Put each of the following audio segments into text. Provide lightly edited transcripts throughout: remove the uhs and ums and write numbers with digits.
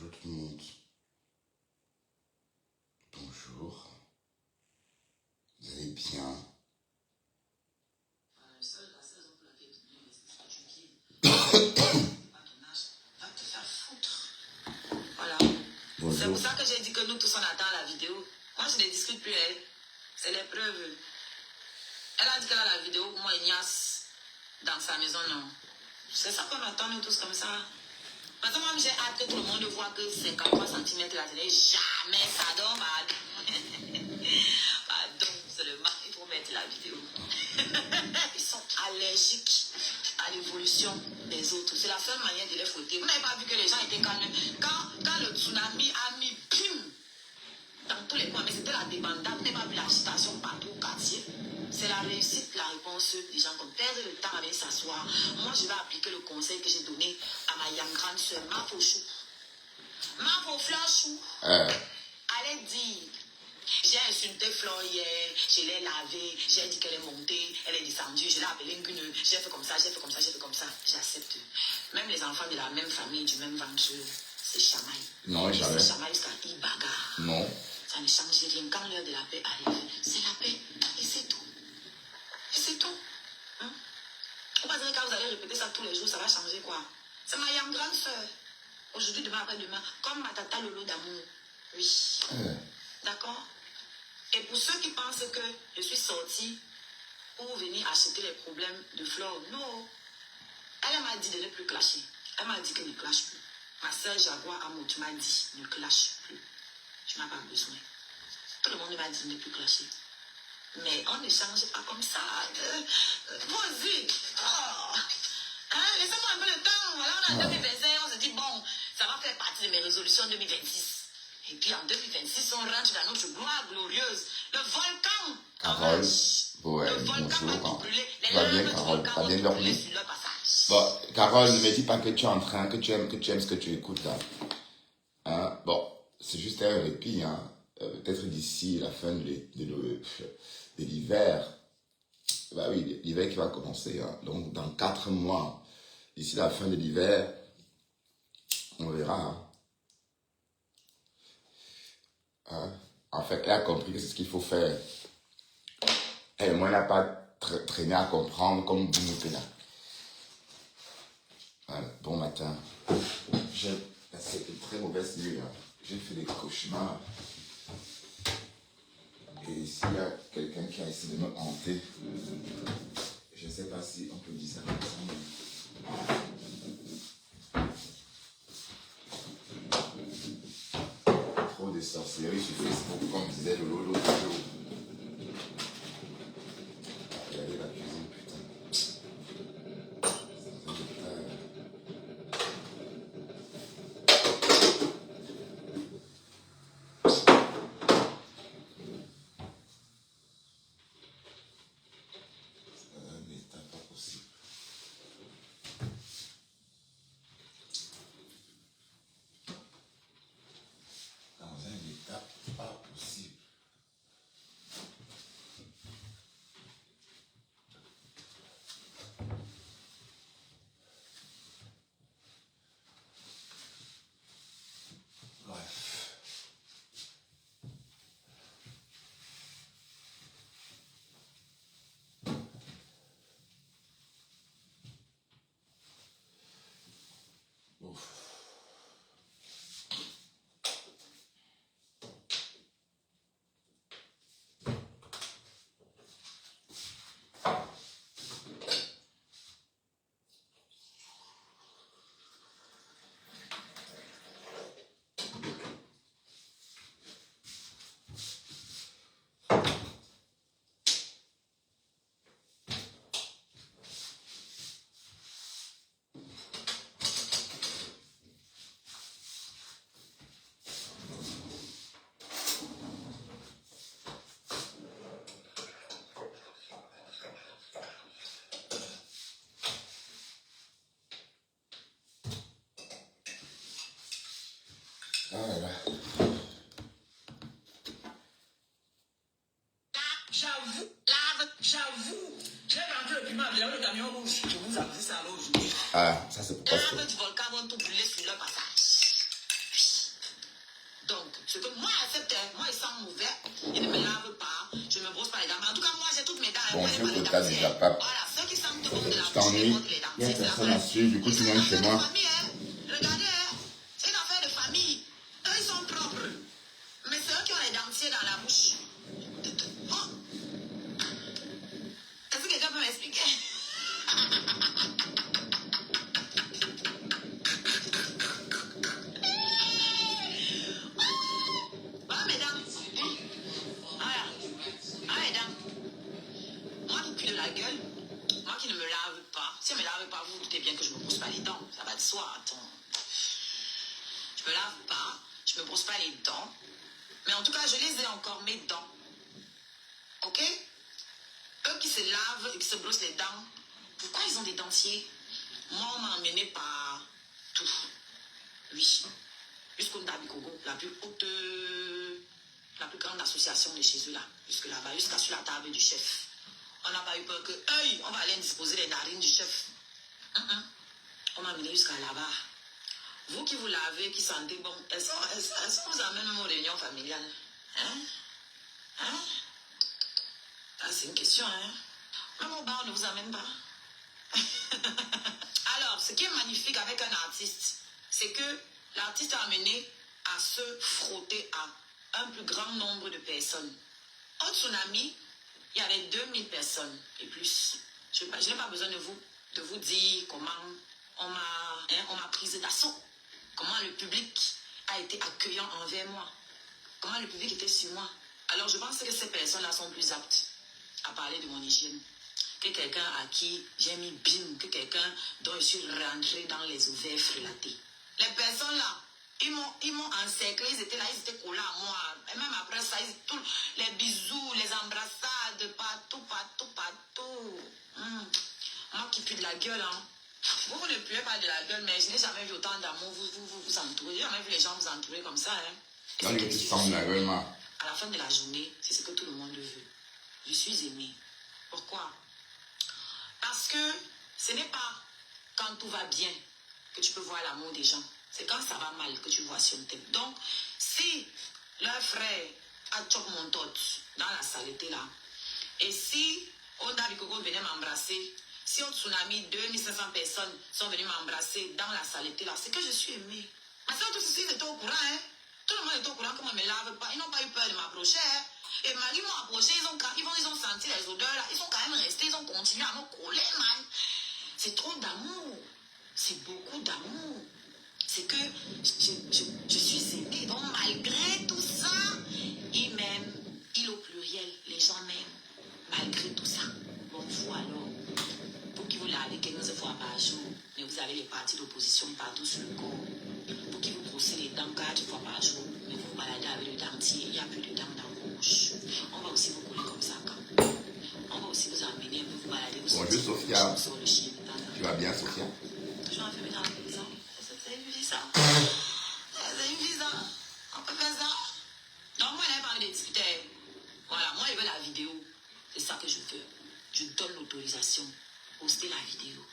Bonjour tout le monde. Bonjour. Vous allez bien? Voilà. Bonjour. C'est pour ça que j'ai dit que nous tous on attend la vidéo. Moi je ne discute plus, elle. C'est les preuves. Elle a dit qu'elle a la vidéo, moi Ignace, dans sa maison, non. C'est ça qu'on attend nous tous comme ça. Parce que moi j'ai hâte que tout le monde voit que 53 cm la télé, jamais ça donne. Pardon, c'est le mal, il faut mettre la vidéo. Ils sont allergiques à l'évolution des autres. C'est la seule manière de les fouetter. Vous n'avez pas vu que les gens étaient calmes. Quand le tsunami a mis pim dans tous les coins, mais c'était la débandade. Vous n'avez pas vu l'agitation partout au quartier. C'est la réussite, la réponse des gens comme perdre le temps avec s'asseoir. Moi, je vais appliquer le conseil que j'ai donné à ma young grande soeur, ma faux chou. Ma faux fleur chou. Allez dire. J'ai insulté Flore hier, je l'ai lavée, j'ai dit qu'elle est montée, elle est descendue, je l'ai appelée une gueule, j'ai fait comme ça, j'ai fait comme ça, j'ai fait comme ça, j'accepte. Même les enfants de la même famille, du même ventre, c'est chamaille. Non, jamais. C'est chamaille jusqu'à y bagarre. Non. Ça ne change rien. Quand l'heure de la paix arrive, c'est la paix. Et c'est tout. Et c'est tout. Hein? Vous pensez que quand vous allez répéter ça tous les jours, ça va changer quoi? C'est ma young grande soeur. Aujourd'hui, demain, après-demain, comme ma tata Lolo d'amour. Oui. D'accord? Et pour ceux qui pensent que je suis sortie pour venir acheter les problèmes de Flore, non. Elle m'a dit de ne plus clasher. Elle m'a dit qu'elle ne clash plus. Ma soeur Jaguar Amout m'a dit ne clash plus. Tu n'as pas besoin. Tout le monde m'a dit ne plus clasher. Mais on ne change pas comme ça. Vas-y. Oh. Hein? Laissez-moi un peu le temps. Voilà, on est en 2025, on se dit, bon, ça va faire partie de mes résolutions 2026. Et puis en 2026, on rentre dans notre gloire glorieuse. Le volcan. Carole. Ouais, le volcan va bonjour. tout brûler. Les Va bien, lames du Carole. volcan T'as vont bien tout dormi? brûler sur leur passage. Bon, Carole, ne me dis pas que tu es en train, que tu aimes ce que tu écoutes là. Hein? Bon, c'est juste un répit, hein. Peut-être d'ici la fin de l'hiver. Bah oui, l'hiver qui va commencer, hein. Donc dans 4 mois, d'ici la fin de l'hiver, on verra. Hein. Hein? En fait, elle a compris que c'est ce qu'il faut faire. Elle, moi, elle n'a pas traîné à comprendre comme vous là. Voilà, bon matin. J'ai passé une très mauvaise nuit. Hein. J'ai fait des cauchemars. Et s'il y a quelqu'un qui a essayé de me hanter, je ne sais pas si on peut dire ça comme ça. Trop de sorcellerie sur Facebook, comme disait le Lolo l'autre jour. Regardez la cuisine, putain. Ah là là. J'avoue, j'ai rentré le piment avec le camion rouge. Je vous avoue ça alors aujourd'hui. Ah, ça c'est pourquoi Les lames du volcan vont tout brûler sur leur passage. Ce que moi j'accepte, moi ils sentent mauvais, ils ne me lavent pas, je ne me brosse pas les dents. Mais en tout cas, moi j'ai toutes mes dents. Bonjour, moi, Kota du Japap. voilà, ceux qui sentent bon de la Je t'ennuie. Il n'y a personne à suivre, du coup tu viens chez moi. Regardez, c'est une affaire de famille. Eux ils sont propres. Mais c'est eux qui ont les dentiers dans la bouche. Est-ce que quelqu'un peut m'expliquer? Voilà mes dents. Voilà. Ah les dents. Moi qui pue de la gueule, moi qui ne me lave pas. Si je ne me lave pas, vous doutez bien que je ne me brosse pas les dents. Ça va de soi, attends. Je me lave pas, je ne me brosse pas les dents. Mais en tout cas, je les ai encore, mes dents. Ok? Eux qui se lavent et qui se brossent les dents, pourquoi ils ont des dentiers? Moi, on m'a emmené par tout. Oui. Jusqu'au Ndabikogo, la plus haute, la plus grande association de chez eux là. Jusque là-bas, jusqu'à sur la table du chef. On n'a pas eu peur que, hey, on va aller disposer les narines du chef. On m'a amené jusqu'à là-bas. Vous qui vous lavez, qui sentez bon, est-ce qu'on vous amène même aux réunions familiales? Hein? Ah, c'est une question, hein? Même au bar, on ne vous amène pas. Alors, ce qui est magnifique avec un artiste, c'est que l'artiste a amené à se frotter à un plus grand nombre de personnes. Au tsunami, il y avait 2000 personnes et plus. Je n'ai pas besoin de vous dire comment on m'a prise d'assaut. Comment le public a été accueillant envers moi. Comment le public était sur moi. Alors je pense que ces personnes-là sont plus aptes à parler de mon hygiène que quelqu'un à qui j'ai mis bim, que quelqu'un dont je suis rentré dans les ovaires frelatés. Les personnes-là, ils m'ont encerclé, ils étaient là, ils étaient collés à moi. Et même après ça, les bisous, les embrassades, partout. Moi qui pue de la gueule, hein. Vous ne puez pas de la gueule, mais je n'ai jamais vu autant d'amour vous entourer. Je n'ai jamais vu les gens vous entourer comme ça, hein. Quand tu sens la gueule, moi. À la fin de la journée, c'est ce que tout le monde veut. Je suis aimée. Pourquoi? Parce que ce n'est pas quand tout va bien que tu peux voir l'amour des gens. C'est quand ça va mal que tu vois si on t'aime. Donc, si leur frère a chop mon tot dans la saleté là, et si Onda Bikoko venait m'embrasser, si au tsunami, 2500 personnes sont venues m'embrasser dans la saleté là, c'est que je suis aimée. Parce que tout ceci, c'était au courant, hein. Tout le monde était au courant que moi, je ne me lave pas. Ils n'ont pas eu peur de m'approcher, hein. Et malgré ils m'ont approché, ils ont senti les odeurs là. Ils sont quand même restés, ils ont continué à me coller, man. C'est trop d'amour. C'est beaucoup d'amour. C'est que je suis aimée. Donc malgré tout ça, ils m'aiment. Ils au pluriel, les gens m'aiment. Malgré tout ça. Bon, vous alors, vous qui vous lavez 15 fois par jour, mais vous avez les partis d'opposition partout sur le corps. Vous qui vous brossez les dents 4 fois par jour, mais vous vous baladez avec le dentier, il n'y a plus de dents dans vos bouches. On va aussi vous coller comme ça quand. On va aussi vous amener, vous vous balader. Bonjour Sophia. Tu vas bien, Sophia? Toujours enfermé dans la prison. C'est une vie, ça. C'est une vie, ça. On peut faire ça. Donc, moi, je n'ai pas envie de discuter. Voilà, moi, je veux la vidéo. C'est ça que je veux. Je donne l'autorisation. Postez la vidéo.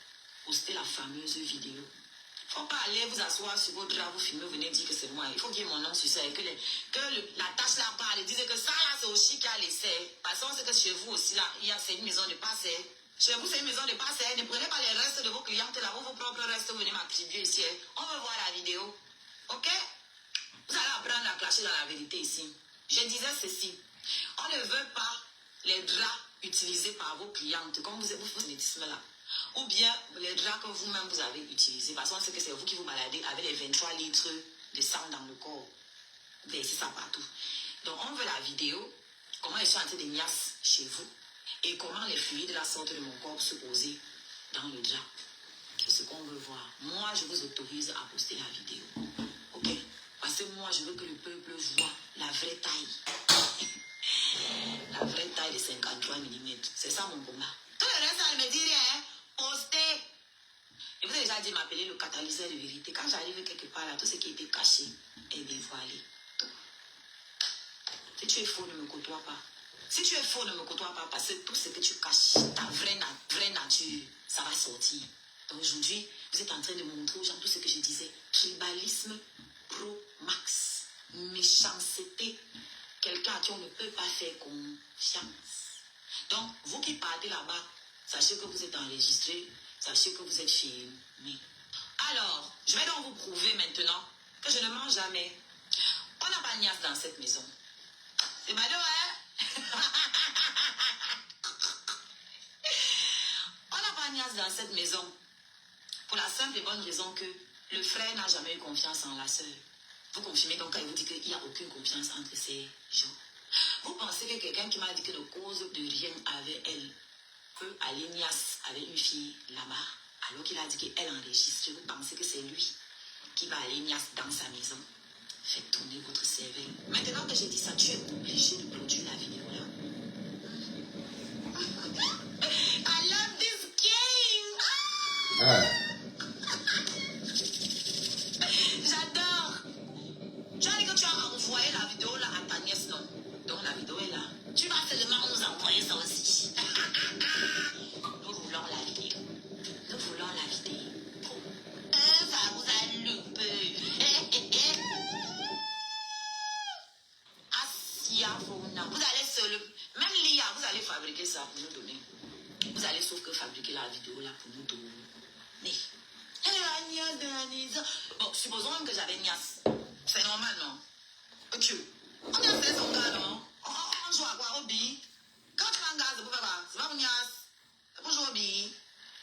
Postez la fameuse vidéo. Il ne faut pas aller vous asseoir sur votre drap, vous filmer, vous venez dire que c'est moi. Il faut qu'il y ait mon nom sur ça et que la tâche là parle. Disait que ça là, c'est aussi qui a laissé. Parce qu'on sait que chez vous aussi là, c'est une maison de passe. Chez vous, c'est une maison de passe. Ne prenez pas les restes de vos clientes là, vos propres restes, vous venez m'attribuer ici. On veut voir la vidéo. Ok? Vous allez apprendre à clasher dans la vérité ici. Je disais ceci. On ne veut pas les draps utilisés par vos clientes, comme vous faites ce métisme là. Ou bien les draps que vous-même vous avez utilisés. Parce qu'on sait que c'est vous qui vous baladez avec les 23 litres de sang dans le corps. Versez ça partout. Donc on veut la vidéo, comment ils sont en train de niasse chez vous, et comment les fluides là sortent de mon corps se poser dans le drap. C'est ce qu'on veut voir. Moi, je vous autorise à poster la vidéo. Ok? Parce que moi, je veux que le peuple voit la vraie taille. La vraie taille de 53 mm. C'est ça mon combat. Tout le reste, ça ne me dit rien. Hein? Postez. Et vous avez déjà dit m'appeler le catalyseur de vérité. Quand j'arrive quelque part là, tout ce qui était caché est dévoilé. Si tu es faux, ne me côtoie pas. Si tu es faux, ne me côtoie pas parce que tout ce que tu caches, ta vraie nature, ça va sortir. Donc aujourd'hui, vous êtes en train de montrer aux gens tout ce que je disais. Tribalisme pro max. Méchanceté. qui partez là-bas, sachez que vous êtes enregistrés, sachez que vous êtes filmés. Alors, je vais donc vous prouver maintenant que je ne mens jamais. On n'a pas de niasse dans cette maison. C'est ballot, hein? On n'a pas de niasse dans cette maison. Pour la simple et bonne raison que le frère n'a jamais eu confiance en la sœur. Vous confirmez donc quand il vous dit qu'il n'y a aucune confiance entre ces gens. Vous pensez que quelqu'un qui m'a dit que ne cause de rien avec elle peut aller niasse avec une fille là-bas, alors qu'il a dit qu'elle enregistre, vous pensez que c'est lui qui va aller niasse dans sa maison? Faites tourner votre cerveau. Maintenant que j'ai dit ça, tu es obligé de produire la vidéo là. I love this game! Ah! J'adore! Tu as dit que tu as envoyé la vidéo là à ta nièce, non? Donc la vidéo est là. Tu vas seulement nous envoyer ça aussi. Nous voulons la vidéo. Nous voulons la vidéo. Ça vous a loupé. Asia Fona. Vous allez seul. Même Lia, vous allez fabriquer ça pour nous donner. Vous allez sauf que fabriquer la vidéo là pour nous donner. Bon, supposons que j'avais Nias. C'est normal, non? Ok. On a fait son gars, non? On joue à quoi au billes? Quand tu prends gaz, c'est pour faire quoi? C'est pas pour Nias. C'est pour jouer au billes.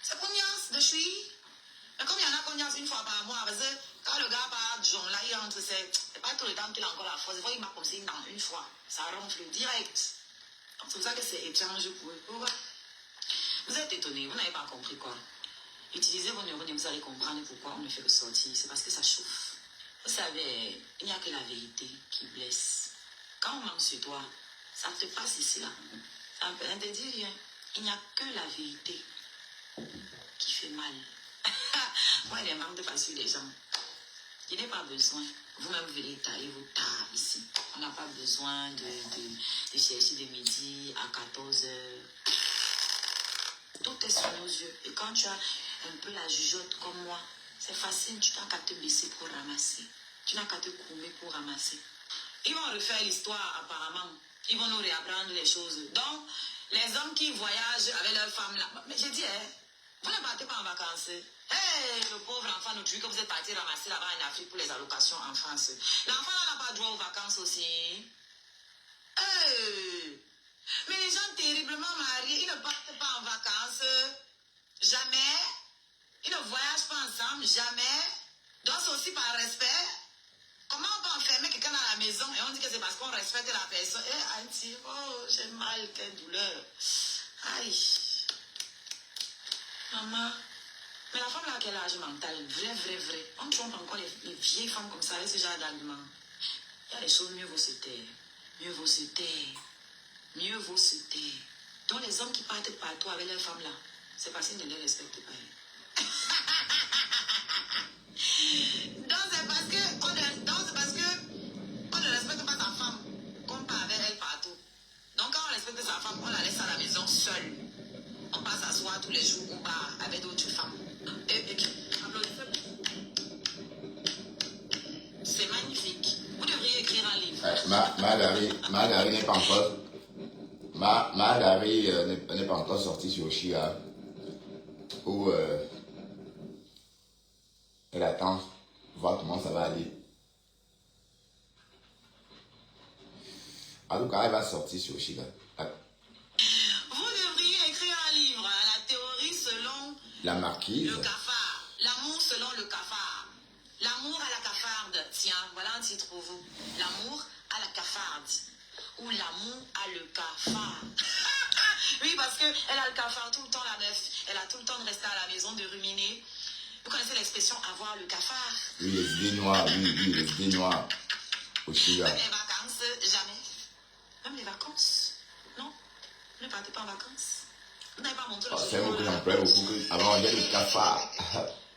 C'est pour Nias de chui. Mais comme il y en a qu'on Nias une fois par mois, parce que quand le gars part du jour là, il rentre, c'est pas tout le temps qu'il a encore la force. Des fois, il m'a comme ça une fois. Ça ronfle direct. C'est pour ça que c'est étrange pour eux. Vous êtes étonnés, vous n'avez pas compris quoi. Utilisez vos neurones et vous allez comprendre pourquoi on ne fait que sortir. C'est parce que ça chauffe. Vous savez, il n'y a que la vérité qui blesse. Quand on ment sur toi, ça te passe ici là. Ça ne te dit rien. Il n'y a que la vérité qui fait mal. Moi, il est manque de pas sur les gens. Il n'est pas besoin. Vous-même, vous venez tailler vos tables ici. On n'a pas besoin de chercher de midi à 14h. Tout est sur nos yeux. Et quand tu as un peu la jugeote comme moi, c'est facile, tu n'as qu'à te baisser pour ramasser. Tu n'as qu'à te coumer pour ramasser. Ils vont refaire l'histoire apparemment. Ils vont nous réapprendre les choses. Donc, les hommes qui voyagent avec leurs femmes là. Mais j'ai dit, vous ne partez pas en vacances. Hey, le pauvre enfant nous dit que vous êtes parti ramasser là-bas en Afrique pour les allocations en France. L'enfant n'a pas droit aux vacances aussi. Hey. Mais les gens terriblement mariés, ils ne partent pas en vacances. Jamais. Ils ne voyagent pas ensemble. Jamais. Donc c'est aussi par respect. Comment on peut enfermer quelqu'un dans la maison et on dit que c'est parce qu'on respecte la personne? Eh, Auntie, oh, j'ai mal, quelle douleur. Aïe. Maman. Mais la femme là, quel âge mental? Vrai. On trompe encore les vieilles femmes comme ça avec ce genre d'argument. Il y a des choses, mieux vaut se taire. Mieux vaut se taire. Mieux vaut se taire. Donc les hommes qui partent partout avec leurs femmes là, c'est parce qu'ils ne les respectent pas. Donc c'est parce que on ne respecte pas sa femme qu'on part avec elle partout. Donc quand on respecte sa femme, on la laisse à la maison seule. On passe s'asseoir tous les jours au bar avec d'autres femmes. C'est magnifique. Vous devriez écrire un livre. Madari n'est pas encore. Madari n'est pas encore sortie sur Shia. Où elle attend voir comment ça va aller. En tout cas, elle va sortir sur Shia. Vous devriez écrire un livre, la théorie selon la marquise. Le cafard. L'amour selon le cafard. L'amour à la cafarde. Tiens, voilà un titre pour vous. L'amour à la cafarde. Ou l'amour à le cafard. Oui, parce qu'elle a le cafard tout le temps, la meuf. Elle a tout le temps de rester à la maison, de ruminer. Vous connaissez l'expression avoir le cafard? Oui, les idées noires, les idées noires. Aussi, là. Même les vacances, jamais. Même les vacances. Non, ne partez pas en vacances. Vous n'avez pas montré le C'est un mot que j'emploie beaucoup. Avant, il y a le cafard.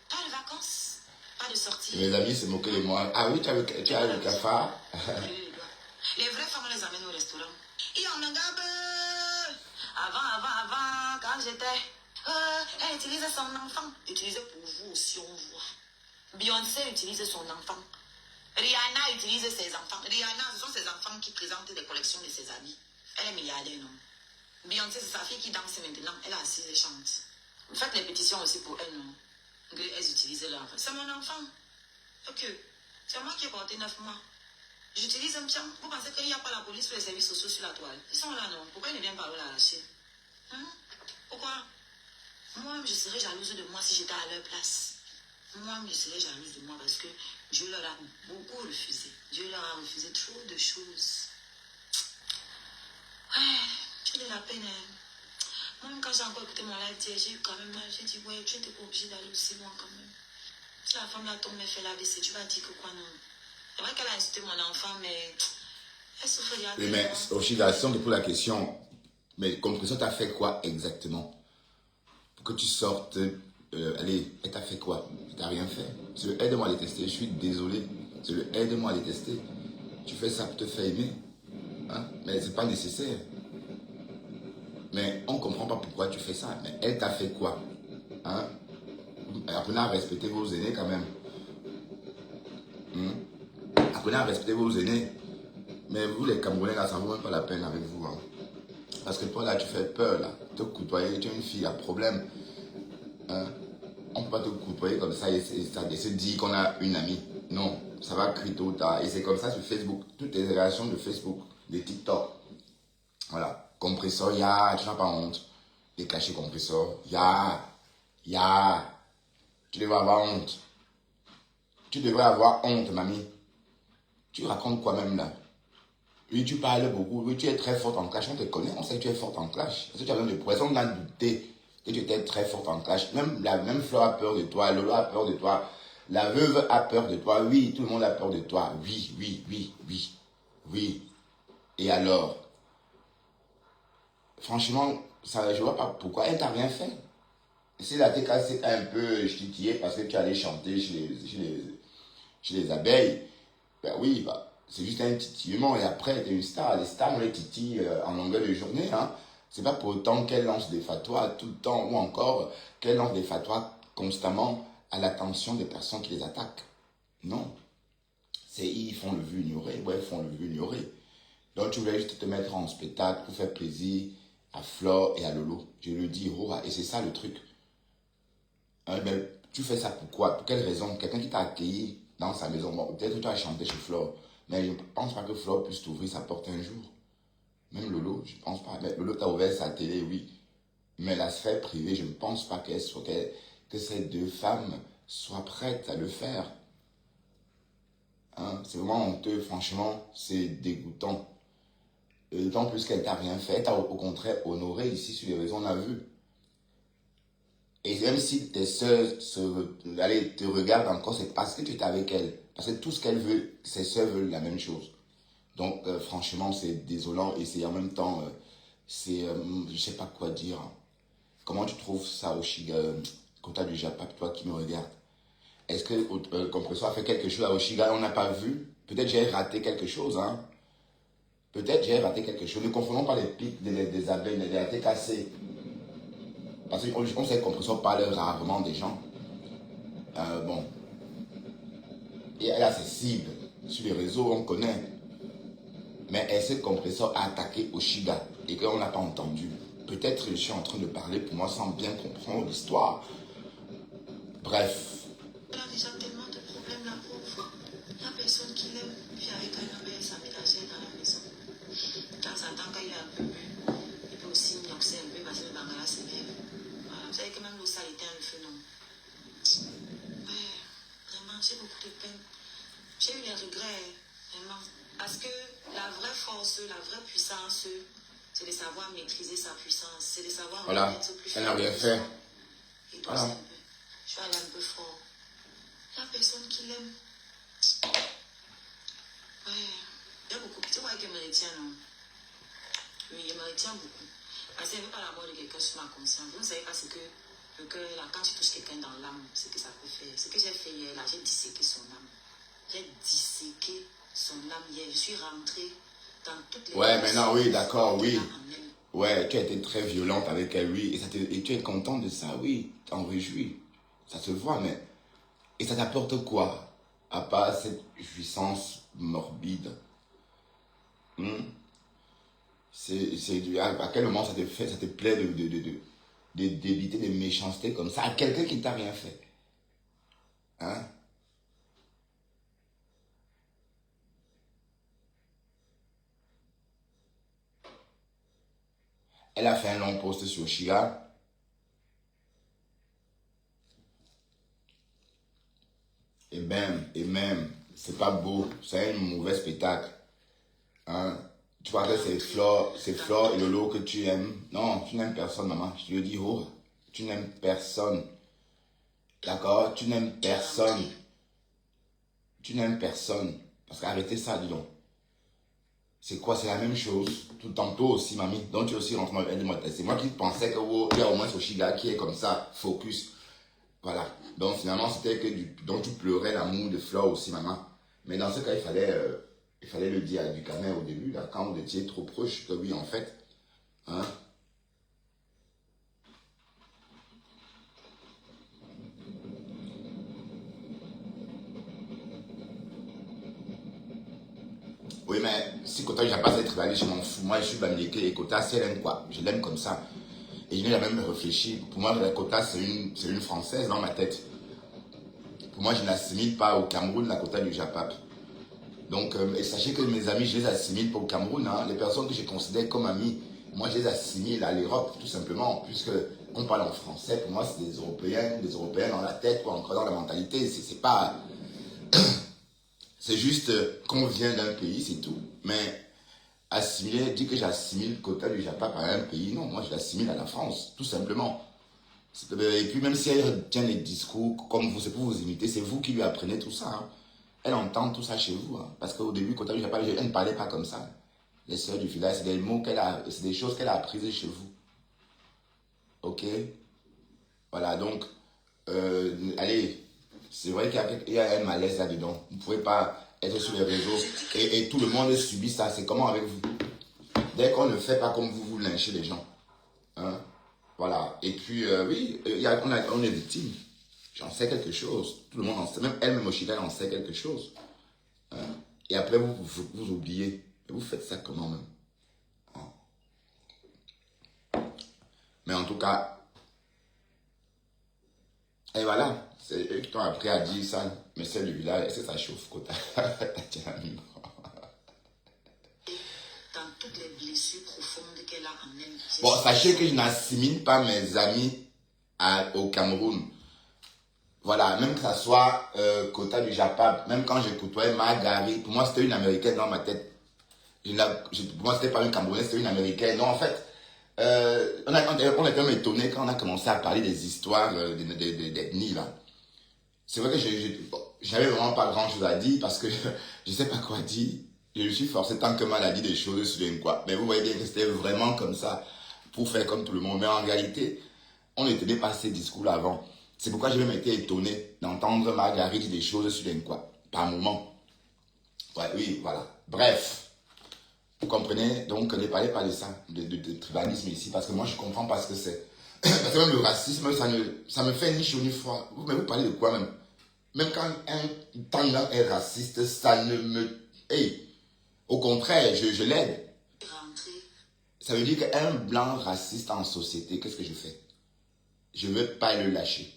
Pas de vacances, pas de sortie. Mes amis se moquaient de moi. Ah oui, tu as le cafard. Les vraies femmes, on les amène au restaurant. Et on regarde. Avant, quand j'étais. Elle utilisait son enfant. Utilisait pour vous aussi, on voit. Beyoncé utilisait son enfant. Rihanna utilisait ses enfants. Rihanna, ce sont ses enfants qui présentent des collections de ses amis. Elle est milliardaire, non? Beyoncé, c'est sa fille qui danse maintenant. Elle est assise et chante. Faites les pétitions aussi pour elle, non? Qu'elles utilisent leur enfant. C'est mon enfant. Ok. C'est moi qui ai porté 9 mois. J'utilise un pion. Vous pensez qu'il n'y a pas la police ou les services sociaux sur la toile? Ils sont là, non? Pourquoi ils ne viennent pas l'arracher? Pourquoi? Moi, je serais jalouse de moi si j'étais à leur place. Moi, je serais jalouse de moi parce que Dieu leur a beaucoup refusé. Dieu leur a refusé trop de choses. Ouais, j'ai de la peine. Moi, quand j'ai encore écouté mon live, j'ai eu quand même mal. J'ai dit, ouais, tu n'étais pas obligé d'aller aussi loin quand même. Si la femme là tombe et fait l'AVC, tu vas dire que quoi, non? C'est vrai qu'elle a insulté mon enfant, mais elle souffre déjà. Oui, mais Oshiga, si on te pose la question, mais Compression t'a fait quoi exactement? Pour que tu sortes, allez, elle t'a fait quoi? Elle t'a rien fait. C'est le aide-moi à détester, je suis désolé. C'est le aide-moi à détester. Tu fais ça pour te faire aimer. Hein? Mais c'est pas nécessaire. Mais on ne comprend pas pourquoi tu fais ça. Mais elle t'a fait quoi? Hein? Apprenez à respecter vos aînés quand même. Apprenez à respecter vos aînés. Mais vous les Camerounais là, ça ne vaut même pas la peine avec vous. Hein. Parce que toi là, tu fais peur là. Te côtoyer, tu es une fille à problème. Hein? On ne peut pas te côtoyer comme ça et se dire qu'on a une amie. Non, ça va crier tôt ou tard. Et c'est comme ça sur Facebook. Toutes les relations de Facebook, de TikTok. Voilà. Compresseur, ya, tu n'as pas honte. T'es caché compresseur, ya. Tu devrais avoir honte. Tu devrais avoir honte, mamie. Tu racontes quoi même là? Oui, tu parles beaucoup. Oui, tu es très forte en clash. On te connaît, on sait que tu es forte en clash. Parce que tu as besoin de prouver. On a douté que tu étais très forte en clash. Même Fleur a peur de toi. Lolo a peur de toi. La veuve a peur de toi. Oui, tout le monde a peur de toi. Oui. Et alors? Franchement, ça, je vois pas pourquoi. Elle t'a rien fait. Si la TK s'est un peu ch'titillé parce que tu allais chanter chez les abeilles, ben oui, bah, c'est juste un titillement et après, tu es une star. Les stars, on les titille en longueur de journée. Hein. C'est pas pour autant qu'elles lancent des fatwas tout le temps ou encore qu'elles lancent des fatwas constamment à l'attention des personnes qui les attaquent. Non. Ils font le vu ignoré. Ouais, ils font le vu ignoré. Donc, tu voulais juste te mettre en spectacle pour faire plaisir à Flore et à Lolo. Je le dis, et c'est ça le truc. Mais tu fais ça pourquoi? Pour quelle raison? Quelqu'un qui t'a accueilli dans sa maison. Bon, peut-être que tu as chanté chez Flore. Mais je ne pense pas que Flore puisse t'ouvrir sa porte un jour. Même Lolo, je ne pense pas. Mais Lolo t'a ouvert sa télé, oui. Mais la sphère privée, je ne pense pas que ces deux femmes soient prêtes à le faire. Hein? C'est vraiment honteux, franchement, c'est dégoûtant. D'autant plus qu'elle t'a rien fait. Elle t'a au contraire honoré ici sur les réseaux, on a vu. Et même si tes soeurs te regardent encore, c'est parce que tu es avec elles. Parce que tout ce qu'elles veulent, ses soeurs veulent la même chose. Donc, franchement, c'est désolant et c'est en même temps, je ne sais pas quoi dire. Comment tu trouves ça, Oshiga, Kota du Japap, toi qui me regardes? Est-ce que Compresseur a fait quelque chose à Oshiga, on n'a pas vu? Peut-être j'ai raté quelque chose, hein? Peut-être j'ai raté quelque chose. Ne confondons pas les pics des abeilles, des ratés cassés. Parce qu'on sait que Compresseur parle rarement des gens. Bon. Et elle a ses cibles. Sur les réseaux, on connaît. Mais est-ce que Compresseur a attaqué Oshiga et qu'on n'a pas entendu? Peut-être je suis en train de parler pour moi sans bien comprendre l'histoire. Bref. Elle a déjà tellement de problèmes, la pauvre. Il n'y a personne qui l'aime. Puis avec un homme, elle s'est ménagère dans la maison. De temps en temps, quand il est un peu bu, il peut aussi minoxer un peu parce que le bangala s'énerve. Voilà. Vous savez que même l'eau sale était un feu, non? Ouais, vraiment, j'ai beaucoup de peine. J'ai eu les regrets, vraiment. Parce que la vraie force, la vraie puissance, c'est de savoir maîtriser sa puissance. C'est de savoir être plus fort. Elle n'a rien fait. Et donc, voilà. Je vais aller un peu fort. Il n'y a personne qui l'aime. Ouais, il y a beaucoup. Tu vois qu'elle me retient, non? Oui, elle me retient beaucoup. Parce qu'elle ne veut pas la mort de quelqu'un sur ma conscience. Vous ne savez pas ce que le cœur, là, quand tu touches quelqu'un dans l'âme, ce que ça peut faire. Ce que j'ai fait hier, là, j'ai disséqué son âme. J'ai disséqué son âme hier. Je suis rentrée dans toutes les... Ouais, maintenant, oui, d'accord, oui. Ouais, tu as été très violente avec elle, oui. Et tu es contente de ça, oui. T'en réjouis. Ça se voit, mais... Et ça t'apporte quoi? À part cette jouissance morbide. À quel moment ça te fait, ça te plaît d'éviter des méchancetés comme ça à quelqu'un qui ne t'a rien fait? Hein? Elle a fait un long post sur Chia. Et même, c'est pas beau. C'est un mauvais spectacle. Hein? Tu vois que c'est Flore et Lolo que tu aimes. Non, tu n'aimes personne, maman. Je te le dis, oh, tu n'aimes personne. D'accord? Tu n'aimes personne. Tu n'aimes personne. Parce qu'arrêtez ça, dis donc. C'est quoi? C'est la même chose. Tout tantôt aussi, mamie. Donc tu es aussi rentré dans le. C'est moi qui pensais que oh, il y a au moins ce Shiga qui est comme ça, focus. Voilà. Donc finalement, c'était que donc tu pleurais l'amour de Flore aussi, maman. Mais dans ce cas, il fallait le dire à Ducamer au début, là, quand vous étiez trop proche, que oui, en fait. Hein? Oui, mais si Kota n'a pas être allé, je m'en fous. Moi, je suis Bamileke et Kota, c'est elle aime quoi? Je l'aime comme ça. Et je n'ai jamais réfléchi. Pour moi, la Kota, c'est une Française dans ma tête. Pour moi, je n'assimile pas au Cameroun la Kota du Japap. Donc, et sachez que mes amis, je les assimile pas au Cameroun. Hein. Les personnes que je considère comme amis, moi, je les assimile à l'Europe, tout simplement. Puisque on parle en français, pour moi, c'est des Européens dans la tête ou encore dans la mentalité. C'est pas. C'est juste qu'on vient d'un pays, c'est tout. Mais assimiler, dire que j'assimile Kota du Japap à un pays, non, moi je l'assimile à la France, tout simplement. Et puis même si elle tient des discours comme vous, c'est pour vous imiter, c'est vous qui lui apprenez tout ça. Hein. Elle entend tout ça chez vous. Hein. Parce qu'au début, Kota du Japap, elle ne parlait pas comme ça. Les sœurs du village, c'est des mots c'est des choses qu'elle a apprises chez vous. Ok? Voilà, donc, allez, c'est vrai qu'il y a un malaise là-dedans. Vous ne pouvez pas être sur les réseaux et tout le monde subit ça. C'est comment avec vous? Dès qu'on ne fait pas comme vous, vous lynchez les gens. Hein? Voilà. Et puis, oui, on est victime. J'en sais quelque chose. Tout le monde en sait. Même elle-même au Chili, elle en sait quelque chose. Hein? Et après, vous oubliez. Et vous faites ça comment même? Hein? Mais en tout cas, et voilà. C'est eux qui t'ont appris à dire ça. Mais c'est le village. Est-ce que ça chauffe, Kota? Dans toutes les blessures profondes qu'elle a en elle. Bon, sachez que je n'assimile pas mes amis au Cameroun. Voilà, même que ça soit Kota du Japap, même quand je côtoyais Margari, pour moi c'était une américaine dans ma tête. Pour moi c'était pas une Camerounaise, c'était une américaine. Non, en fait, on était même étonné quand on a commencé à parler des histoires d'ethnie là. C'est vrai que j'avais vraiment pas grand chose à dire parce que je sais pas quoi dire. Je suis forcé tant que mal à dire des choses sur une quoi. Mais vous voyez bien que c'était vraiment comme ça pour faire comme tout le monde. Mais en réalité, on était dépassé discours avant. C'est pourquoi j'ai même été étonné d'entendre Marguerite dire des choses sur une quoi. Par moment. Ouais, oui, voilà. Bref. Vous comprenez? Donc, ne parlez pas de ça, de tribalisme ici, parce que moi, je comprends pas ce que c'est. Parce que même le racisme, ça me fait ni chaud ni froid. Mais vous parlez de quoi même? Même quand un Tanga est raciste, ça ne me... Hey, au contraire, je l'aide. Ça veut dire qu'un blanc raciste en société, qu'est-ce que je fais? Je ne veux pas le lâcher.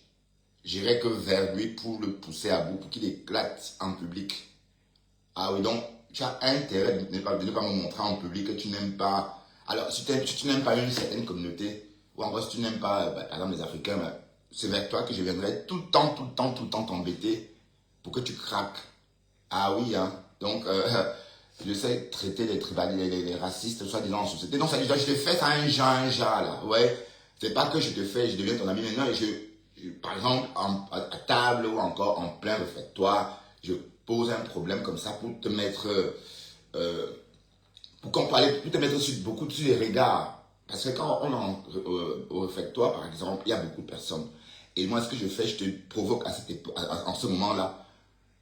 J'irai que vers lui pour le pousser à bout, pour qu'il éclate en public. Ah oui, donc tu as intérêt de ne pas me montrer en public que tu n'aimes pas. Alors, si tu n'aimes pas une certaine communauté, ou encore si tu n'aimes pas, par exemple, les Africains, c'est vers toi que je viendrai tout le temps t'embêter pour que tu craques. Ah oui, hein. Donc, je sais traiter les tribalistes, les racistes, soi-disant en société. Donc, ça dit, je te fais ça un genre, là. Ouais. C'est pas que je te fais, je deviens ton ami maintenant. Par exemple, à table ou encore en plein réfectoire, je pose un problème comme ça pour te mettre, pour te mettre beaucoup sur les regards. Parce que quand on est au réfectoire, par exemple, il y a beaucoup de personnes. Et moi, ce que je fais, je te provoque en ce moment-là.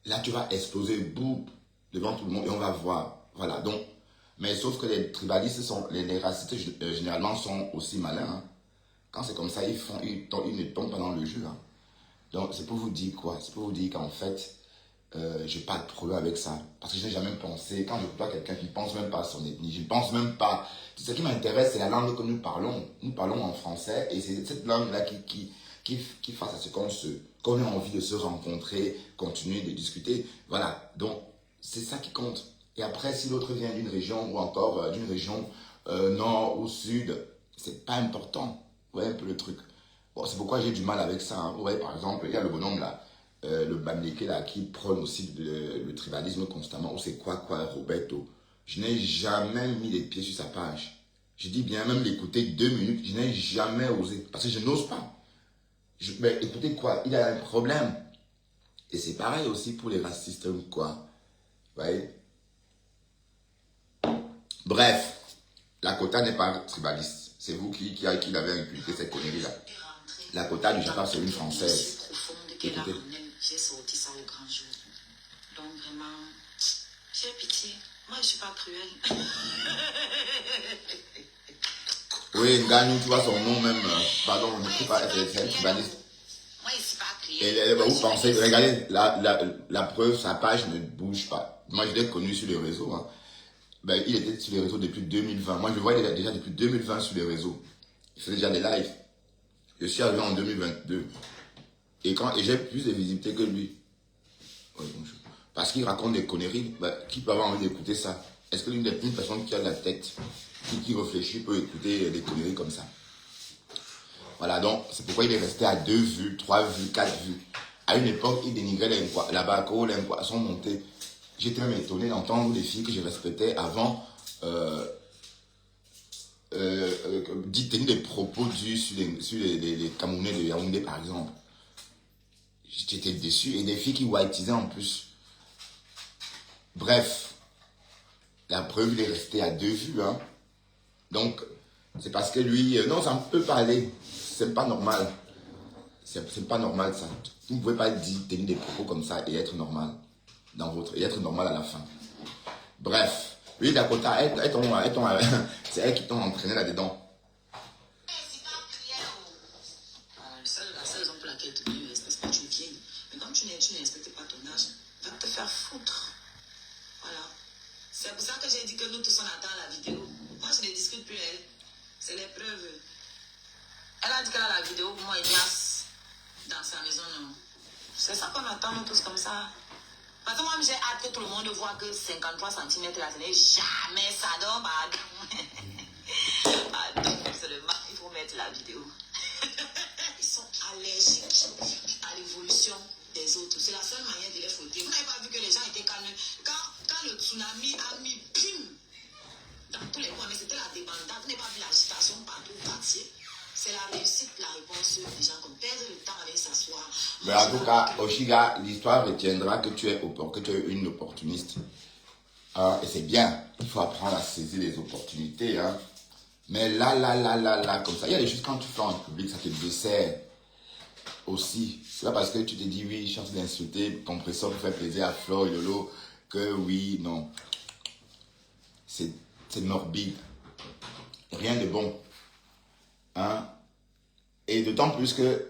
Là, tu vas exploser, boum, devant tout le monde et on va voir. Voilà, donc, mais sauf que les tribalistes, les racistes, généralement, sont aussi malins. Hein. Quand c'est comme ça, ils ne tombent pas dans le jeu. Hein. Donc, c'est pour vous dire quoi? C'est pour vous dire qu'en fait, j'ai pas de problème avec ça. Parce que je n'ai jamais pensé, quand je vois quelqu'un qui ne pense même pas à son ethnie, je ne pense même pas. Ce qui m'intéresse, c'est la langue que nous parlons. Nous parlons en français et c'est cette langue-là qui face à ce qu'on a envie de se rencontrer, continuer de discuter. Voilà, donc c'est ça qui compte. Et après, si l'autre vient d'une région ou encore d'une région nord ou sud, c'est pas important. Vous voyez un peu le truc. Bon, c'est pourquoi j'ai du mal avec ça. Hein. Vous voyez, par exemple, il y a le bonhomme là, le Bamileke là, qui prône aussi le tribalisme constamment. Ou c'est quoi, Roberto. Je n'ai jamais mis les pieds sur sa page. Je dis bien, même l'écouter 2 minutes, je n'ai jamais osé. Parce que je n'ose pas. Mais écoutez quoi, il a un problème. Et c'est pareil aussi pour les racistes ou quoi. Vous voyez. Bref, la quota n'est pas tribaliste. C'est vous qui l'avez inculqué cette connerie-là. La quota du Japon, c'est une française. Écoutez. J'ai sorti ça au grand jour. Donc vraiment, j'ai pitié. Moi, je ne suis pas cruelle. Oui, Nganou, tu vois son nom même. Pardon, je ne sais pas, c'est un tribaliste. Moi, je ne suis pas cruelle. Et vous pensez, regardez, la preuve, sa page ne bouge pas. Moi, je l'ai connu sur les réseaux. Hein. Ben, il était sur les réseaux depuis 2020. Moi, je le vois déjà depuis 2020 sur les réseaux. Il faisait déjà des lives. Je suis arrivé en 2022. Et j'ai plus de visibilité que lui. Oui, bonjour. Parce qu'il raconte des conneries. Ben, qui peut avoir envie d'écouter ça? Est-ce que une personne qui a la tête, qui réfléchit, peut écouter des conneries comme ça? Voilà, donc c'est pourquoi il est resté à 2 vues, 3 vues, 4 vues. À une époque, il dénigrait la Baco, les poissons montés. J'étais même étonné d'entendre des filles que je respectais avant tenir des propos durs sur les Camerounais de Yaoundé, par exemple. J'étais déçu. Et des filles qui whiteisaient en plus. Bref, la preuve, il est resté à 2 vues. Hein. Donc, c'est parce que lui... non, ça me peut parler. C'est pas normal. C'est pas normal, ça. Vous ne pouvez pas tenir des propos comme ça et être normal. Et être normal à la fin. Bref. Oui, Dakota, c'est elle qui t'a entraîné là-dedans. La seule raison pour laquelle tu ne respectes pas, tu es vieille. Mais comme tu ne respectes pas ton âge, va te faire foutre. Voilà. C'est pour ça que j'ai dit que nous tous on attend la vidéo. Moi, je ne discute plus elle. C'est les preuves. Elle a dit qu'elle a la vidéo pour moi, Ignace, dans sa maison. Non. C'est ça qu'on attend nous tous comme ça. Parce que moi, j'ai hâte que tout le monde voit que 53 cm là, ce n'est jamais ça. Donc, pardon, seulement, il faut mettre la vidéo. Ils sont allergiques à l'évolution des autres. C'est la seule manière de les fouetter. Vous n'avez pas vu que les gens étaient calmes. Quand le tsunami a mis pim dans tous les coins, mais c'était la débandade. Vous n'avez pas vu l'agitation partout au quartier. C'est la réussite, la réponse des gens, comme perdre le temps avec s'asseoir. Mais en tout cas, Oshiga, l'histoire retiendra que tu es une opportuniste. Et c'est bien. Il faut apprendre à saisir les opportunités. Hein. Mais là, comme ça. Il y a des choses quand tu fais en public, ça te dessert aussi. C'est pas parce que tu te dis oui, chance d'insulter Compresseur pour faire plaisir à Flo et Lolo que oui, non. C'est morbide. Rien de bon. Hein? Et d'autant plus que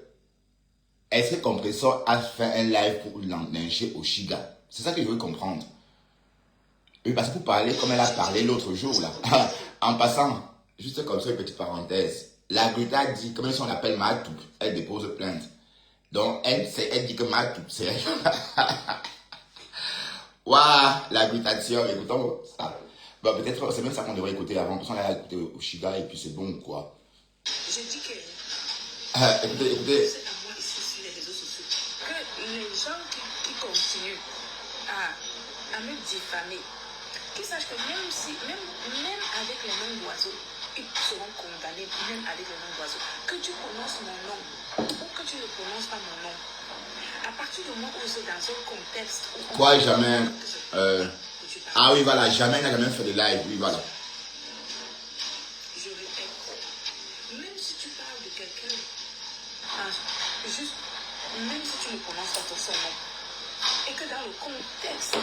est-ce que Compressor a fait un live pour lyncher Oshiga? C'est ça que je veux comprendre. Oui, parce que vous parlez comme elle a parlé l'autre jour là. En passant, juste comme ça, une petite parenthèse. La Gruta dit, comme si on l'appelle Matou, elle dépose plainte. Donc elle dit que Matou, c'est elle. Waouh, la glutation, écoutons ça. Bon, peut-être c'est même ça qu'on devrait écouter avant, parce qu'on a écouté Oshiga et puis c'est bon quoi. Je dis que Écoutez. c'est à moi ici sur les réseaux sociaux que les gens qui continuent à me diffamer, qu'ils sachent que même avec les noms d'oiseaux, ils seront condamnés, même avec les noms d'oiseaux. Que tu prononces mon nom ou que tu ne prononces pas mon nom. À partir du moment où c'est dans un contexte où... Quoi, jamais ah oui, voilà, jamais n'a jamais fait de live, oui, voilà. Je répète, même si tu parles de quelqu'un, juste, même si tu ne prononces pas son nom, et que dans le contexte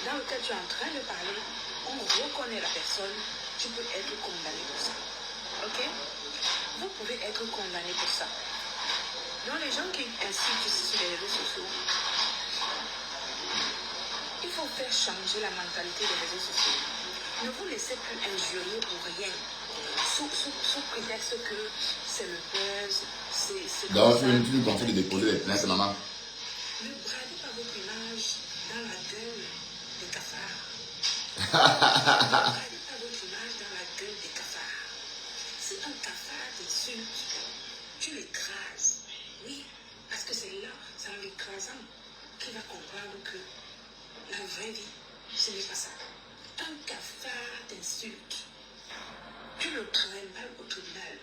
dans lequel tu es en train de parler, on reconnaît la personne, tu peux être condamné pour ça. Ok? Vous pouvez être condamné pour ça. Donc les gens qui insultent sur les réseaux sociaux, faut faire changer la mentalité des réseaux sociaux. Ne vous laissez plus injurier pour rien. Sous prétexte que c'est le buzz, c'est Donc, tu nous conseilles de déposer des plaintes, maman. Ne bradez pas votre image dans la gueule des cafards. Ne bradez pas votre image dans la gueule des cafards. Si un cafard t'insulte, tu l'écrases. Oui, parce que c'est là, c'est en l'écrasant qu'il va comprendre que la vraie vie, ce n'est pas ça. Un cafard t'insulte, tu le trimbales au tribunal.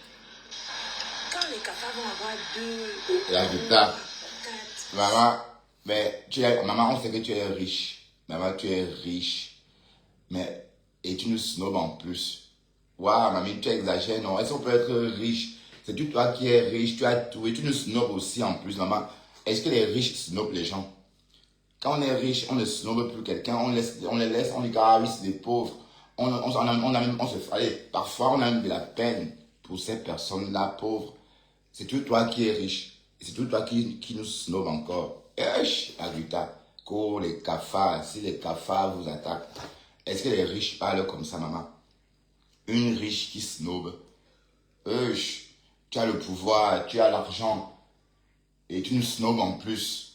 Quand les cafards vont avoir 2, La guitare. 4, Maman, mais maman, on sait que tu es riche. Maman, tu es riche. Mais, et tu nous snobs en plus. Waouh, mamie, tu exagères, non? Est-ce qu'on peut être riche? C'est tu toi qui es riche, tu as tout. Et tu nous snobs aussi en plus, maman. Est-ce que les riches snobent les gens? Quand on est riche, on ne snobe plus quelqu'un, on les laisse, on dit que ah oui, c'est des pauvres. Allez, parfois on a même de la peine pour ces personnes-là pauvres. C'est tout toi qui es riche. Et c'est tout toi qui nous snobe encore. Aguita, les cafards, si les cafards vous attaquent, est-ce que les riches parlent comme ça, maman? Une riche qui snobe. Tu as le pouvoir, tu as l'argent, et tu nous snobes en plus.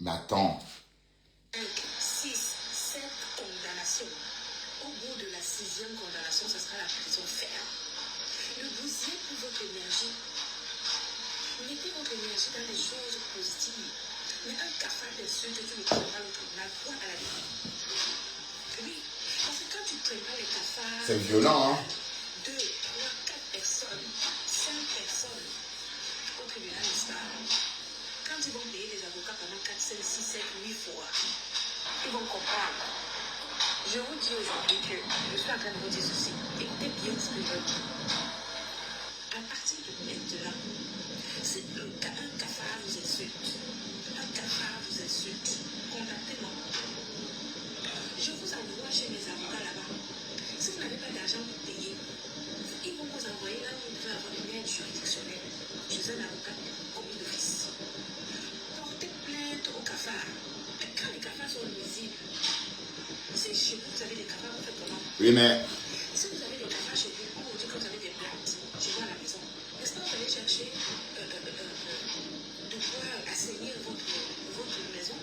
Mais attends. 6, 7 condamnations. Au bout de la 6e condamnation, ce sera la prison ferme. Ne bousillez plus votre énergie. Mettez votre énergie dans les choses positives. Mais un cafard t'insulte, tu ne prends pas le tribunal, toi à la vie. Oui, parce que quand tu prépares les cafards... C'est violent, hein? 2, 3, 4 personnes, 5 personnes au tribunal, n'est-ce pas? Quand ils vont payer les avocats pendant 4, 5, 6, 7, 8 fois, ils vont comprendre. Je vous dis aujourd'hui que je suis en train de vous dire ceci. Écoutez bien ce que je dis. À partir de maintenant, si un cafard vous insulte, contactez-moi. Je vous envoie chez mes avocats là-bas. Si vous n'avez pas d'argent pour payer, ils vont vous envoyer là où vous devez avoir une aide juridictionnelle chez un avocat commis d'office. Portez plainte aux cafards. Mais quand les cafards sont nuisibles, si chez vous, vous avez des cafards, vous faites comment? Oui, mais... Si vous avez des cafards chez vous, on vous dit que vous avez des plantes chez vous à la maison. Est-ce que vous allez chercher de quoi assainir votre maison?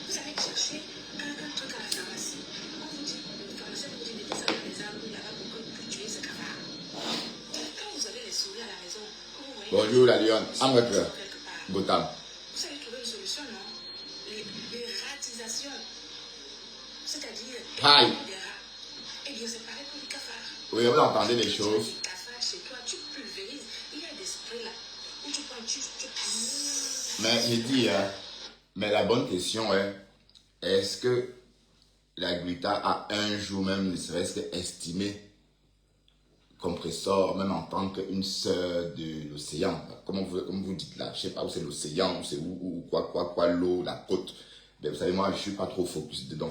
Vous allez chercher un truc à la pharmacie. On vous dit, le pharmacien vous dit, mettez ça dans les arbres là-bas pour tuer ce cafard. Quand vous avez les souris à la maison, vous voyez... Bonjour la lionne, Amrepeur, quelque part, Gotham. vous allez trouver une solution, non? Les ratisations. C'est-à-dire, Aïe. des rats. Eh bien, c'est pareil pour les cafards. Oui, vous entendez des Quand tu as choses. des cafards chez toi, tu pulvérises. Il y a des sprays là où tu prends, tu... Mais je dis, hein, mais la bonne question est, est-ce que la Gluta a un jour même, ne serait-ce qu'estimé Compressor, même en tant qu'une sœur de l'océan, comme vous dites là, je sais pas où c'est l'océan, c'est où quoi, l'eau, la côte. Mais vous savez, moi, je suis pas trop focus dedans.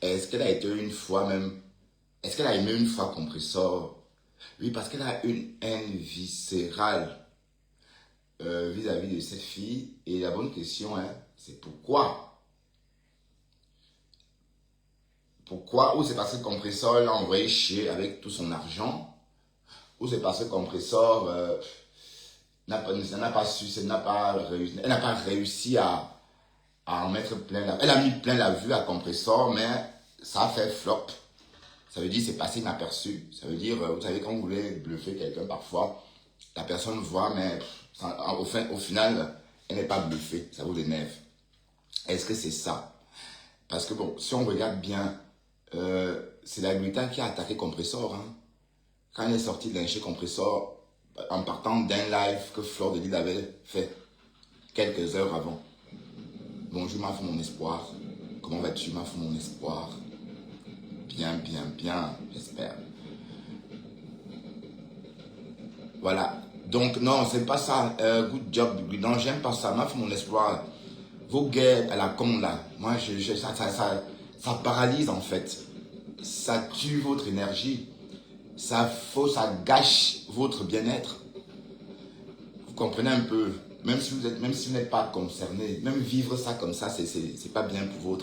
Est-ce qu'elle a été une fois même, est-ce qu'elle a aimé une fois Compressor? Oui, parce qu'elle a une haine viscérale vis-à-vis de cette fille. Et la bonne question, hein, c'est pourquoi? Pourquoi? Ou c'est parce que Compressor l'a envoyé chier avec tout son argent? Ou c'est parce que Compressor n'a pas réussi à en mettre plein elle a mis plein la vue à Compressor, mais ça a fait flop. Ça veut dire c'est passé inaperçu. Ça veut dire, vous savez, quand vous voulez bluffer quelqu'un, parfois, la personne voit, mais au final, elle n'est pas bluffée. Ça vous énerve. Est-ce que c'est ça? Parce que bon, si on regarde bien, c'est la Gluta qui a attaqué Compressor, hein. Quand elle est sortie de chez Compressor, en partant d'un live que Fleur de Lille avait fait quelques heures avant. Bonjour ma femme, mon espoir. Comment vas-tu ma femme, mon espoir? Bien, j'espère. Voilà. Donc non, c'est pas ça. Good job. Non, j'aime pas ça. Ma femme, mon espoir. Vos guerres à la con là. Moi, ça paralyse en fait. Ça tue votre énergie. Ça gâche votre bien-être. Vous comprenez un peu, même si vous n'êtes pas concerné, même vivre ça comme ça, c'est pas bien pour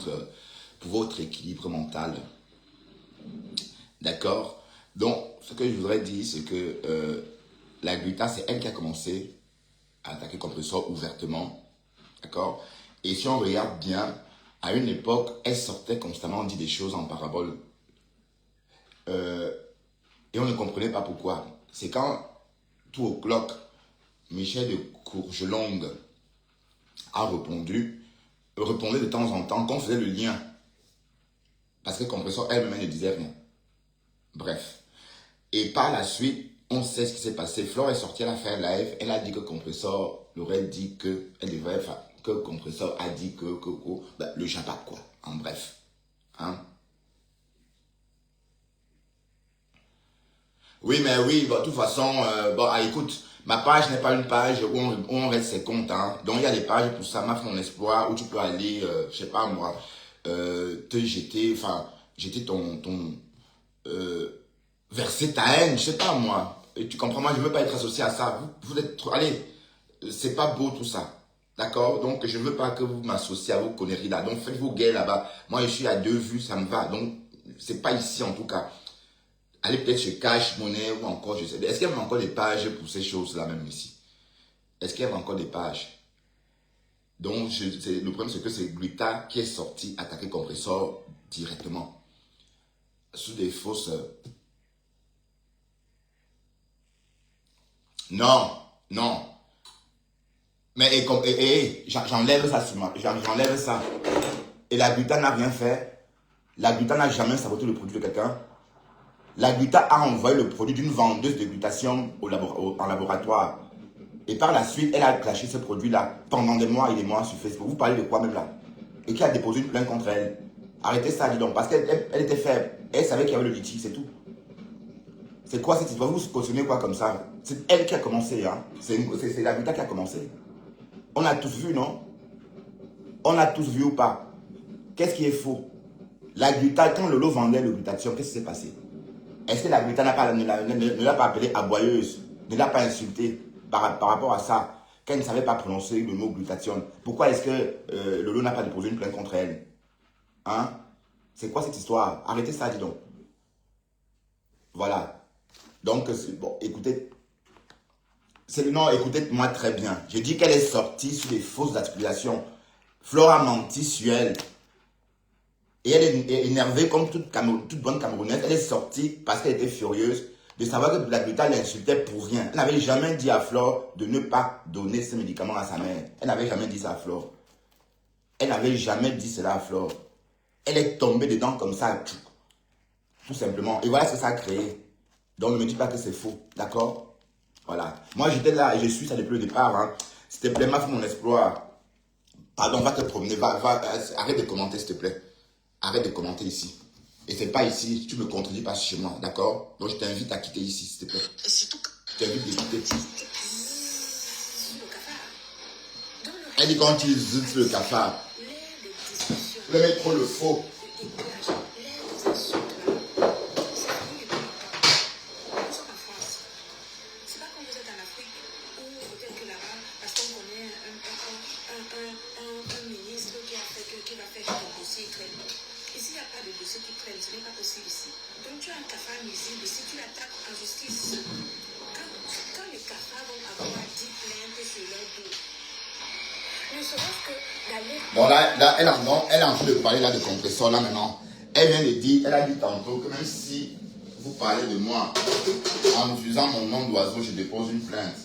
pour votre équilibre mental. D'accord? Donc, ce que je voudrais dire, c'est que la gluta, c'est elle qui a commencé à attaquer Compressor ouvertement. D'accord? Et si on regarde bien, à une époque, elle sortait constamment, on dit des choses en parabole. Et on ne comprenait pas pourquoi. C'est quand, tout au clock, Michel de Courgelongue a répondait de temps en temps qu'on faisait le lien. Parce que Compressor elle-même ne disait rien. Bref. Et par la suite, on sait ce qui s'est passé. Flore est sortie à la fin live. Elle a dit que Compressor l'aurait dit que Compressor a dit que le jabab quoi. En bref. Hein? Oui, mais oui, bon, de toute façon, écoute, ma page n'est pas une page où on reste ses comptes. Hein. Donc, il y a des pages pour ça, Ma Mon Espoir, où tu peux aller, je sais pas moi, te jeter, jeter verser ta haine, je sais pas moi. Et tu comprends, moi, je veux pas être associé à ça. Vous êtes trop, allez, c'est pas beau tout ça. D'accord? Donc, je veux pas que vous m'associez à vos conneries là. Donc, faites vos gays là-bas. Moi, je suis à 2 vues, ça me va. Donc, c'est pas ici en tout cas. Allez peut-être chez Cash Money ou encore, je sais. Est-ce qu'il y a encore des pages pour ces choses-là même ici? Est-ce qu'il y a encore des pages? Donc, le problème, c'est que c'est Gluta qui est sorti attaquer Compressor directement. Sous des fausses... Non. Mais j'enlève ça sur moi. J'enlève ça. Et la Gluta n'a rien fait. La Gluta n'a jamais saboté le produit de quelqu'un. La Gluta a envoyé le produit d'une vendeuse de glutation en laboratoire. Et par la suite, elle a clashé ce produit-là pendant des mois et des mois sur Facebook. Vous parlez de quoi même là? Et qui a déposé une plainte contre elle. Arrêtez ça, dis donc. Parce qu'elle était faible. Elle savait qu'il y avait le litige, c'est tout. C'est quoi cette histoire? Vous cautionnez quoi comme ça? C'est elle qui a commencé. Hein? C'est la Gluta qui a commencé. On a tous vu, non? On a tous vu ou pas? Qu'est-ce qui est faux? La Gluta, quand Lolo vendait le glutation, qu'est-ce qui s'est passé? Est-ce que la Gluta ne l'a pas appelée aboyeuse? Ne l'a pas insultée par rapport à ça? Qu'elle ne savait pas prononcer le mot glutation? Pourquoi est-ce que Lolo n'a pas déposé une plainte contre elle? Hein? C'est quoi cette histoire? Arrêtez ça, dis donc. Voilà. Donc, bon, écoutez. Non, écoutez-moi très bien. Je dis qu'elle est sortie sur des fausses articulations. Flore a menti sur elle. Et elle est énervée comme toute bonne Camerounaise. Elle est sortie parce qu'elle était furieuse de savoir que la Gluta l'insultait pour rien. Elle n'avait jamais dit à Flore de ne pas donner ses médicaments à sa mère. Elle n'avait jamais dit ça à Flore. Elle n'avait jamais dit cela à Flore. Elle est tombée dedans comme ça, tout simplement. Et voilà ce que ça a créé. Donc ne me dis pas que c'est faux, d'accord? Voilà. Moi j'étais là et je suis ça depuis le départ. Hein. S'il te plaît, Ma Mon Espoir. Pardon, va te promener, arrête de commenter s'il te plaît. Arrête de commenter ici. Et c'est pas ici, tu me contredis pas chez moi, d'accord? Donc je t'invite à quitter ici, s'il te plaît. Je t'invite à quitter. Elle dit quand tu zoutes sur le cafard. Le mec trop le faux. Bon, là, elle est en train de parler là de Compressor, là maintenant. Elle vient de dire, elle a dit tantôt que même si vous parlez de moi, en utilisant mon nom d'oiseau, je dépose une plainte.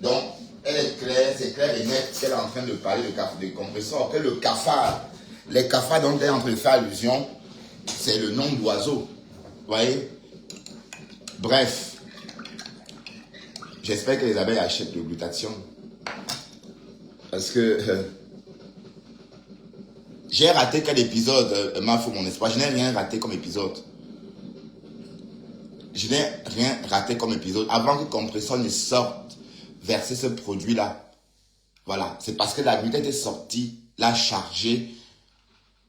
Donc, elle est claire, c'est clair et net qu'elle est en train de parler de Compressor, que le cafard, les cafards dont elle est en train de faire allusion, c'est le nom d'oiseau. Vous voyez? Bref, j'espère que les abeilles achètent le glutation. Parce que... j'ai raté quel épisode, Ma Mon Espoir? Je n'ai rien raté comme épisode. Je n'ai rien raté comme épisode. Avant que Compressor ne sorte verser ce produit-là. Voilà. C'est parce que la Gluta était sortie, l'a chargée,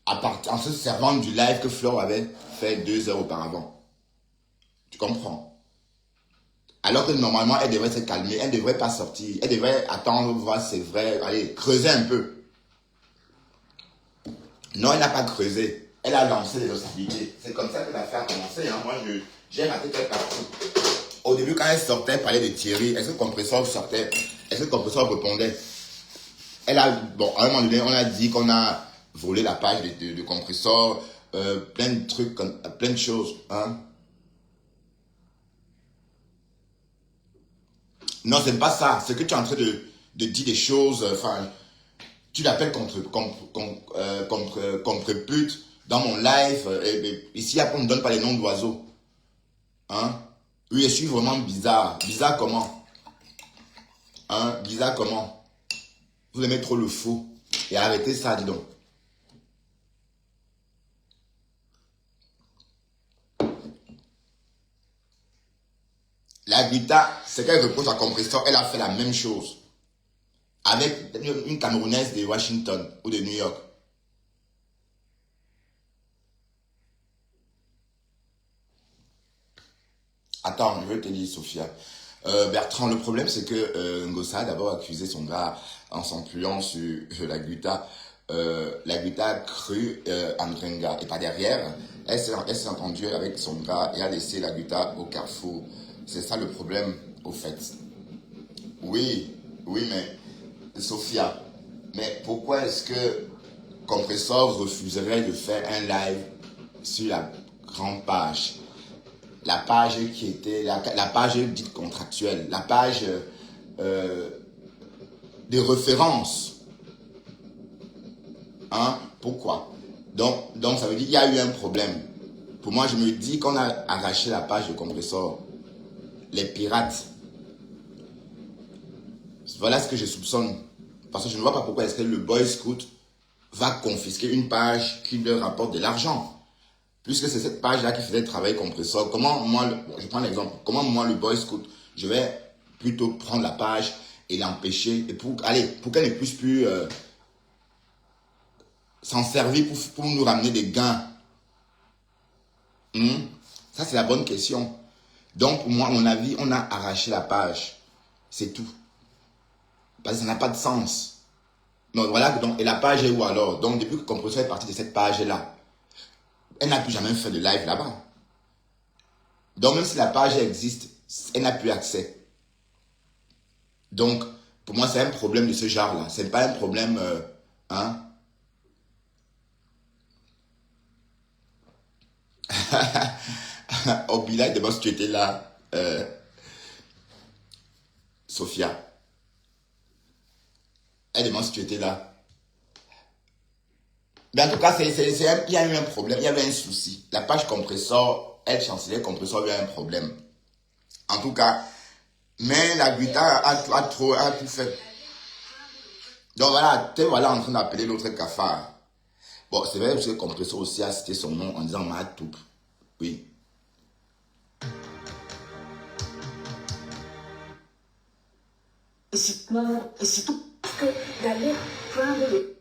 en se servant du live que Flore avait fait 2 heures auparavant. Tu comprends? Alors que normalement, elle devrait se calmer. Elle ne devrait pas sortir. Elle devrait attendre, voir c'est vrai. Allez, creuser un peu. Non, elle n'a pas creusé. Elle a lancé les hostilités. C'est comme ça que l'affaire a commencé. Hein. Moi, j'ai raté quelque partie. Au début, quand elle sortait, elle parlait de Thierry. Est-ce que le compresseur sortait? Est-ce que le compresseur répondait? Elle a, bon, à un moment donné, on a dit qu'on a volé la page de compresseur, plein de trucs, plein de choses. Hein. Non, c'est pas ça. C'est que tu es en train de dire des choses, enfin, tu l'appelles contre pute dans mon live. Ici, après, on ne donne pas les noms d'oiseaux. Hein? Oui, je suis vraiment bizarre. Bizarre comment? Hein? Bizarre comment? Vous aimez trop le faux. Et arrêtez ça, dis donc. La Vita, c'est qu'elle reproche à compresseur, elle a fait la même chose. Avec une Camerounaise de Washington ou de New York. Attends, je veux te dire, Sophia. Bertrand, le problème, c'est que Ngossa a d'abord accusé son gars en s'empuyant sur la Guta. La Guta a cru Andrenga. Et pas derrière, elle s'est entendue avec son gars et a laissé la Guta au carrefour. C'est ça le problème, au fait. Oui, oui, mais Sophia, mais pourquoi est-ce que Compressor refuserait de faire un live sur la grande page? La page qui était, la page dite contractuelle, la page de référence. Hein? Pourquoi? Donc, ça veut dire qu'il y a eu un problème. Pour moi, je me dis qu'on a arraché la page de Compressor. Les pirates. Voilà ce que je soupçonne. Parce que je ne vois pas pourquoi est-ce que le Boy Scout va confisquer une page qui leur rapporte de l'argent. Puisque c'est cette page-là qui faisait travailler Compressor. Comment moi, je prends l'exemple, comment moi le Boy Scout, je vais plutôt prendre la page et l'empêcher, et pour qu'elle ne puisse plus s'en servir pour nous ramener des gains. Ça, c'est la bonne question. Donc, pour moi, à mon avis, on a arraché la page. C'est tout. Parce que ça n'a pas de sens. Donc, voilà. Donc, et la page est où alors? Donc, depuis que Compressor est parti de cette page-là, elle n'a plus jamais fait de live là-bas. Donc, même si la page existe, elle n'a plus accès. Donc, pour moi, c'est un problème de ce genre-là. Ce n'est pas un problème... hein? Obila demande si tu étais là. Sophia. Elle demande si tu étais là. Mais en tout cas, il y a eu un problème, il y avait un souci. La page Compressor, elle chancelière Compressor, il y a un problème. En tout cas, mais la Guita a tout fait. Donc voilà, tu es voilà en train d'appeler l'autre cafard. Bon, c'est vrai que Compressor aussi a cité son nom en disant Matoup. Oui. Et surtout que d'aller prendre le...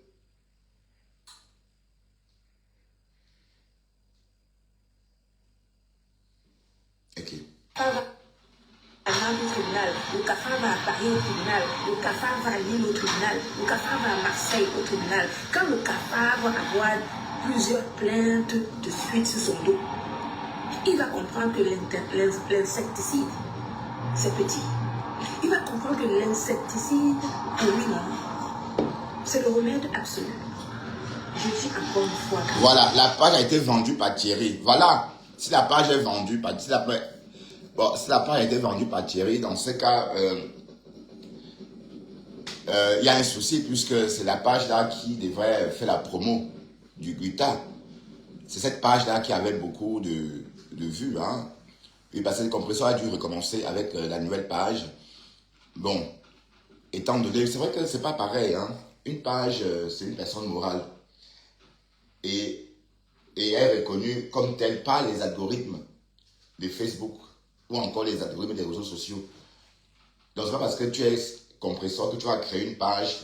Ok. Au tribunal, le cafard va à Paris au tribunal, le cafard va à Lille au tribunal, le cafard va à Marseille au tribunal. Quand le cafard va avoir plusieurs plaintes de suite sur son dos, il va comprendre que l'insecticide, c'est petit. Il va comprendre que l'insecticide, pour lui, non, c'est le remède absolu. Je dis encore une fois. Voilà, la page a été vendue par Thierry. Voilà, si la page est vendue par... Si la page a été vendue par Thierry, dans ce cas, y a un souci puisque c'est la page-là qui devrait faire la promo du Guita. C'est cette page-là qui avait beaucoup de vues. Hein. Et parce que le compresseur a dû recommencer avec la nouvelle page. Bon, étant donné, c'est vrai que c'est pas pareil. Hein. Une page, c'est une personne morale. Et elle est reconnue comme telle par les algorithmes de Facebook ou encore les algorithmes des réseaux sociaux. Donc, c'est pas parce que tu es compresseur que tu vas créer une page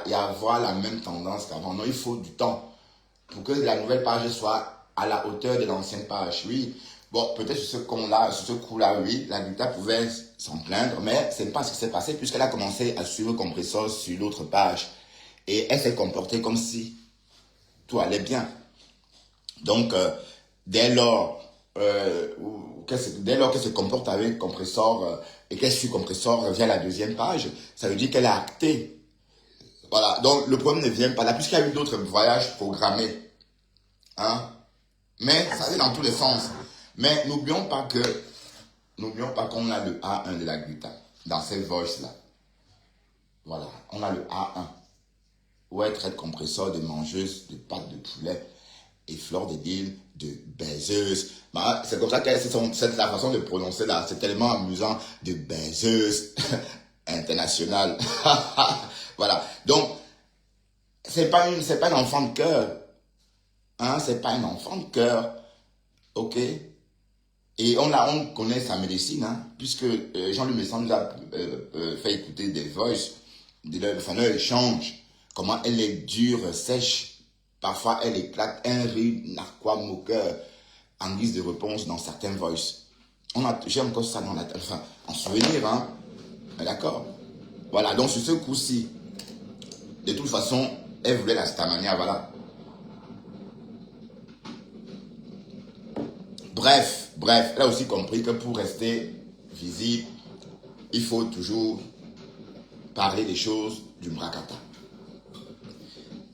et avoir la même tendance qu'avant. Non, il faut du temps pour que la nouvelle page soit à la hauteur de l'ancienne page. Oui, bon, peut-être sur ce coup-là, oui, la Guita pouvait s'en plaindre, mais ce n'est pas ce qui s'est passé puisqu'elle a commencé à suivre compresseur sur l'autre page. Et elle s'est comportée comme si tout allait bien. Donc, dès lors, dès lors qu'elle se comporte avec compresseur et qu'elle suit compresseur via la deuxième page, ça veut dire qu'elle a acté. Voilà, donc le problème ne vient pas là, puisqu'il y a eu d'autres voyages programmés. Hein? Mais ça allait dans tous les sens. Mais n'oublions pas qu'on a le A1 de la gluta dans ces voices-là. Voilà, on a le A1. Où elle traite compresseur de mangeuse de pâtes de poulet et Fleur de Lille de baiseuse. Bah, c'est comme ça que c'est la façon de prononcer là. C'est tellement amusant de baiseuse internationale. Voilà. Donc, c'est pas un enfant de cœur. Hein, c'est pas un enfant de cœur. Ok? Et on connaît sa médecine, hein, puisque Jean-Luc Messon nous a fait écouter des voices, de leur échange, comment elle est dure, sèche. Parfois, elle éclate un rire narquois moqueur en guise de réponse dans certains voices. J'ai encore ça dans en souvenir, hein. D'accord? Voilà, donc sur ce coup-ci, de toute façon, elle voulait la Starmania, voilà. Bref, elle a aussi compris que pour rester visible, il faut toujours parler des choses du Mrakata.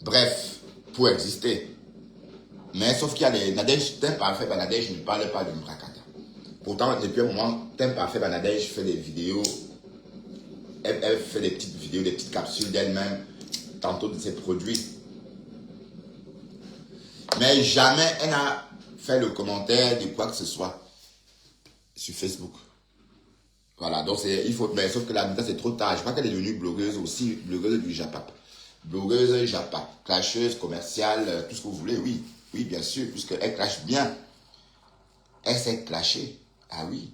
Bref, pour exister. Mais sauf qu'il y a les Nadège, Teint Parfait Banadège ne parle pas du Mrakata. Pourtant, depuis un moment, Teint Parfait Banadège fait des vidéos. Elle fait des petites vidéos, des petites capsules d'elle-même, tantôt de ses produits. Mais jamais elle n'a fait le commentaire de quoi que ce soit sur Facebook. Voilà, donc il faut, mais sauf que la Nita c'est trop tard. Je crois qu'elle est devenue blogueuse aussi, blogueuse du Japap. Blogueuse Japap, clasheuse, commerciale, tout ce que vous voulez, oui. Oui, bien sûr, puisqu'elle clash bien. Elle s'est clashée. Ah oui.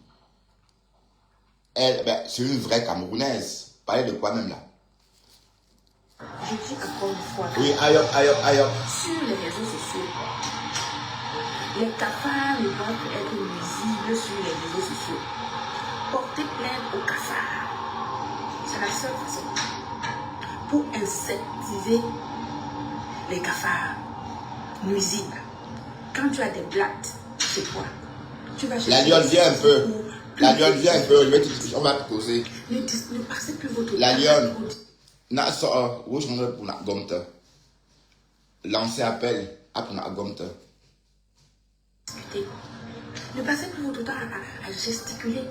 Elle, c'est une vraie Camerounaise. Parlez de quoi même là? Je dis encore une fois. Oui, aïe hop, aïe hop, aïe hop. Sur les réseaux sociaux, les cafards ne doivent être nuisibles sur les réseaux sociaux. Porter plainte aux cafards. C'est la seule façon. Pour insectiser les cafards nuisibles. Quand tu as des blattes chez toi, tu vas chez la lionne vient un peu. La lionne vient un peu. On va te causer. Ne passez plus votre la lionne. Na so où je m'en pour na gomte. Lancer appel à pour na gomte. Ne passez plus votre temps à gesticuler.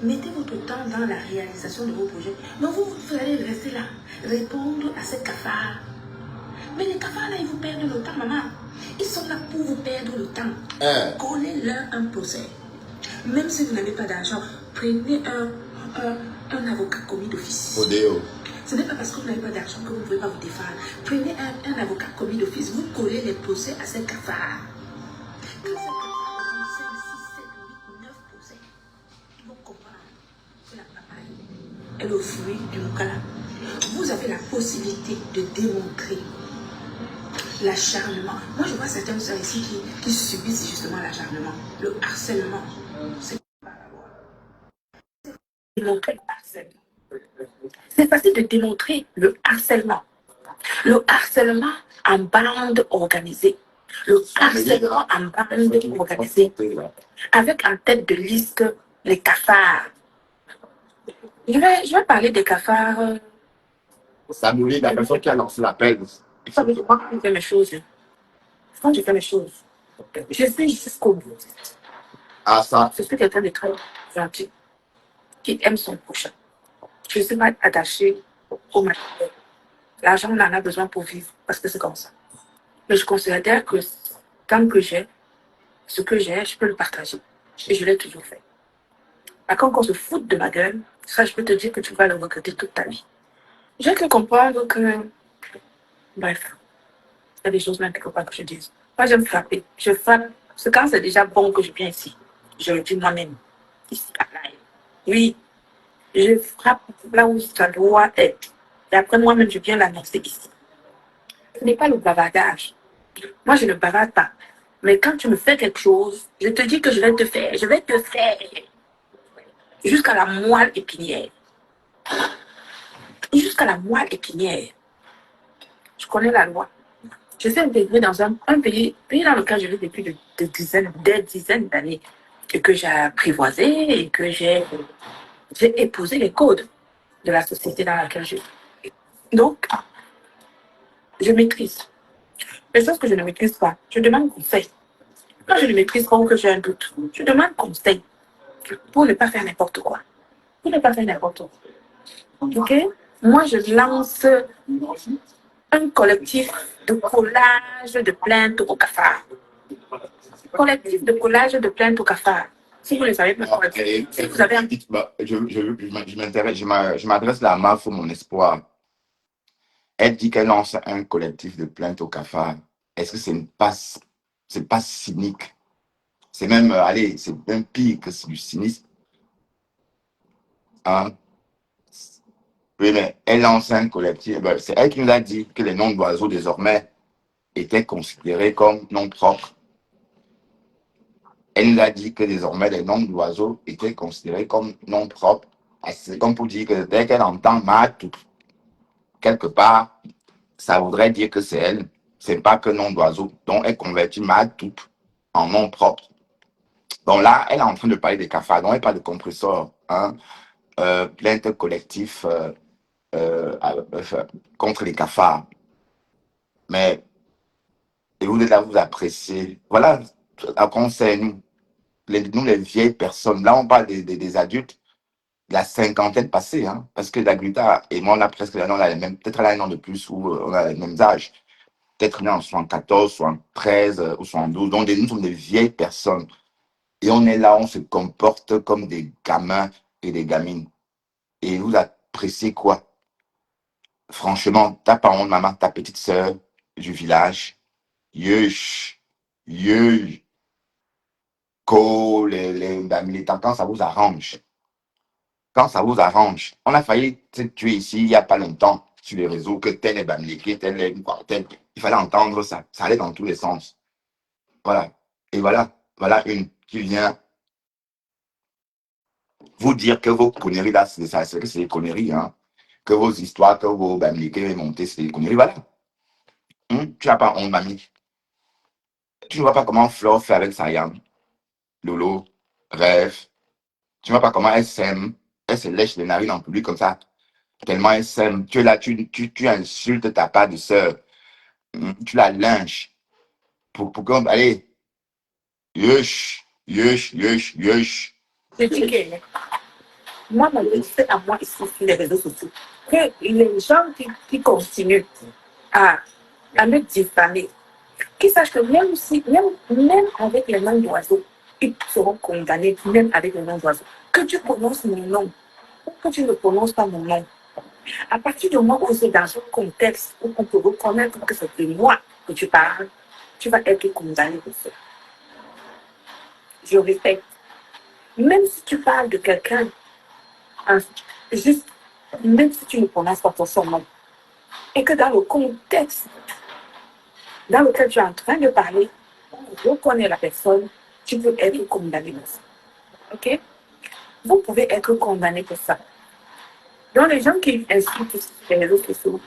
Mettez votre temps dans la réalisation de vos projets. Mais vous allez rester là, répondre à ces cafards. Mais les cafards là, ils vous perdent le temps, maman. Ils sont là pour vous perdre le temps. Collez-leur un procès. Même si vous n'avez pas d'argent, prenez un avocat commis d'office. Odeo. Ce n'est pas parce que vous n'avez pas d'argent que vous ne pouvez pas vous défendre. Prenez un avocat commis d'office. Vous collez les procès à ces cafards. Quand ces cafards ont 5, 6, 7, 8, 9 procès, ils vont comprendre que la papaye est le fruit du Mukala. Vous avez la possibilité de démontrer l'acharnement. Moi, je vois certaines soeurs ici qui subissent justement l'acharnement, le harcèlement. C'est pas la loi. Démontrer le harcèlement. C'est facile de démontrer le harcèlement. Le harcèlement en bande organisée. Le harcèlement en bande organisée. Avec en tête de liste les cafards. Je vais parler des cafards. Ça nous lie la personne qui a lancé l'appel. Quand je fais mes choses, je suis jusqu'au bout. Ah, ça. Je suis quelqu'un de très gentil, qui aime son prochain. Je ne suis pas attachée au matériel. L'argent, on en a besoin pour vivre, parce que c'est comme ça. Mais je considère que tant que j'ai ce que j'ai, je peux le partager. Et je l'ai toujours fait. Quand on se fout de ma gueule, ça, je peux te dire que tu vas le regretter toute ta vie. Je peux comprendre que, bref, il y a des choses même quelque part que je dise. Moi, j'aime frapper. Je frappe. C'est quand c'est déjà bon que je viens ici. Je le dis moi-même. Ici, à l'ail. Oui, je frappe là où ça doit être. Et après, moi-même, je viens l'annoncer ici. Ce n'est pas le bavardage. Moi, je ne bavarde pas. Mais quand tu me fais quelque chose, je te dis que je vais te faire. Je vais te faire. Jusqu'à la moelle épinière. Jusqu'à la moelle épinière. Je connais la loi. Je suis intégrée dans un pays dans lequel je vis depuis des dizaines d'années et que j'ai apprivoisé et que j'ai épousé les codes de la société dans laquelle je vis. Donc, je maîtrise. Les choses que je ne maîtrise pas, je demande conseil. Quand je ne maîtrise pas ou que j'ai un doute, je demande conseil pour ne pas faire n'importe quoi. Pour ne pas faire n'importe quoi. OK? Moi, je lance un collectif de collage de plaintes au cafard. Collectif de collage de plaintes au cafard. Si vous ne savez pas, si vous avez un... Je m'intéresse, je m'adresse là à Mafo, mon espoir. Elle dit qu'elle lance un collectif de plaintes au cafard. Est-ce que c'est pas cynique? C'est même, allez, c'est même pire que du cynisme. Hein? Oui, mais elle lance un collectif. Ben, c'est elle qui nous a dit que les noms d'oiseaux désormais étaient considérés comme noms propres. Elle nous a dit que désormais les noms d'oiseaux étaient considérés comme noms propres. C'est comme pour dire que dès qu'elle entend Matou, quelque part, ça voudrait dire que c'est elle. C'est pas que nom d'oiseau. Donc elle convertit Matou en nom propre. Donc là, elle est en train de parler des cafards. Donc elle parle de compresseurs. Hein, plainte collective contre les cafards. Mais et vous êtes là, vous appréciez. Voilà, à conseil, nous, les vieilles personnes, là, on parle des adultes, de la cinquantaine passée, hein, parce que Daguita et moi, on a presque, on a les mêmes, peut-être elle a un an de plus ou on a les mêmes âges. Peut-être né en 74, 73 ou 72. Donc, nous sommes des vieilles personnes. Et on est là, on se comporte comme des gamins et des gamines. Et vous appréciez quoi? Franchement, ta parente, maman, ta petite sœur du village, yush, yush, les militants, quand ça vous arrange. Quand ça vous arrange. On a failli se tuer ici il n'y a pas longtemps sur les réseaux que tel est Bamileke, tel est quoi, tel. Il fallait entendre ça. Ça allait dans tous les sens. Voilà. Et voilà une qui vient vous dire que vos conneries là, c'est que c'est des conneries, hein. Que vos histoires, que vos Bamileke montés, c'est des conneries. Voilà. Tu n'as pas honte, mamie. Tu ne vois pas comment Flore fait avec Sayam, Lolo, Rêve. Tu ne vois pas comment elle s'aime. Elle se lèche les narines en public comme ça. Tellement elle s'aime. Tu es là, tu insultes ta part de sœur. Tu la lynches. Pour qu'on. Allez. Yush. Yush. Yush. Yush. Je dis que moi, mon but, c'est à moi ici sur les réseaux sociaux que les gens qui continuent à, à me diffamer, qu'ils sachent que même si, même avec les noms d'oiseaux, ils seront condamnés, même avec les noms d'oiseaux. Que tu prononces mon nom ou que tu ne prononces pas mon nom. À partir du moment où c'est dans un contexte où on peut reconnaître que c'est de moi que tu parles, tu vas être condamné pour ça. Je répète, même si tu parles de quelqu'un, hein, juste, même si tu ne prononces pas son nom, et que dans le contexte dans lequel tu es en train de parler, on reconnaît la personne, tu peux être condamné pour ça. OK? Vous pouvez être condamné pour ça. Donc, les gens qui insultent sur les réseaux sociaux,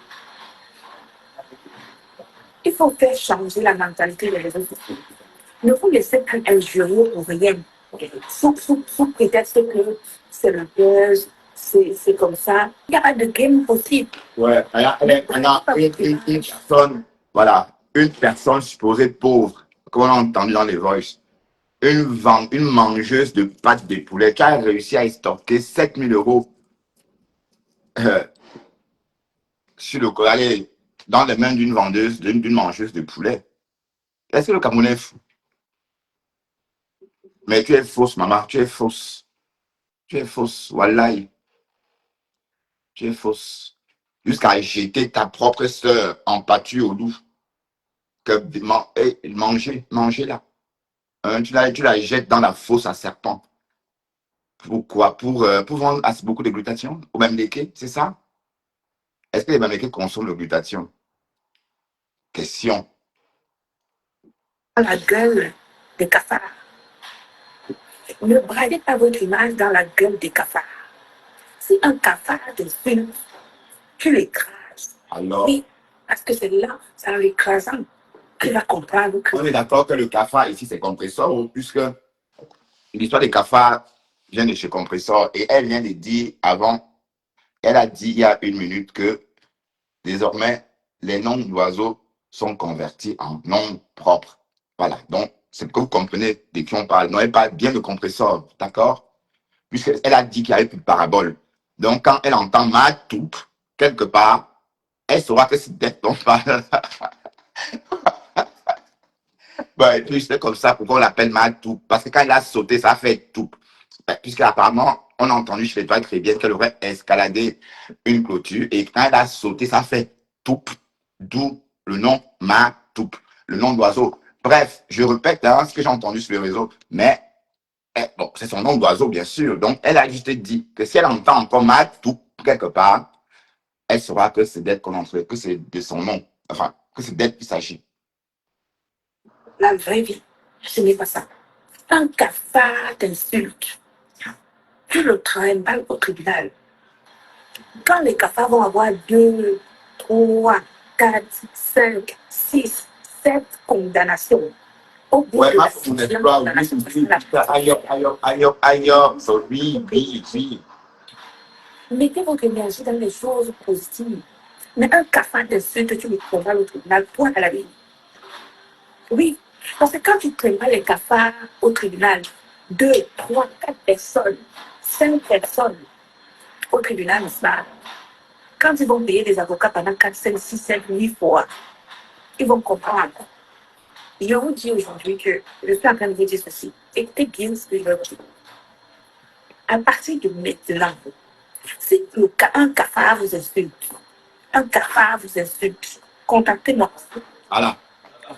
il faut faire changer la mentalité des réseaux sociaux. Ne vous laissez plus injurier pour rien. Sous prétexte que c'est le buzz, c'est comme ça. Il n'y a pas de game possible. Ouais, une personne, voilà, une personne supposée pauvre, comme on a entendu dans les voices, une mangeuse de pâtes de poulet qui a réussi à stocker 7 000 € euh, sur le allez, dans les mains d'une vendeuse, d'une mangeuse de poulet. Est-ce que le Camerounais est fou? Mais tu es fausse, maman, tu es fausse. Tu es fausse, wallahi, tu es fausse. Jusqu'à jeter ta propre sœur en pâture au loup. Que manger là. Hein, tu la jettes dans la fosse à serpent. Pourquoi? Pour vendre beaucoup de glutation au même léqué, c'est ça? Est-ce que les Bamileke consomment le glutation? Question. La gueule des cafards. Ne bradez pas votre image dans la gueule des cafards. Si un cafard t'insulte, tu l'écrases. Alors, Oui, parce que c'est là, c'est en l'écrasant qui va comprendre que... On est d'accord que le cafard ici, c'est Compressor, puisque l'histoire des cafards vient de chez Compressor et elle vient de dire avant, elle a dit il y a une minute que désormais, les noms d'oiseaux sont convertis en noms propres. Voilà, donc c'est que vous comprenez de qui on parle. Non, elle parle bien de Compressor, d'accord? Puisqu'elle a dit qu'il n'y avait plus de parabole. Donc, quand elle entend ma toupe, quelque part, elle saura que c'est d'être dont on parle. Ben, et puis c'est comme ça, pourquoi on l'appelle ma toupe? Parce que quand elle a sauté, ça fait toupe. Ben, puisqu'apparemment, on a entendu chez toi très bien qu'elle aurait escaladé une clôture et quand elle a sauté, ça fait toupe. D'où le nom ma toupe, le nom d'oiseau. Bref, je répète hein, ce que j'ai entendu sur le réseau, mais bon, c'est son nom d'oiseau, bien sûr. Donc, elle a juste dit que si elle entend encore ma toupe quelque part, elle saura que c'est d'elle qu'on entre, que c'est de son nom, enfin, que c'est d'elle qu'il s'agit. La vraie vie, ce n'est pas ça. Un cafard t'insulte. Tu le trimbales au tribunal. Quand les cafards vont avoir 2, 3, 4, 5, 6, 7 condamnations, au bout Ouais, de la ma pour sixième pas, condamnation, oui. mettez votre énergie dans les choses positives. Mais un cafard t'insulte, tu le trimbales au tribunal, point à la vie. Oui, parce que quand tu trimbales les cafards au tribunal, 2, 3, 4 personnes, 5 personnes au tribunal, n'est-ce pas? Quand ils vont payer des avocats pendant 4, 5, 6, 7, 8 fois, ils vont comprendre. Je vous dis aujourd'hui que je suis en train de vous dire ceci. Écoutez bien ce que je veux dire. À partir de maintenant, si un cafard vous insulte, contactez-moi. Voilà.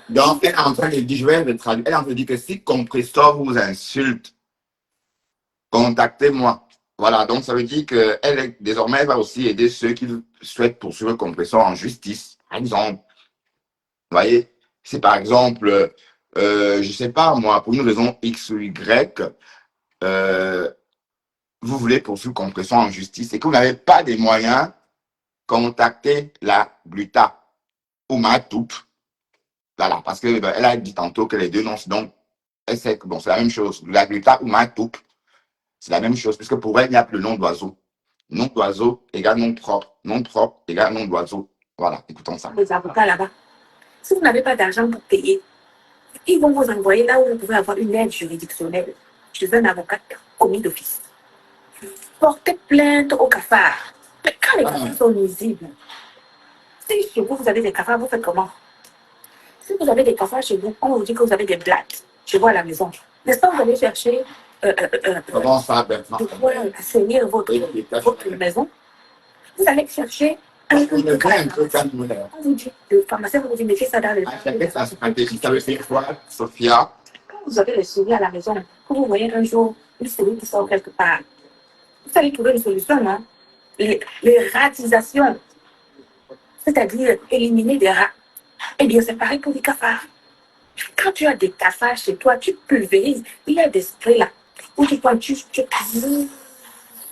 Donc, elle est en train de dire, je vais le traduire, elle est en train de dire que si Compressor vous insulte, contactez-moi. Voilà, donc ça veut dire qu'elle désormais elle va aussi aider ceux qui souhaitent poursuivre Compressor en justice. Par exemple, vous voyez, si par exemple, je ne sais pas moi, pour une raison X ou Y, euh, vous voulez poursuivre Compressor en justice et que vous n'avez pas des moyens, contactez la Gluta ou ma toupe. Voilà, parce que elle a dit tantôt que les deux noms, donc elle sait que bon, c'est la même chose. La Gluta ou ma toupe, c'est la même chose, puisque pour elle, il n'y a plus le nom d'oiseau. Nom d'oiseau égale nom propre. Nom propre égale nom d'oiseau. Voilà, écoutons ça. Les avocats là-bas, si vous n'avez pas d'argent pour payer, ils vont vous envoyer là où vous pouvez avoir une aide juridictionnelle chez un avocat commis d'office. Portez plainte au cafard. Mais quand les cafards sont nuisibles, si chez vous, vous avez des cafards, vous faites comment? Si vous avez des cafards chez vous, on vous dit que vous avez des blattes chez vous à la maison. N'est-ce pas, vous allez chercher Comment ça, Bertrand? de quoi assainir votre maison. Vous allez chercher un peu de on vous dit, le pharmacien vous dit, mettez ça dans le... sa stratégie. Ça veut dire quoi, Sophia? Quand vous avez les souris à la maison, quand vous voyez un jour une souris qui sort quelque part, vous allez trouver une solution, non? L'ératisation, c'est-à-dire éliminer des rats. Eh bien, c'est pareil pour les cafards. Quand tu as des cafards chez toi, tu pulvérises. Il y a des sprays là où tu prends, tu sur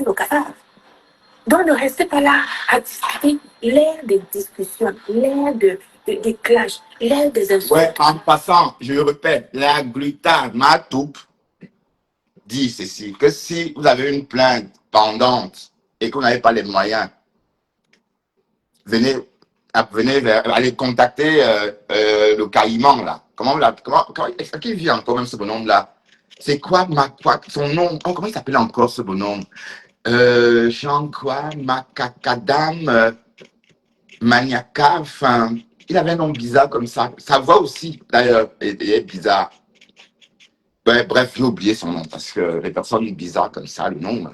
le cafard. Donc, ne restez pas là à discuter l'air des discussions, l'air des clashs, l'air des insultes. Ouais, en passant, je le répète, la Gluta, ma toupe, dit ceci, que si vous avez une plainte pendante et que vous n'avez pas les moyens, venez allez contacter le caïman là. Est-ce qu'il vit encore même ce bonhomme-là? C'est quoi, son nom? Oh, comment il s'appelle encore ce bonhomme? Jean quoi, Macacadam, Maniaca, enfin, il avait un nom bizarre comme ça. Sa voix aussi, d'ailleurs, est bizarre. Ben, bref, j'ai oublié son nom parce que les personnes bizarres comme ça, le nom.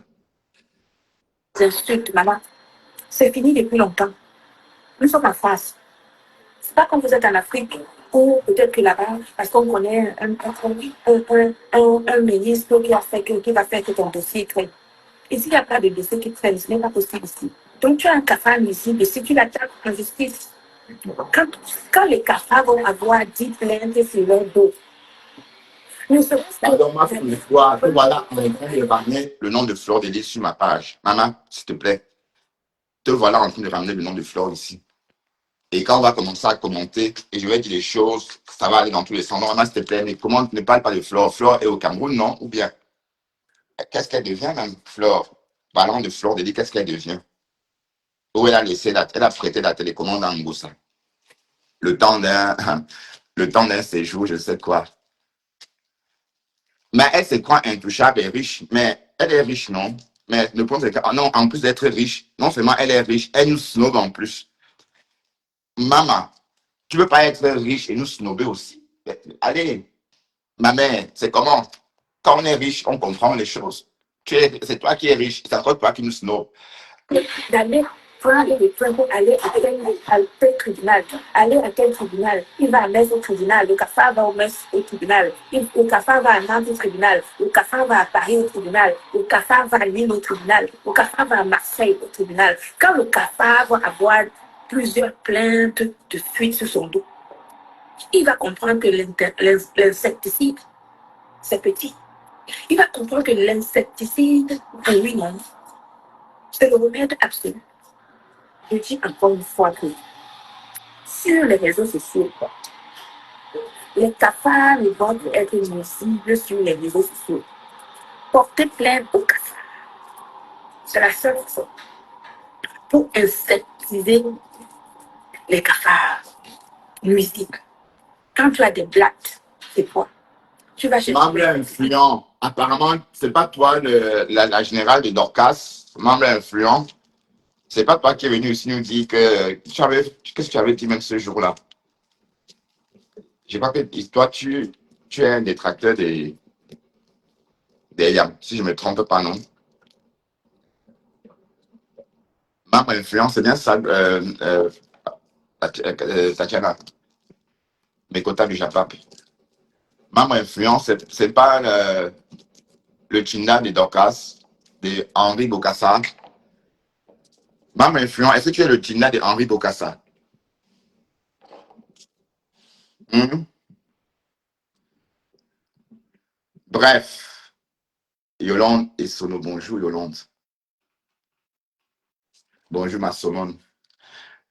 Insultes, maman. C'est fini depuis longtemps. Nous sommes en France. C'est pas comme vous êtes en Afrique ou peut-être que là-bas, parce qu'on connaît un ministre qui va faire que ton dossier traîne. Ici, il n'y a pas de dossier qui traîne, ce n'est pas possible ici. Donc, tu as un cafard nuisible et si tu l'attaques en justice, quand les cafards vont avoir 10 plaintes sur leur dos, nous serons... Pardon-moi pour une fois, te voilà en train de ramener le nom de Fleur d'Élise sur ma page. Maman, s'il te plaît, te voilà en train de ramener le nom de Fleur ici. Et quand on va commencer à commenter, et je vais dire les choses, ça va aller dans tous les sens. Normalement, s'il te plaît, ne parle pas de Flore. Flore est au Cameroun, non? Ou bien, qu'est-ce qu'elle devient même, Flore? Parlant de Flore, de dire qu'est-ce qu'elle devient? Où elle a laissé, elle a prêté la télécommande à Ngoussa. Le temps d'un, le temps d'un séjour, je sais quoi. Mais elle se croit intouchable et riche. Mais elle est riche, non? Mais le point, c'est que, non, en plus d'être riche, non seulement elle est riche, elle nous snob en plus. Maman, tu veux pas être riche et nous snobber aussi? Allez, ma mère, c'est comment? Quand on est riche, on comprend les choses. C'est toi qui es riche, c'est encore toi qui nous snob. D'aller prendre des points pour aller à quel tribunal. Aller à quel tribunal? Il va à Metz au tribunal. Le cafard va au Metz au tribunal. Le cafard va à Nantes au tribunal. Le cafard va à Paris au tribunal. Le cafard va à Lille au tribunal. Le cafard va à Marseille au tribunal. Quand le cafard va avoir plusieurs plaintes de fuite sur son dos, il va comprendre que l'insecticide, c'est petit. Il va comprendre que l'insecticide, oui, non, c'est le remède absolu. Je dis encore une fois que sur les réseaux sociaux, les cafards ne vont être nuisibles sur les réseaux sociaux. Porter plainte aux cafards, c'est la seule façon pour insectiser les cafards nuisibles. Quand tu as des blattes, c'est quoi? Tu vas chez membre influent. Apparemment, c'est pas toi la générale de Dorcas, membre influent. C'est pas toi qui est venu ici nous dire que qu'est-ce que tu avais dit même ce jour-là? Je crois que toi, tu es un détracteur des yams, si je ne me trompe pas, non? Membre influent, c'est bien ça, Tatiana, Mekota du Japap. Membre influent, c'est pas le Chinda de Dorcas, de Henri Bokassa. Membre influent, est-ce que tu es le Chinda de Henri Bokassa? Bref, Yolande et Sono, bonjour Yolande. Bonjour ma Somone.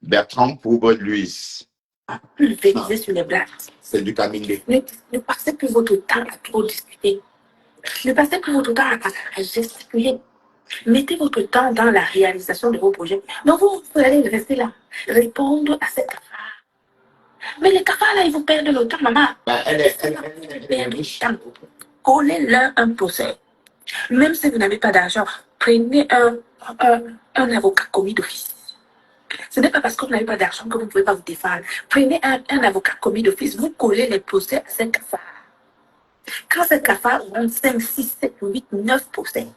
Bertrand Poubod-Luis. Pulvériser sur les blagues. C'est du camille. Ne passez plus votre temps à trop discuter. Ne passez plus votre temps à gesticuler. Mettez votre temps dans la réalisation de vos projets. Donc, vous allez rester là, répondre à cette cafard. Mais les cafards, là, ils vous perdent le temps, maman. Elle est riche. Collez-leur un procès. Même si vous n'avez pas d'argent, prenez un avocat commis d'office. Ce n'est pas parce que vous n'avez pas d'argent que vous ne pouvez pas vous défendre. Prenez un avocat commis d'office, vous collez les procès à ces cafards. Quand ces cafards auront 5, 6, 7, 8, 9%,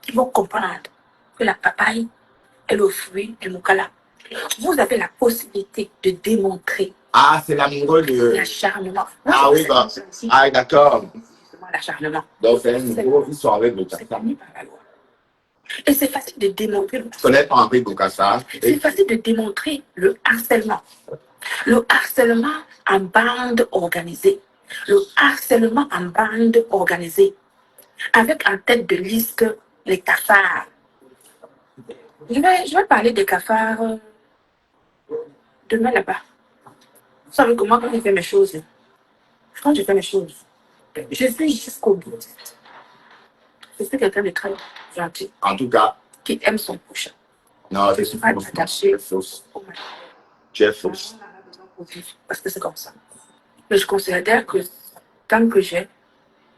ils vont comprendre que la papaye est le fruit du mukala. Vous avez la possibilité de démontrer. Ah, c'est l'amoureux de l'acharnement. Ah oui, bah. Ah, d'accord. L'acharnement. Donc, c'est un nouveau histoire avec le cafard. Et c'est facile de démontrer. Je connais pas Henri Bokassa. C'est facile de démontrer le harcèlement. Le harcèlement en bande organisée. Le harcèlement en bande organisée. Avec en tête de liste les cafards. Je vais parler des cafards demain là-bas. Vous savez comment quand je fais mes choses? Quand je fais mes choses, je suis jusqu'au bout. Je suis quelqu'un de très gentil. En tout cas. Qui aime son prochain. Non, je suis pas attaché. Tu es fausse. Parce que c'est comme ça. Mais je considère que tant que j'ai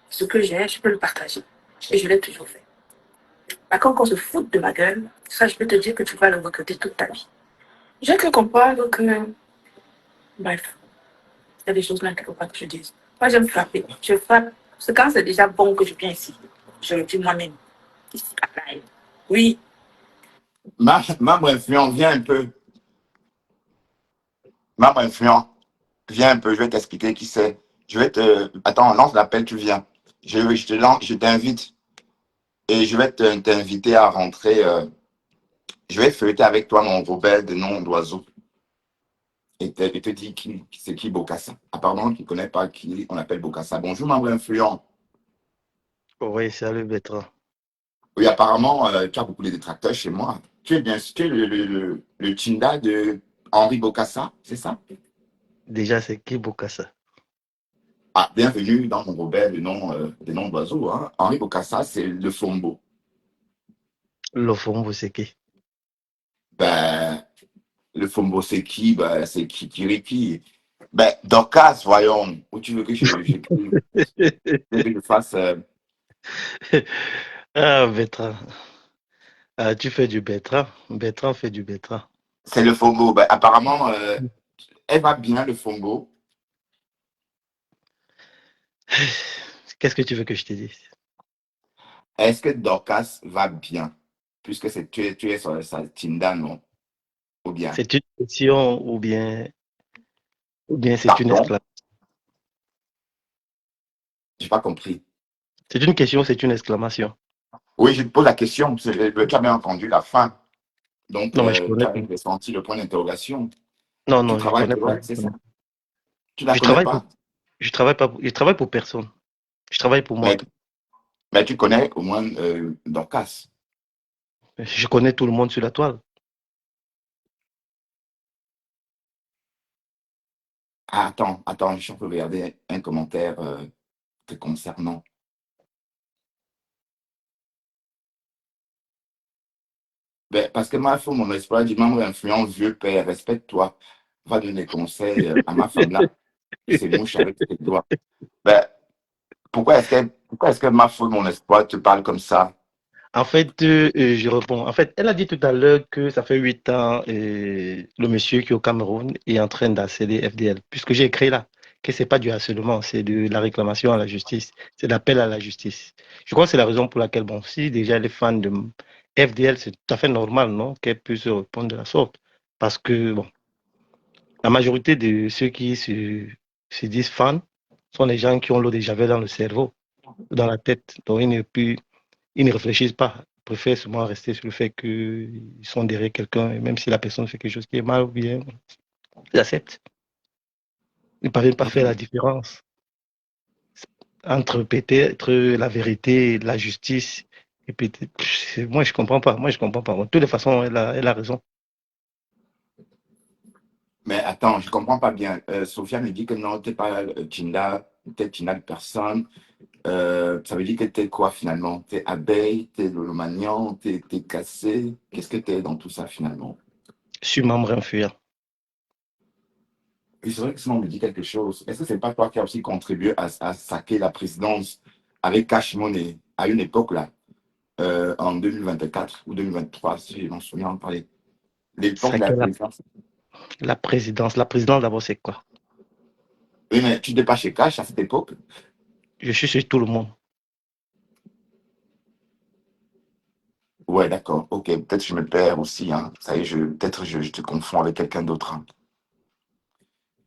ce que j'ai, je peux le partager. Et je l'ai toujours fait. Par contre, quand on se fout de ma gueule, ça, je peux te dire que tu vas le regretter toute ta vie. J'ai cru comprendre que, bref, il y a des choses là qu'il ne faut pas que je dise. Moi, j'aime frapper. Je frappe. C'est quand c'est déjà bon que je viens ici. Je le dis moi-même. Ici, à Paris. Oui. Membre influent, viens un peu. Membre influent, viens un peu. Je vais t'expliquer qui c'est. Je vais te. Attends, lance l'appel, tu viens. Je t'invite. Et je vais t'inviter à rentrer. Je vais feuilleter avec toi mon Robert de nom d'oiseau. Et te dire c'est qui Bokassa. Apparemment, tu ne connais pas qui on appelle Bokassa. Bonjour, membre influent. Oui, salut Bertrand. Oui, apparemment, tu as beaucoup de détracteurs chez moi. Tu es bien sûr le Chinda de Henri Bokassa, c'est ça? Déjà, c'est qui Bokassa? Ah, bienvenue dans mon Robert, des noms d'oiseaux. Hein. Henri Bokassa, c'est le Fombo. Lofombo, c'est qui? Ben, le Fombo, c'est qui? Ben, c'est Kikiriki. Ben, Dorcas, voyons. Où tu veux que j'écrive? Tu veux que je fasse. Ah, Bertrand. Ah, tu fais du Bertrand. Bertrand fait du Bertrand. C'est le Fombo. Ben, apparemment, elle va bien, le Fombo. Qu'est-ce que tu veux que je te dise? Est-ce que Dorcas va bien? Puisque tu es sur sa Tinda, non? Ou bien? C'est une question ou bien c'est une Pardon? exclamation? J'ai pas compris. C'est une question, c'est une exclamation. Oui, je te pose la question. Tu as bien entendu la fin. Donc, Non, mais je tu connais as pas. ressenti le point d'interrogation. Non, Tu non, je travailles connais pour pas. elle, c'est ça? Tu la Je connais travaille pour, pas? je travaille pas, je travaille pour personne. Je travaille pour Mais, moi. mais tu connais au moins Dorcas. Je connais tout le monde sur la toile. Ah, attends, je suis en train de regarder un commentaire te concernant. Ben, parce que ma femme, mon espoir dit, membre influent, vieux père, respecte-toi. Va donner des conseils à ma femme là, qui se mouche avec ses doigts. Ben, pourquoi est-ce que ma femme, mon espoir, te parle comme ça? En fait, je réponds. En fait, elle a dit tout à l'heure que ça fait 8 ans, le monsieur qui est au Cameroun est en train d'harceler FDL. Puisque j'ai écrit là que c'est pas du harcèlement, c'est de la réclamation à la justice, c'est l'appel à la justice. Je crois que c'est la raison pour laquelle, bon, si déjà elle est fan de FDL, c'est tout à fait normal, non, qu'elle puisse répondre de la sorte. Parce que, bon, la majorité de ceux qui se disent fans sont les gens qui ont l'eau de javel dans le cerveau, dans la tête. Donc, ils ne réfléchissent pas. Ils préfèrent souvent rester sur le fait qu'ils sont derrière quelqu'un, et même si la personne fait quelque chose qui est mal ou bien, ils acceptent. Ils ne parviennent pas à faire la différence entre peut-être la vérité, la justice, et peut-être. Moi, je ne comprends pas. Moi, je comprends pas. De toutes les façons, elle a raison. Mais attends, je comprends pas bien. Sophia me dit que non, t'es pas Tinda, t'es Tinda de personne. Ça veut dire que t'es quoi finalement? T'es abeille, t'es lolomanian, t'es cassé. Qu'est-ce que t'es dans tout ça finalement? Je suis membre influent. Et c'est vrai que ça me dit quelque chose. Est-ce que c'est pas toi qui as aussi contribué à saquer la présidence avec Cash Money à une époque là, en 2024 ou 2023, si je m'en souviens, on parlait. L'époque de la présidence. La présidence. La présidence, d'abord, c'est quoi? Oui, mais tu n'étais pas chez Cash à cette époque? Je suis sur tout le monde. Ouais, d'accord. Ok, peut-être je me perds aussi. Hein. Ça y est, peut-être je te confonds avec quelqu'un d'autre. Hein.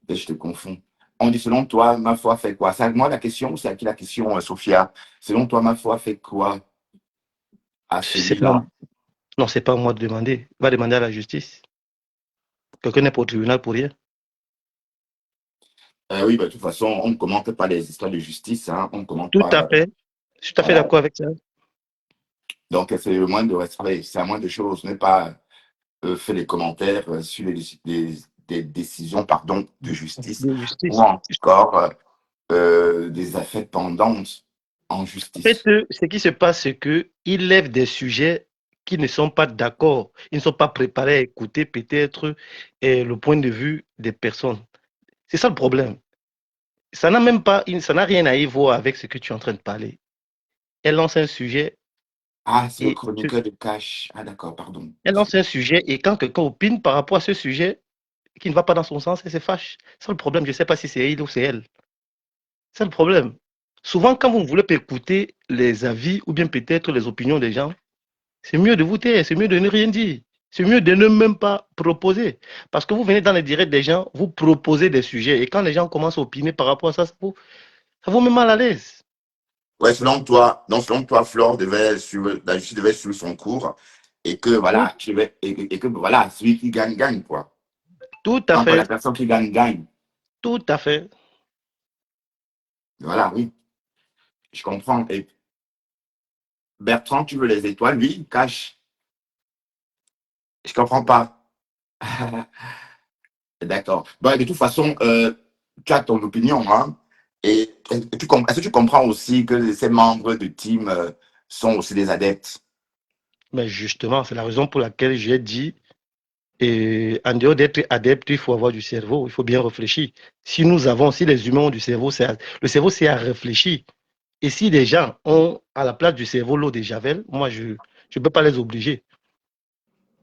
Peut-être je te confonds. On dit selon toi, ma foi fait quoi? C'est à moi la question ou c'est à qui la question, Sophia? Selon toi, ma foi fait quoi à C'est pas, celui-là? non, c'est pas à moi de demander. Va demander à la justice. Quelqu'un n'est pas au tribunal pour rien. Oui, bah, de toute façon, on ne commente pas les histoires de justice. Hein. On ne commente Tout à pas. fait. Je suis tout à fait Voilà. d'accord avec ça. Donc, c'est le moins de respect. C'est à moins de choses. Ne pas faire des commentaires sur des décisions pardon, de justice De ou justice. encore des affaires pendantes en En fait, justice. ce qui se passe, c'est qu'ils lèvent des sujets qui ne sont pas d'accord. Ils ne sont pas préparés à écouter peut-être le point de vue des personnes. C'est ça le problème. Ça n'a même pas, ça n'a rien à y voir avec ce que tu es en train de parler. Elle lance un sujet Ah, c'est le et chroniqueur de Cash. Ah, d'accord, pardon. elle lance un sujet et quand quelqu'un opine par rapport à ce sujet qui ne va pas dans son sens, elle se fâche. C'est ça le problème. Je ne sais pas si c'est il ou c'est elle. C'est le problème. Souvent, quand vous voulez pas écouter les avis ou bien peut-être les opinions des gens, c'est mieux de vous taire, c'est mieux de ne rien dire. C'est mieux de ne même pas proposer. Parce que vous venez dans les directs des gens, vous proposez des sujets. Et quand les gens commencent à opiner par rapport à ça, ça vous met mal à l'aise. Ouais, selon toi, donc selon toi, Flore devait suivre, la justice devait suivre son cours et que Tout, voilà, et que voilà, celui qui gagne, gagne, quoi. tout à Encore la fait. personne qui gagne, gagne. Tout à fait. Voilà, oui, je comprends. Et Bertrand, tu veux les étoiles, lui, cache. Je comprends pas. D'accord. Bon, de toute façon, tu as ton opinion, hein. Est-ce que tu comprends aussi que ces membres de team sont aussi des adeptes? Mais justement, c'est la raison pour laquelle j'ai dit, et en dehors d'être adepte, il faut avoir du cerveau, il faut bien réfléchir. Si les humains ont du cerveau, le cerveau, c'est à réfléchir. Et si les gens ont à la place du cerveau l'eau de Javel, moi, je ne peux pas les obliger.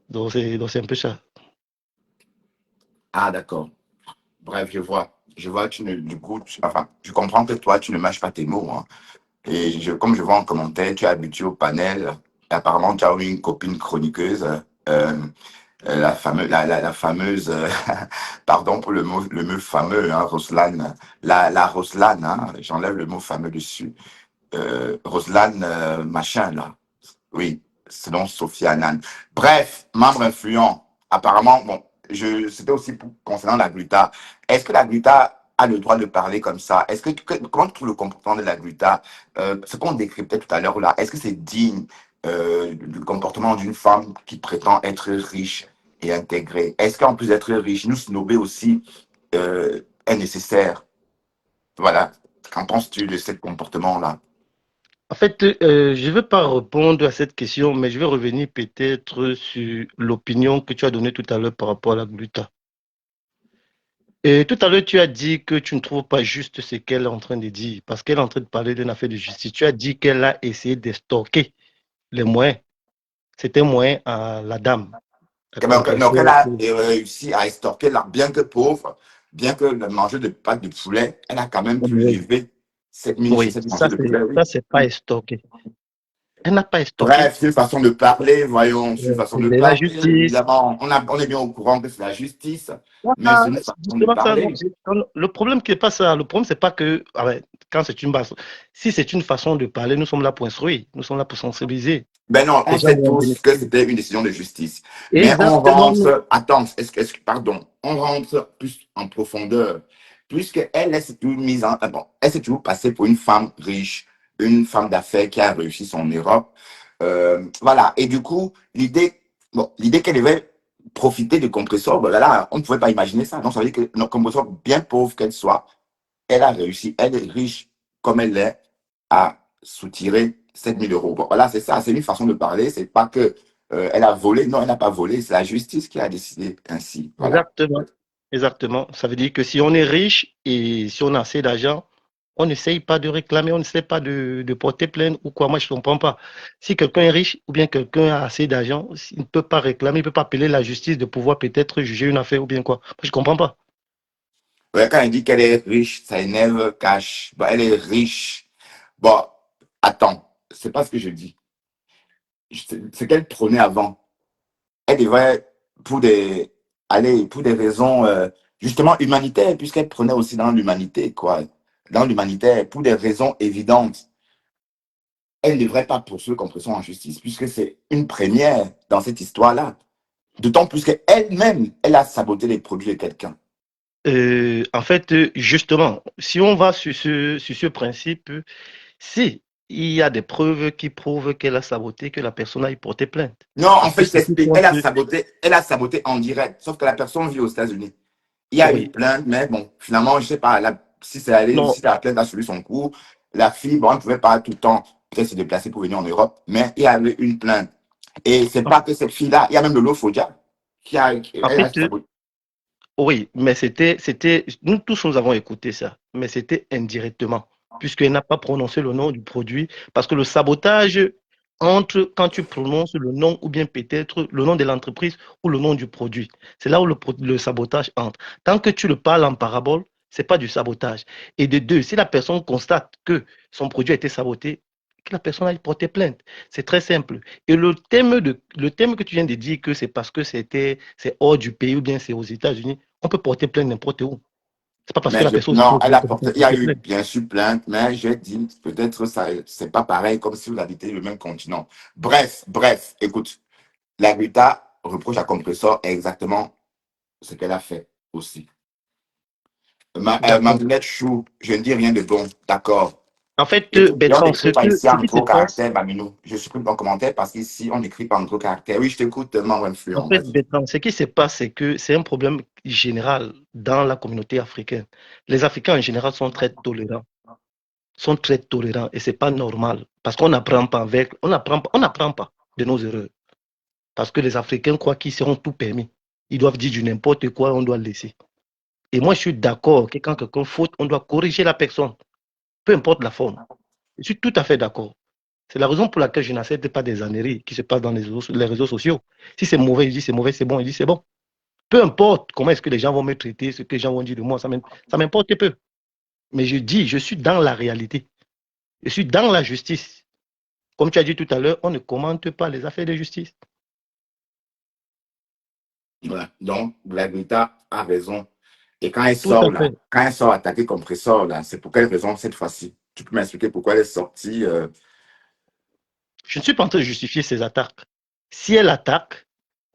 Donc c'est un peu ça. Ah, d'accord. Bref, je vois. Je vois, du coup, enfin, je comprends que toi, tu ne mâches pas tes mots, hein. Comme je vois en commentaire, tu es habitué au panel. Et apparemment, tu as eu une copine chroniqueuse, la fameuse, pardon pour le mot fameux, hein, Roslane. La Roslane, hein, j'enlève le mot fameux dessus. Roslane, machin, là. Oui, selon Sophie Annan. Bref, membre influent. Apparemment, bon, c'était aussi concernant la gluta. Est-ce que la gluta a le droit de parler comme ça? Comment tu trouves le comportement de la gluta? Ce qu'on décryptait tout à l'heure là, est-ce que c'est digne du comportement d'une femme qui prétend être riche et intégrée? Est-ce qu'en plus d'être riche, nous snober aussi est nécessaire? Voilà. Qu'en penses-tu de ce comportement-là? En fait, je ne veux pas répondre à cette question, mais je vais revenir peut-être sur l'opinion que tu as donnée tout à l'heure par rapport à la gluta. Et tout à l'heure, tu as dit que tu ne trouves pas juste ce qu'elle est en train de dire, parce qu'elle est en train de parler d'une affaire de justice. Tu as dit qu'elle a essayé de stocker les moyens. C'était moyen à la dame. D'accord? Donc, elle a réussi à extorquer, bien que pauvre, bien que le manger de pâtes de poulet, elle a quand même pu Oui, lever cette mine sur oui, cette manger de poulet, ça, oui. c'est pas stocké. Elle n'a pas stocké. Bref, c'est une façon de parler, voyons, c'est une façon de C'est la parler. justice. Évidemment, on est bien au courant que c'est la justice, mais Voilà, c'est une c'est façon de justement ça. Non, parler. le problème qui est pas ça. Le problème, c'est pas que, quand c'est une base, si c'est une façon de parler, nous sommes là pour instruire, nous sommes là pour sensibiliser. Ben non, Les on gens sait vont tous que bénéficier. c'était une décision de justice. Mais on Exactement. rentre, attends, pardon, on rentre plus en profondeur, puisque elle s'est toujours bon, elle s'est toujours passée pour une femme riche, une femme d'affaires qui a réussi son Europe. Voilà. Et du coup, l'idée qu'elle devait profiter de Compressor, ben là, on ne pouvait pas imaginer ça. Donc, ça veut dire que, non, Compressor, bien pauvre qu'elle soit, elle a réussi, elle est riche comme elle l'est, à soutirer 7 000 euros. Bon, voilà, c'est ça, c'est une façon de parler. C'est pas que elle a volé, non, elle n'a pas volé, c'est la justice qui a décidé ainsi. Voilà. Exactement. Exactement. Ça veut dire que si on est riche et si on a assez d'argent, on n'essaye pas de réclamer, on n'essaie pas de porter plainte ou quoi. Moi, je ne comprends pas. Si quelqu'un est riche ou bien quelqu'un a assez d'argent, il ne peut pas réclamer, il ne peut pas appeler la justice de pouvoir peut-être juger une affaire ou bien quoi. Moi, je ne comprends pas. Ouais, quand elle dit qu'elle est riche, ça énerve Cash. Bon, elle est riche. Bon, attends, c'est pas ce que je dis. C'est qu'elle prenait avant. Elle devrait, pour des, aller, pour des raisons justement humanitaires, puisqu'elle prenait aussi dans l'humanité, quoi. Dans l'humanitaire, pour des raisons évidentes. Elle ne devrait pas poursuivre Compression en justice, puisque c'est une première dans cette histoire-là. D'autant plus qu'elle-même, elle a saboté les produits de quelqu'un. En fait, justement, si on va sur ce principe, si il y a des preuves qui prouvent qu'elle a saboté, que la personne a porté plainte. Non, en Parce que fait, je c'est tout t'explique. compte. Elle a saboté en direct, sauf que la personne vit aux États-Unis. Il y a eu Oui. plainte, mais bon, finalement, je ne sais pas, Non, si la plainte a suivi son cours. La fille, bon, elle ne pouvait pas tout le temps peut-être se déplacer pour venir en Europe, mais il y avait une plainte. Et c'est en, pas que cette fille-là, il y a même de l'Ophodia en elle fait, a saboté. oui, mais nous tous nous avons écouté ça, mais c'était indirectement, puisqu'elle n'a pas prononcé le nom du produit, parce que le sabotage entre quand tu prononces le nom ou bien peut-être le nom de l'entreprise ou le nom du produit. C'est là où le sabotage entre. Tant que tu le parles en parabole, c'est pas du sabotage. Et de deux, si la personne constate que son produit a été saboté, que la personne aille porter plainte. C'est très simple. Et le thème que tu viens de dire que c'est parce que c'est hors du pays ou bien c'est aux États-Unis, on peut porter plainte n'importe où. C'est pas parce que Mais la personne est non, aux elle a États-Unis qu'on porté, peut il y a porter eu plainte. bien sûr plainte, mais j'ai dit peut-être ça, c'est pas pareil comme si vous habitez le même continent. Bref, écoute, la Greta reproche à Compressor exactement ce qu'elle a fait aussi. D'accord. Marinette Chou, je ne dis rien de bon, d'accord. En fait, Écoute, et on Bertrand, n'écrit pas ici ce en qui se gros passe, caractère, Baminou. Je supprime ton commentaire parce qu'ici, on n'écrit pas en gros caractère. Oui, je t'écoute, membre en influent, fait, vas-y. Bertrand, ce qui se passe, c'est que c'est un problème. générale dans la communauté africaine. Les Africains en général sont très tolérants et c'est pas normal parce qu'on n'apprend pas avec, on n'apprend pas de nos erreurs parce que les Africains croient qu'ils seront tout permis. Ils doivent dire du n'importe quoi, on doit le laisser. Et moi, je suis d'accord que quand quelqu'un faute, on doit corriger la personne, peu importe la forme. Je suis tout à fait d'accord. C'est la raison pour laquelle je n'accepte pas des âneries qui se passent dans les réseaux sociaux. Si c'est mauvais, je dis c'est mauvais, c'est bon, je dis c'est bon. Peu importe comment est-ce que les gens vont me traiter, ce que les gens vont dire de moi, ça m'importe peu. Mais je dis, je suis dans la réalité. Je suis dans la justice. Comme tu as dit tout à l'heure, on ne commente pas les affaires de justice. Ouais. Donc, la Greta a raison. Et quand elle Tout sort à là, fait. quand elle sort attaquer compresseur là, c'est pour quelle raison cette fois-ci? Tu peux m'expliquer pourquoi elle est sortie Je ne suis pas en train de justifier ces attaques. Si elle attaque,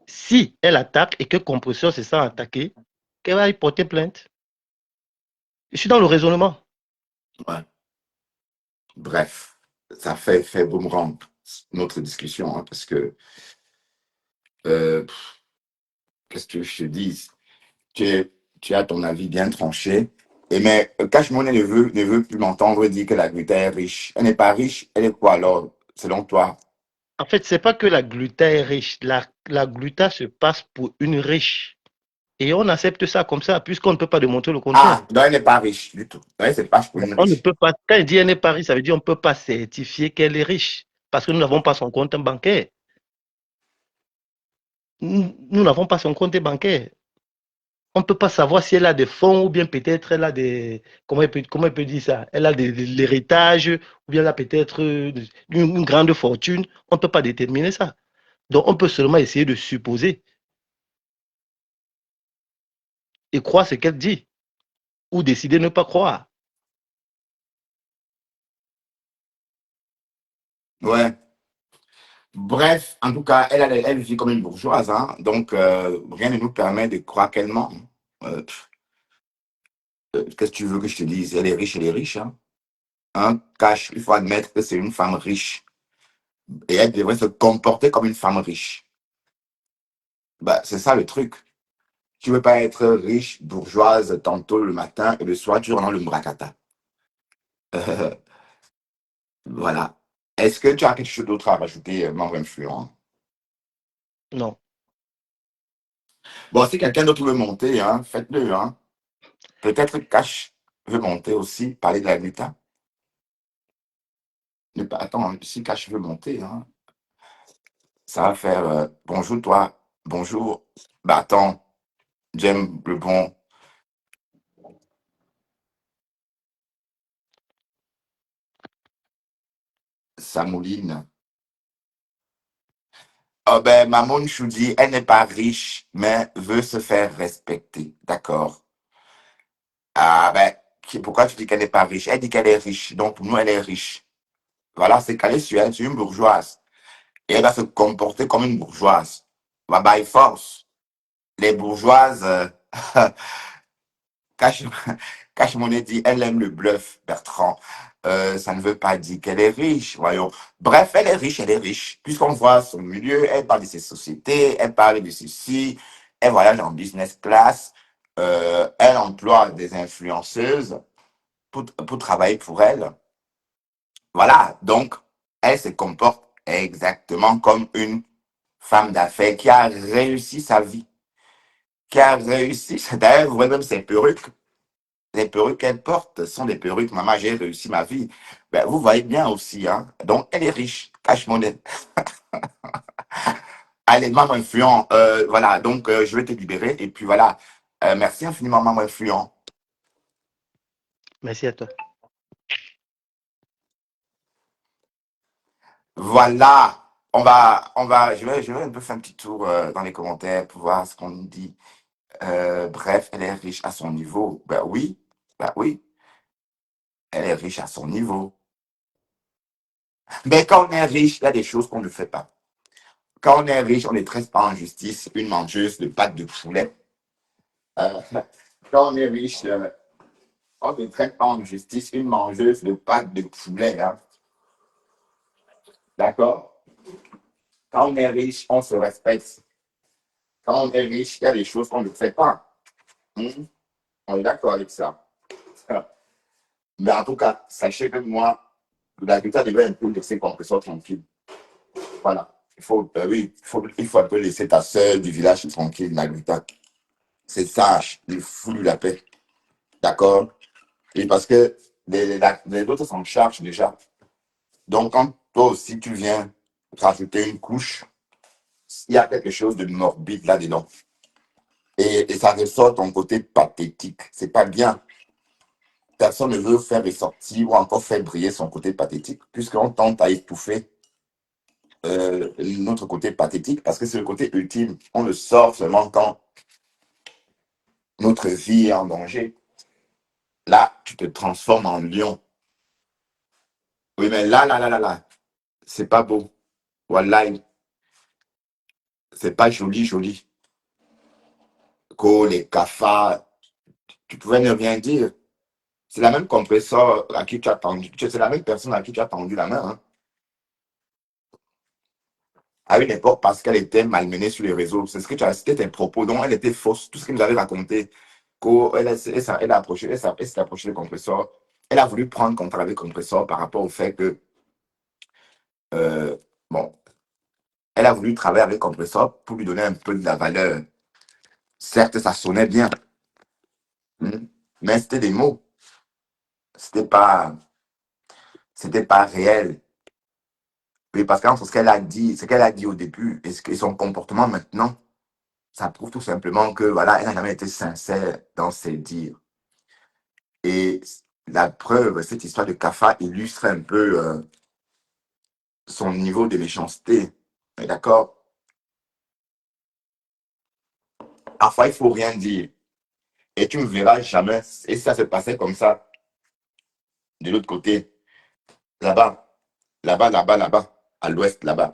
si elle attaque et que Compresseur se sent attaqué, qu'elle va y porter plainte. Je suis dans le raisonnement. ouais. Bref, ça fait boomerang notre discussion, hein, parce que euh, qu'est-ce que je te dis? Tu, tu as ton avis bien tranché. Et mais Cash Money ne veut plus m'entendre dire que la Greta est riche. Elle n'est pas riche, elle est quoi alors, selon toi? En fait, c'est pas que la gluta est riche. La gluta se passe pour une riche. Et on accepte ça comme ça, puisqu'on ne peut pas démontrer le contraire. Ah, non, elle n'est pas riche du tout. Non, elle c'est pas pour une On ne riche. peut pas, quand elle dit elle n'est pas riche, ça veut dire qu'on ne peut pas certifier qu'elle est riche. Parce que nous n'avons pas son compte bancaire. Nous n'avons pas son compte bancaire. On ne peut pas savoir si elle a des fonds ou bien peut-être elle a des. Comment elle peut dire ça? Elle a de l'héritage ou bien elle a peut-être une grande fortune. On ne peut pas déterminer ça. Donc on peut seulement essayer de supposer et croire ce qu'elle dit ou décider de ne pas croire. Ouais. Bref, en tout cas, elle vit comme une bourgeoise, hein, donc rien ne nous permet de croire qu'elle ment. Qu'est-ce que tu veux que je te dise? Elle est riche, hein. Hein, Cash, il faut admettre que c'est une femme riche. Et elle devrait se comporter comme une femme riche. Bah, c'est ça le truc. Tu veux pas être riche, bourgeoise, tantôt le matin et le soir, tu rentres dans le mbracata. Voilà. Est-ce que tu as quelque chose d'autre à rajouter, membre influent? Non. Bon, si quelqu'un d'autre veut monter, hein, faites-le, hein. Peut-être Cash veut monter aussi, parler de la Vita. Ne pas, attends, si Cash veut monter, hein, ça va faire bonjour toi, bonjour. Bah attends, j'aime le bon Samouline. Oh ben, Mamoun Choudi, elle n'est pas riche, mais veut se faire respecter. D'accord. Ah ben, pourquoi tu dis qu'elle n'est pas riche? Elle dit qu'elle est riche, donc pour nous, elle est riche. Voilà, c'est calé sur elle, c'est une bourgeoise. Et elle va se comporter comme une bourgeoise. Va by force. Les bourgeoises, Cache, Cache Monnaie dit, elle aime le bluff, Bertrand. Ça ne veut pas dire qu'elle est riche, voyons. Bref, elle est riche, elle est riche. Puisqu'on voit son milieu, elle parle de ses sociétés, elle parle de ceci, elle voyage en business class, elle emploie des influenceuses pour travailler pour elle. Voilà, donc, elle se comporte exactement comme une femme d'affaires qui a réussi sa vie, qui a réussi, d'ailleurs, vous voyez même ses perruques. Les perruques qu'elle porte sont des perruques, maman, j'ai réussi ma vie. Ben, vous voyez bien aussi, hein. Donc, elle est riche, cash money. Allez, maman influent, voilà, donc je vais te libérer. Et puis voilà, merci infiniment, maman influent. Merci à toi. Voilà, je vais un peu faire un petit tour dans les commentaires pour voir ce qu'on nous dit. Bref, elle est riche à son niveau. Ben oui, elle est riche à son niveau. Mais quand on est riche, il y a des choses qu'on ne fait pas. Quand on est riche, on ne traite pas en justice une mangeuse de pâtes de poulet. Euh, quand on est riche, on ne traite pas en justice une mangeuse de pâtes de poulet. Hein. D'accord? Quand on est riche, on se respecte. Quand on est riche, il y a des choses qu'on ne fait pas. Mhm. On est d'accord avec ça. Mais en tout cas, sachez que moi, l'agriculteur devait un peu laisser compresseur tranquille. Voilà. Oui, il faut un peu laisser ta sœur du village tranquille, l'agriculteur. C'est sage, il fout la paix. D'accord? Et parce que les autres s'en chargent déjà. Donc, quand toi aussi tu viens rajouter une couche, il y a quelque chose de morbide là-dedans. Et ça ressort ton côté pathétique. C'est pas bien. Personne ne veut faire ressortir ou encore faire briller son côté pathétique, puisqu'on tente à étouffer notre côté pathétique, parce que c'est le côté ultime. On le sort seulement quand notre vie est en danger. Là, tu te transformes en lion. Oui, mais là, c'est pas beau. Voilà, c'est pas joli, joli. Les cafards, tu pouvais ne rien dire. C'est la même compresseur à qui tu as tendu. C'est la même personne à qui tu as tendu la main. Hein. À une époque, parce qu'elle était malmenée sur les réseaux. C'est ce que tu as, c'était tes propos. Donc, elle était fausse. Tout ce qu'elle nous avait raconté. Elle a approché, elle s'est approchée du compresseur. Elle a voulu prendre contact avec le compresseur par rapport au fait que, euh, bon, elle a voulu travailler avec le compresseur pour lui donner un peu de la valeur. Certes, ça sonnait bien, mais c'était des mots. C'était pas, c'était pas réel. Oui, parce qu'entre ce qu'elle a dit au début et son comportement maintenant, ça prouve tout simplement que, voilà, elle n'a jamais été sincère dans ses dires. Et la preuve, cette histoire de Kafa illustre un peu son niveau de méchanceté. D'accord? Parfois, il faut rien dire. Et tu ne verras jamais. Et ça se passait comme ça, de l'autre côté, là-bas, là-bas, à l'ouest, là-bas.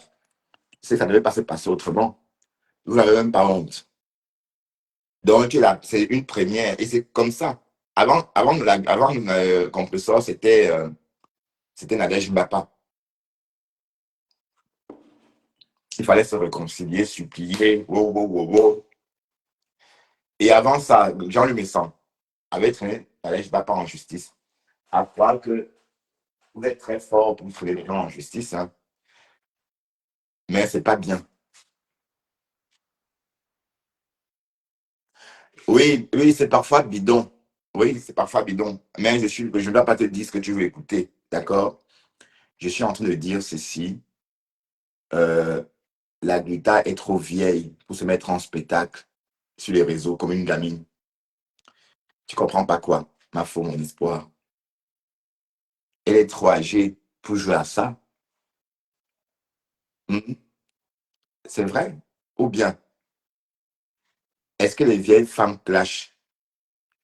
Ça ne devait pas se passer autrement. Vous n'avez même pas honte. Donc, là, c'est une première. Et c'est comme ça. Avant Compressor, c'était Nadège Mbapa. Il fallait se réconcilier, supplier. Wow, wow, wow, wow. Et avant ça, Jean-Luc Messon avait traîné Nadège Mbapa en justice. À croire que vous êtes très fort pour traîner les gens en justice, hein. Mais c'est pas bien. Oui, oui, c'est parfois bidon. Oui, c'est parfois bidon. Mais je ne dois pas te dire ce que tu veux écouter. D'accord? Je suis en train de dire ceci. Euh, la Grita est trop vieille pour se mettre en spectacle sur les réseaux comme une gamine. Tu comprends pas quoi? Ma foi, mon espoir. Elle est trop âgée pour jouer à ça. Mhm. C'est vrai? Ou bien, est-ce que les vieilles femmes clashent?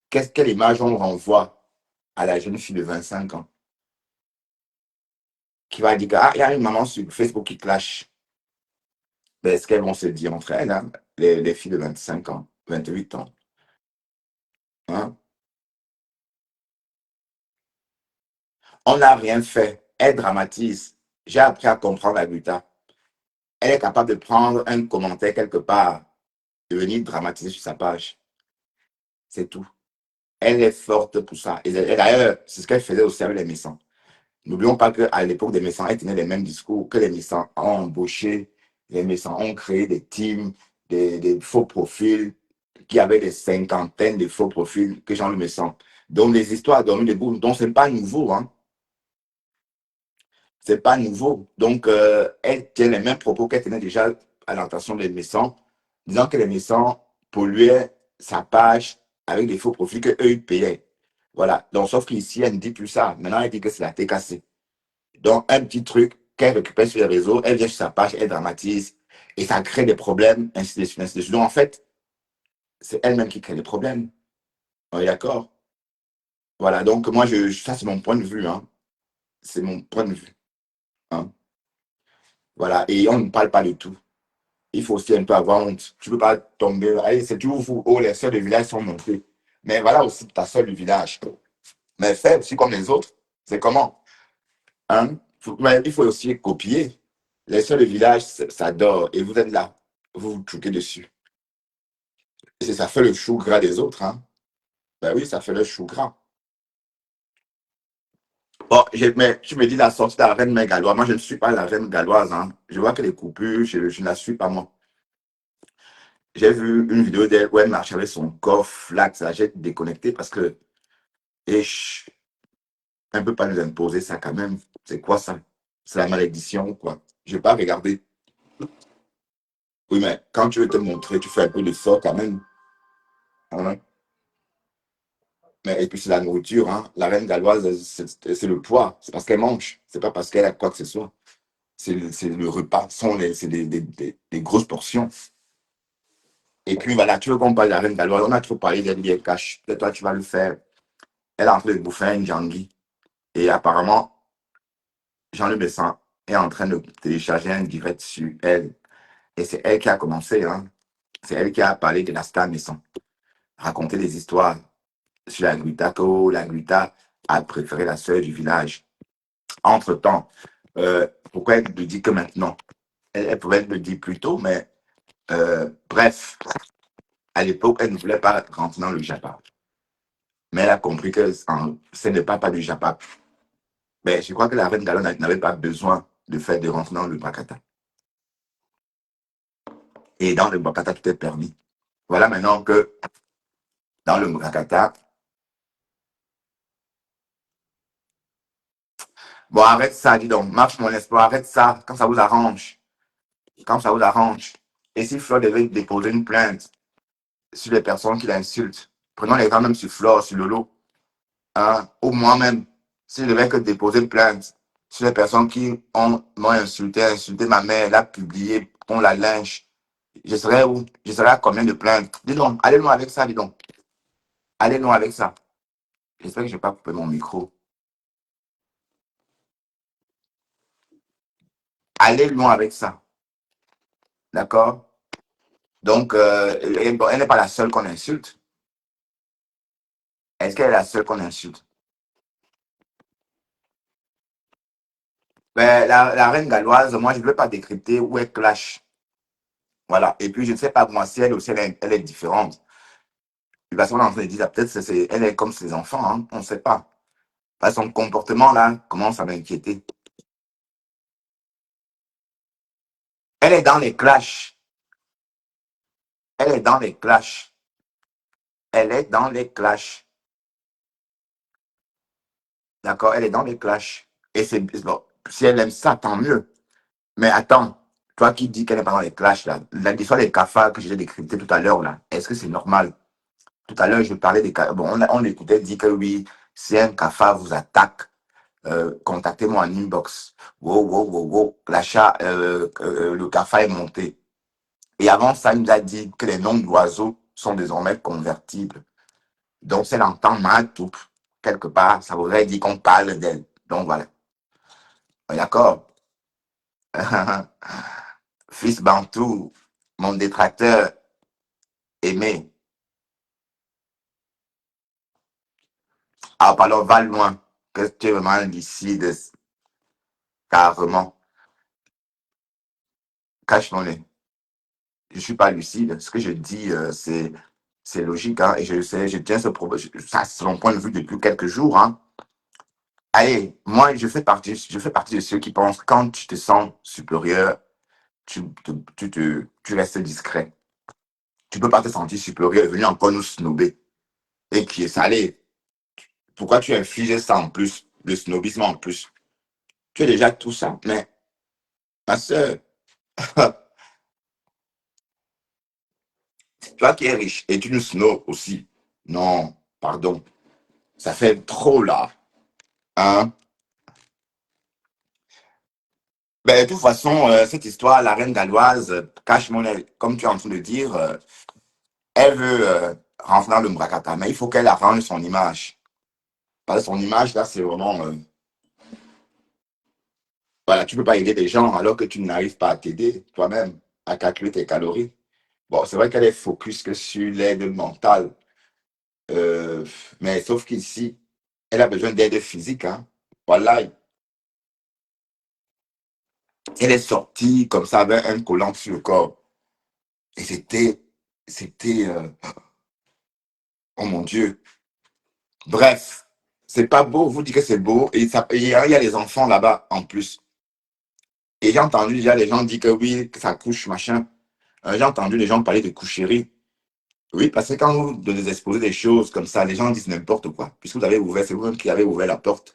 Quelle image on renvoie à la jeune fille de 25 ans qui va dire que, ah, il y a une maman sur Facebook qui clash? Ben, est-ce qu'elles vont se dire entre elles, hein, les filles de 25 ans, 28 ans? Hein? On n'a rien fait. Elle dramatise. J'ai appris à comprendre la Grita. Elle est capable de prendre un commentaire quelque part, de venir dramatiser sur sa page. C'est tout. Elle est forte pour ça. Et d'ailleurs, c'est ce qu'elle faisait aussi avec les Messants. N'oublions pas qu'à l'époque des Messants, elle tenait les mêmes discours que les Messants ont embauché, les Messants ont créé des teams, des faux profils, qui avaient des cinquantaines de faux profils que Jean-Luc Messon. Donc les histoires dormies debout, donc c'est pas nouveau, hein. C'est pas nouveau. Donc elle tient les mêmes propos qu'elle tenait déjà à l'intention des Messons, disant que les Messons polluaient sa page avec des faux profils qu'eux ils payaient. Voilà. Donc, sauf qu'ici, elle ne dit plus ça. Maintenant, elle dit que c'est la TKC. Donc, un petit truc qu'elle récupère sur les réseaux, elle vient sur sa page, elle dramatise, et ça crée des problèmes, ainsi de suite, ainsi de suite. Donc, en fait, c'est elle-même qui crée les problèmes. On est d'accord? Voilà. Donc, moi, ça, c'est mon point de vue, hein. C'est mon point de vue, hein. Voilà. Et on ne parle pas de tout. Il faut aussi un peu avoir honte. Tu ne peux pas tomber. Allez, c'est toujours vous, oh, les sœurs de village sont montées. Mais voilà aussi ta sœur du village. Mais fais aussi comme les autres. C'est comment? Hein? Mais il faut aussi copier. Les seuls de village s'adorent et vous êtes là. Vous vous choquez dessus. Et ça fait le chou gras des autres. Hein? Ben oui, ça fait le chou gras. Bon, mais tu me dis la sortie de la reine mère galloise. Moi, je ne suis pas la reine galloise. Hein. Je vois que les coupures, je ne la suis pas moi. J'ai vu une vidéo d'elle où elle marche avec son coffre, là, ça, j'ai déconnecté parce que, et elle ne peut pas nous imposer ça quand même. C'est quoi ça? C'est la malédiction ou quoi? Je vais pas regarder. Oui, mais quand tu veux te montrer, tu fais un peu d'effort quand même. Hein. Mais, et puis c'est la nourriture. Hein. La reine galloise, c'est le poids. C'est parce qu'elle mange. C'est pas parce qu'elle a quoi que ce soit. C'est le repas. C'est des grosses portions. Et puis voilà, tu veux qu'on parle de la reine galloise. On a trop parlé d'elle bien cash. Peut-être toi, tu vas le faire. Elle est en train de bouffer un Djangui. Et apparemment, Jean-Luc Besson est en train de télécharger un direct sur elle. Et c'est elle qui a commencé. Hein. C'est elle qui a parlé de la star Besson. Raconter des histoires sur la Guita, que la Guita a préféré la sœur du village. Entre-temps, pourquoi elle ne dit que maintenant? Elle pouvait le dire plus tôt, mais bref, à l'époque, elle ne voulait pas rentrer dans le Japon. Mais elle a compris que ce n'est pas du Japon. Mais je crois que la reine Galon n'avait pas besoin de faire de rentrer dans le Brakata. Et dans le Brakata, tout est permis. Voilà maintenant que dans le Brakata, bon, arrête ça, dis donc, marche mon espoir, arrête ça, quand ça vous arrange. Quand ça vous arrange. Et si Fleur devait déposer une plainte sur les personnes qui l'insultent, prenons l'exemple même sur Fleur, sur Lolo, hein, ou moi-même, si je devais que déposer une plainte sur les personnes qui m'ont insulté ma mère, l'a publié, on la lynche, je serais où? Je serais à combien de plaintes? Dis donc, allez loin avec ça, dis donc. Allez loin avec ça. J'espère que je n'ai pas coupé mon micro. Allez loin avec ça. D'accord? Donc, elle n'est pas la seule qu'on insulte. Est-ce qu'elle est la seule qu'on insulte? Ben, la reine galloise, moi, je ne veux pas décrypter où elle clash. Voilà. Et puis, je ne sais pas moi si elle aussi, elle est différente. Parce qu'on est en train de dire, peut-être elle est comme ses enfants, hein, on ne sait pas. Parce que son comportement, là, commence à m'inquiéter. Elle est dans les clashs. Elle est dans les clashs. Elle est dans les clashs. D'accord? Elle est dans les clashs. Et c'est bon, si elle aime ça, tant mieux. Mais attends, toi qui dis qu'elle n'est pas dans les clashs, là, l'histoire des cafards que j'ai décrypté tout à l'heure, là, est-ce que c'est normal? Tout à l'heure, je parlais des cafards. Bon, on écoutait dire que oui, si un cafard vous attaque, contactez-moi en inbox. Wow, wow, wow, wow. L'achat, le cafard est monté. Et avant ça, il nous a dit que les noms d'oiseaux sont désormais convertibles. Donc, si elle entend Matou, quelque part, ça voudrait dire qu'on parle d'elle. Donc, voilà. D'accord. Fils Bantou, mon détracteur aimé. Ah, pardon, va loin. Que tu es vraiment lucide, carrément. Cache mon nez. Je ne suis pas lucide. Ce que je dis, c'est logique. Hein, et je sais, je tiens ce propos. Ça, c'est mon point de vue depuis quelques jours. Hein. Allez, moi, je fais partie de ceux qui pensent que quand tu te sens supérieur, tu restes discret. Tu ne peux pas te sentir supérieur et venir encore nous snober. Et qui est salé. Pourquoi tu infliges ça en plus, le snobisme en plus? Tu es déjà tout ça, mais ma soeur, toi qui es riche et tu nous snobs aussi. Non, pardon. Ça fait trop là. Hein? Ben, de toute façon, cette histoire, la reine galloise, cache mon œil, comme tu es en train de dire, elle veut rentrer dans le Mrakata, mais il faut qu'elle arrange son image. Parce que son image, là, c'est vraiment... voilà, tu ne peux pas aider des gens alors que tu n'arrives pas à t'aider toi-même, à calculer tes calories. Bon, c'est vrai qu'elle est focus que sur l'aide mentale, euh, mais sauf qu'ici, elle a besoin d'aide physique. Hein. Voilà, elle est sortie comme ça avec un collant sur le corps. Et c'était, oh mon Dieu. Bref, c'est pas beau, vous dites que c'est beau, et il y a les enfants là-bas en plus. Et j'ai entendu déjà les gens dire que oui, que ça couche, machin. J'ai entendu les gens parler de coucherie. Oui, parce que quand vous exposez des choses comme ça, les gens disent n'importe quoi. Puisque vous avez ouvert, c'est vous-même qui avez ouvert la porte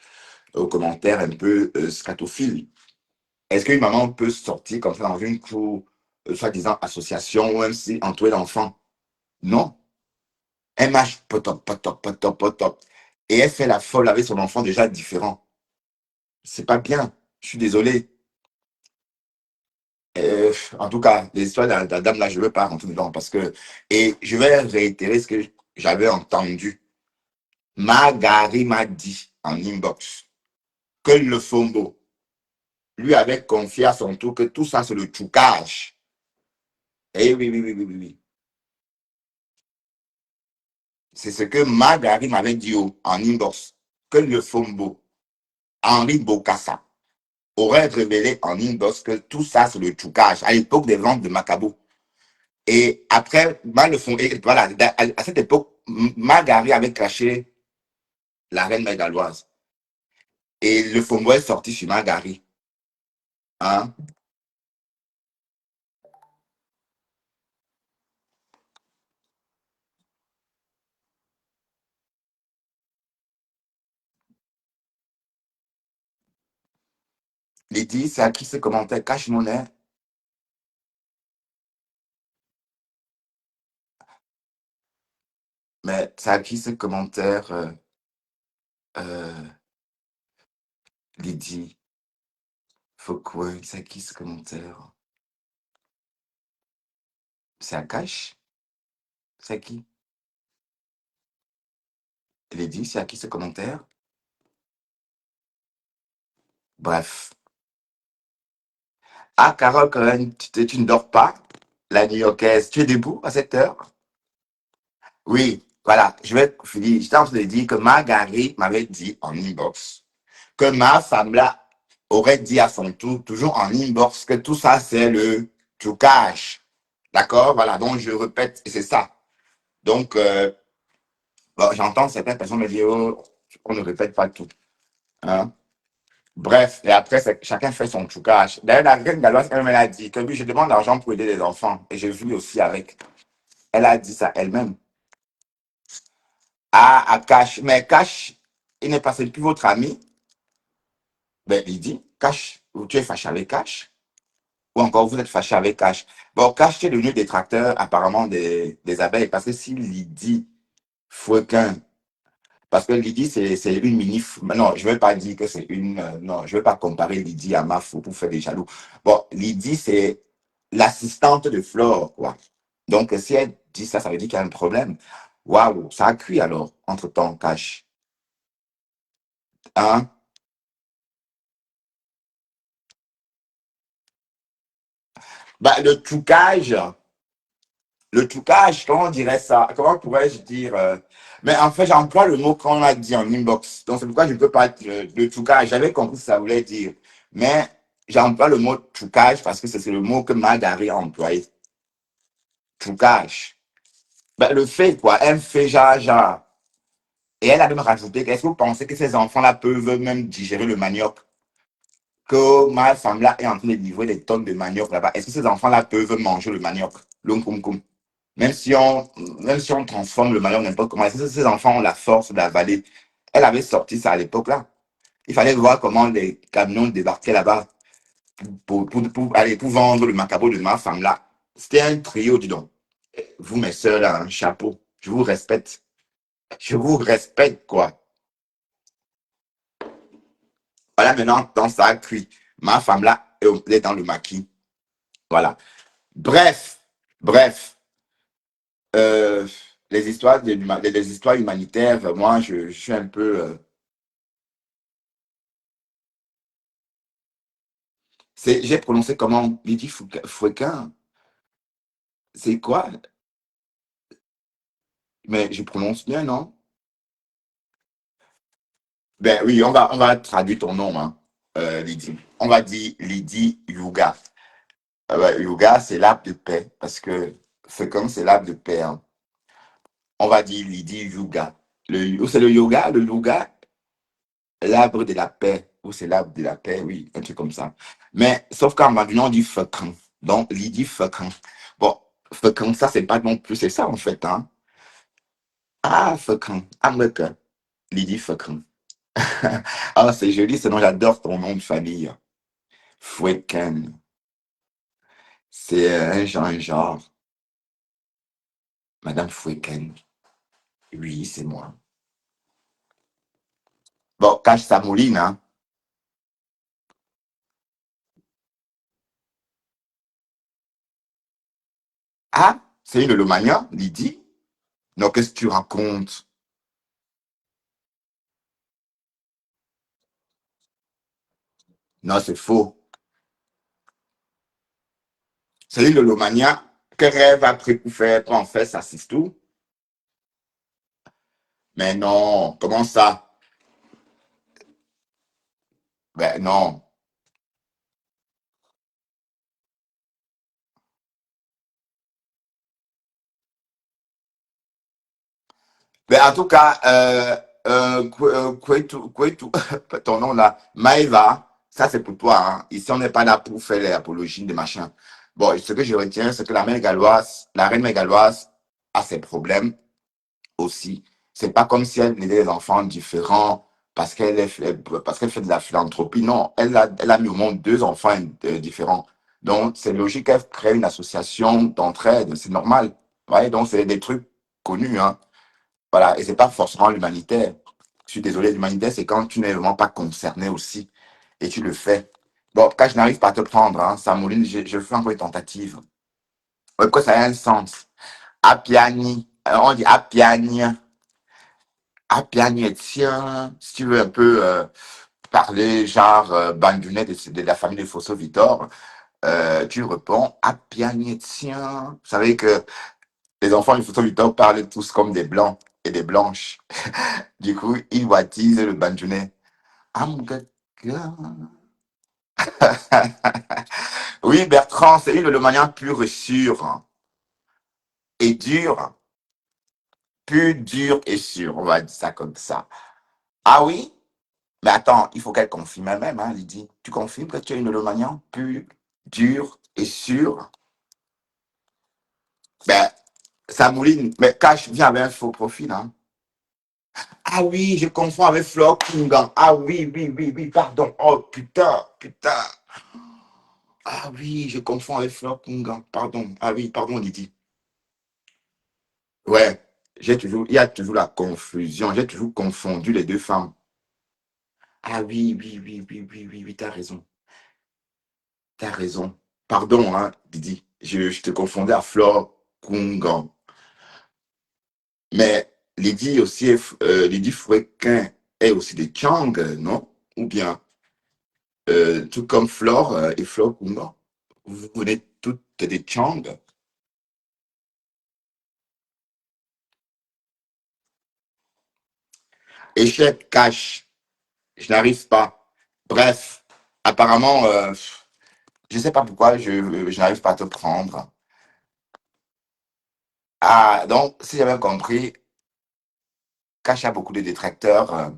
aux commentaires un peu scatophiles. Est-ce qu'une maman peut sortir comme ça dans une cour, soi-disant association, ou même si entourée d'enfants? Non. Elle marche potop, potop, potop, potop. Et elle fait la folle avec son enfant déjà différent. C'est pas bien. Je suis désolé. En tout cas, l'histoire de la dame là, je ne veux pas rentrer dedans parce que. Et je vais réitérer ce que j'avais entendu. Magari m'a dit en inbox que le Fombo lui avait confié à son tour que tout ça, c'est le trucage. Eh oui, oui, oui, oui, oui, oui. C'est ce que Magari m'avait dit en inbox. Que le Fombo, Henri Bokassa, aurait révélé en inbox que tout ça, c'est le trucage à l'époque des ventes de Macabo. Et après, le fond, et voilà, à cette époque, Magari avait caché la reine mégaloise. Et le Fombo est sorti sur Magari. Hein? Il dit, c'est à qui ce commentaire cache monnaie? Mais c'est à qui ce commentaire, euh, Lydie? Faut quoi? C'est à qui ce commentaire? C'est à Cash? C'est à qui? Lydie, c'est à qui ce commentaire? Bref. Ah, Carole Cohen, tu ne dors pas? La New-Yorkaise, tu es debout à cette heure? Oui, voilà, je vais finir. J'étais en train de dire que Marguerite m'avait dit en inbox que ma femme là aurait dit à son tour, toujours en inbox, que tout ça c'est le trucage. D'accord? Voilà, donc je répète, et c'est ça. Donc, bon, j'entends certaines personnes me dire, oh, on ne répète pas tout. Hein? Bref, et après, chacun fait son trucage. D'ailleurs, la reine galloise, elle a dit que oui, je demande l'argent pour aider les enfants. Et j'ai vu aussi avec. Elle a dit ça elle-même. À Cash. Mais Cash, il n'est pas c'est plus votre ami. Ben, il dit, Cash, tu es fâché avec Cash? Ou encore vous êtes fâché avec Cash? Bon, Cash, tu es devenu détracteur apparemment des abeilles. Parce que si Lydie Fouquin, parce que Lydie, c'est une mini. Non, je ne vais pas dire que c'est une. Non, je ne vais pas comparer Lydie à Mafou pour faire des jaloux. Bon, Lydie, c'est l'assistante de Flore, quoi. Donc, si elle dit ça, ça veut dire qu'il y a un problème. Waouh, ça a cuit alors, entre-temps, Cash. Hein? Bah, le trucage, comment on dirait ça? Comment pourrais-je dire mais en fait, j'emploie le mot qu'on a dit en inbox. Donc, c'est pourquoi je ne peux pas le trucage. J'avais compris ce que ça voulait dire. Mais j'emploie le mot trucage parce que c'est le mot que Margari a employé. Trucage. Ben, le fait, quoi. Elle fait genre, genre. Et elle a même rajouté, est-ce que vous pensez que ces enfants-là peuvent même digérer le manioc? Que ma femme-là est en train de livrer des tonnes de manioc là-bas. Est-ce que ces enfants-là peuvent manger le manioc? L'unkumkum. Même si on, même si on transforme le manioc n'importe comment, est-ce que ces enfants ont la force d'avaler? Elle avait sorti ça à l'époque-là. Il fallait voir comment les camions débarquaient là-bas pour vendre le macabo de ma femme-là. C'était un trio, dis donc. Vous, mes soeurs, là, un chapeau. Je vous respecte. Je vous respecte, quoi. Voilà, maintenant, dans ça cuit. Ma femme-là est dans le maquis. Voilà. Bref, bref. euh, les histoires humanitaires, moi, je suis un peu. J'ai prononcé comment? Lydie Fouquin. C'est quoi? Mais je prononce bien, non? Ben oui, on va traduire ton nom, hein, Lydie. On va dire Lydie Yuga. Ouais, Yuga, c'est l'arbre de paix, parce que Fouquin, c'est l'arbre de paix. Hein. On va dire Lydie Yuga. Ou c'est le yoga, l'arbre de la paix. Ou c'est l'arbre de la paix, oui, un truc comme ça. Mais, sauf qu'en Mandingue, on dit fekran. Donc, il dit fekran. Bon, fekran, ça, c'est pas non plus, c'est ça, en fait, hein. Ah, fekran. Ah, mais que, il dit fekran. Ah, c'est joli, ce nom, j'adore ton nom de famille. Fouetten. C'est un genre. Madame Fouetten. Oui, c'est moi. Bon, cache sa mouline, hein. Ah, c'est une Lomania, Lydie? Non, qu'est-ce que tu racontes? Non, c'est faux. C'est une Lomania. Quel rêve après pour faire, pour en faire, ça, c'est tout? Mais non, comment ça? Ben non. Mais en tout cas, ton nom là, Maëva, ça c'est pour toi. Hein. Ici, on n'est pas là pour faire l'apologie des machins. Bon, ce que je retiens, c'est que la mère galloise, la reine galloise a ses problèmes aussi. C'est pas comme si elle était des enfants différents parce qu'elle fait de la philanthropie. Non, elle a mis au monde deux enfants différents. Donc, c'est logique qu'elle crée une association d'entraide. C'est normal. Ouais, donc, c'est des trucs connus. Hein. Voilà, et c'est pas forcément l'humanitaire. Je suis désolé, l'humanitaire, c'est quand tu n'es vraiment pas concerné aussi, et tu le fais. Bon, quand je n'arrive pas à te prendre, hein, Samouline, je fais encore une tentative. Ouais, quoi, ça a un sens. Apiani, on dit Apiani, Apiani, tiens, si tu veux un peu parler, genre, bandounet de la famille de Fosso Victor, tu réponds Apiani, tiens. Vous savez que les enfants de Fosso Victor parlent tous comme des blancs et des blanches. Du coup, ils baptisent le bandounet. Amgaga. Oui, Bertrand, c'est une de manière pure et sûre et dure, pure, dure et sûre, on va dire ça comme ça. Ah oui? Mais attends, il faut qu'elle confirme elle-même, hein, Lydie. Tu confirmes que tu es une Lomagnan pure, dure et sûre? Ben, ça mouline. Mais cache, viens avec un faux profil, hein. Ah oui, je confonds avec Flore Kungan. Ah oui, oui, oui, oui, pardon. Oh putain, putain. Ah oui, je confonds avec Flore Kungan. Pardon. Ah oui, pardon, Lydie. Ouais, il y a toujours la confusion. J'ai toujours confondu les deux femmes. Ah oui, oui, oui, oui, oui, oui, oui, t'as raison. T'as raison. Pardon, hein, Didi. Je te confondais à Flore Kungan. Mais Lydie aussi, Lydie Fouéquin est aussi des Tchang, non? Ou bien, tout comme Flore et Flore Kungan. Vous venez toutes des Tchang. Échec, cache. Je n'arrive pas. Bref, apparemment, je sais pas pourquoi je n'arrive pas à te prendre. Ah, donc, si j'avais compris, Cash a beaucoup de détracteurs.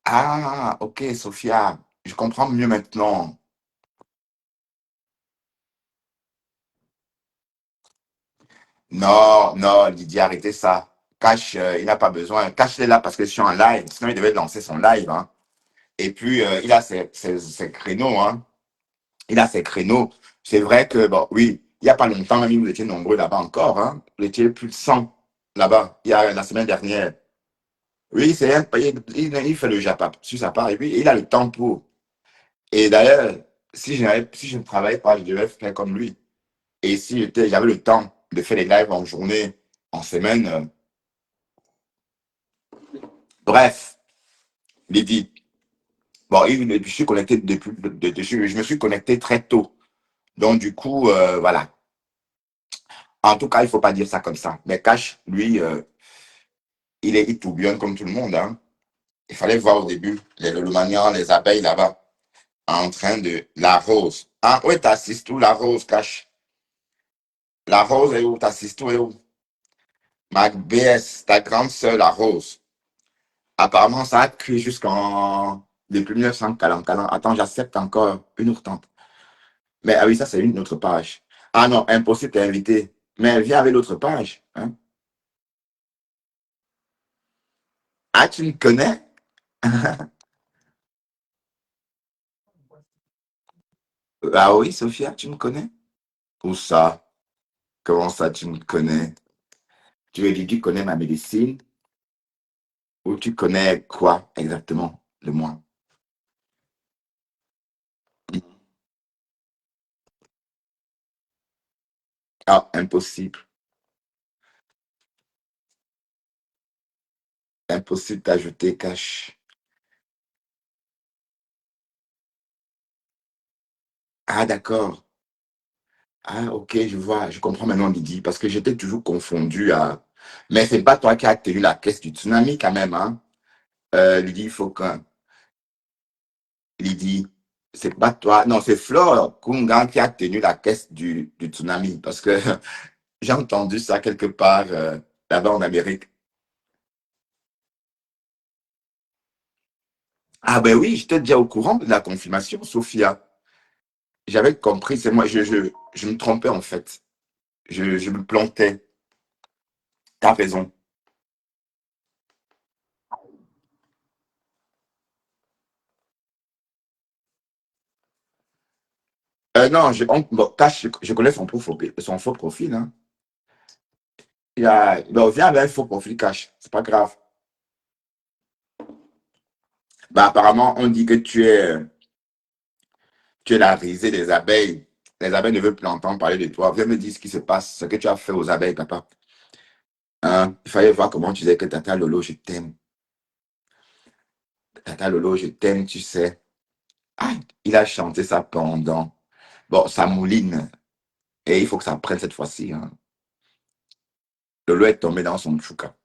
Ah, ok, Sophia, je comprends mieux maintenant. Non, non, Didier, arrêtez ça. Cash, il n'a pas besoin. Cash, il est là parce que je suis en live. Sinon, il devait lancer son live. Hein. Et puis, il a ses créneaux. Hein. Il a ses créneaux. C'est vrai que, bon, oui, il n'y a pas longtemps, même, vous étiez nombreux là-bas encore. Hein. Vous étiez plus de 100 là-bas, il y a la semaine dernière. Oui, il fait le Japon sur sa part et puis il a le temps pour. Et d'ailleurs, si je ne travaille pas, je devrais faire comme lui. Et si j'avais le temps de faire des lives en journée, en semaine, bref, Lydie. Bon, je suis connecté je me suis connecté très tôt. Donc, du coup, voilà. En tout cas, il ne faut pas dire ça comme ça. Mais Cash, lui, il tourbillonne comme tout le monde. Hein. Il fallait voir au début le maniant, les abeilles là-bas, en train de. La rose. Ah, où t'assistes où la rose, Cash? La rose est où? T'assistes où est où? Ma BS, ta grande sœur, la Rose. Apparemment, ça a cuit jusqu'en... Depuis 1940. Attends, j'accepte encore une autre tante. Mais ah oui, ça, c'est une autre page. Ah non, impossible t'es invité. Mais elle vient avec l'autre page. Hein. Ah, tu me connais? Ah oui, Sophia, tu me connais? Où ça? Comment ça, tu me connais? Tu veux dire, tu connais ma médecine? Ou tu connais quoi exactement de moi? Ah, impossible. Impossible d'ajouter cash. Ah, d'accord. Ah, ok, je vois. Je comprends maintenant, Lydie, parce que j'étais toujours confondu à... Mais c'est pas toi qui as tenu la caisse du tsunami quand même, hein? Lydie, il faut que... Lydie, c'est pas toi. Non, c'est Flore Kungan qui a tenu la caisse du tsunami, parce que j'ai entendu ça quelque part là-bas en Amérique. Ah ben oui, j'étais déjà au courant de la confirmation, Sophia. J'avais compris, c'est moi, je me trompais en fait. Je me plantais. T'as raison. Non, bon, Cash, je connais son faux profil. Hein. Bon, viens avec un faux profil Cash, c'est pas grave. Bah, apparemment, on dit que tu es la risée des abeilles. Les abeilles ne veulent plus entendre parler de toi. Viens me dire ce qui se passe, ce que tu as fait aux abeilles, papa. Hein? Il fallait voir comment tu disais que Tata Lolo, je t'aime. Tata Lolo, je t'aime, tu sais. Ah, il a chanté ça pendant. Bon, ça mouline. Et il faut que ça prenne cette fois-ci. Hein. Lolo est tombé dans son chouka.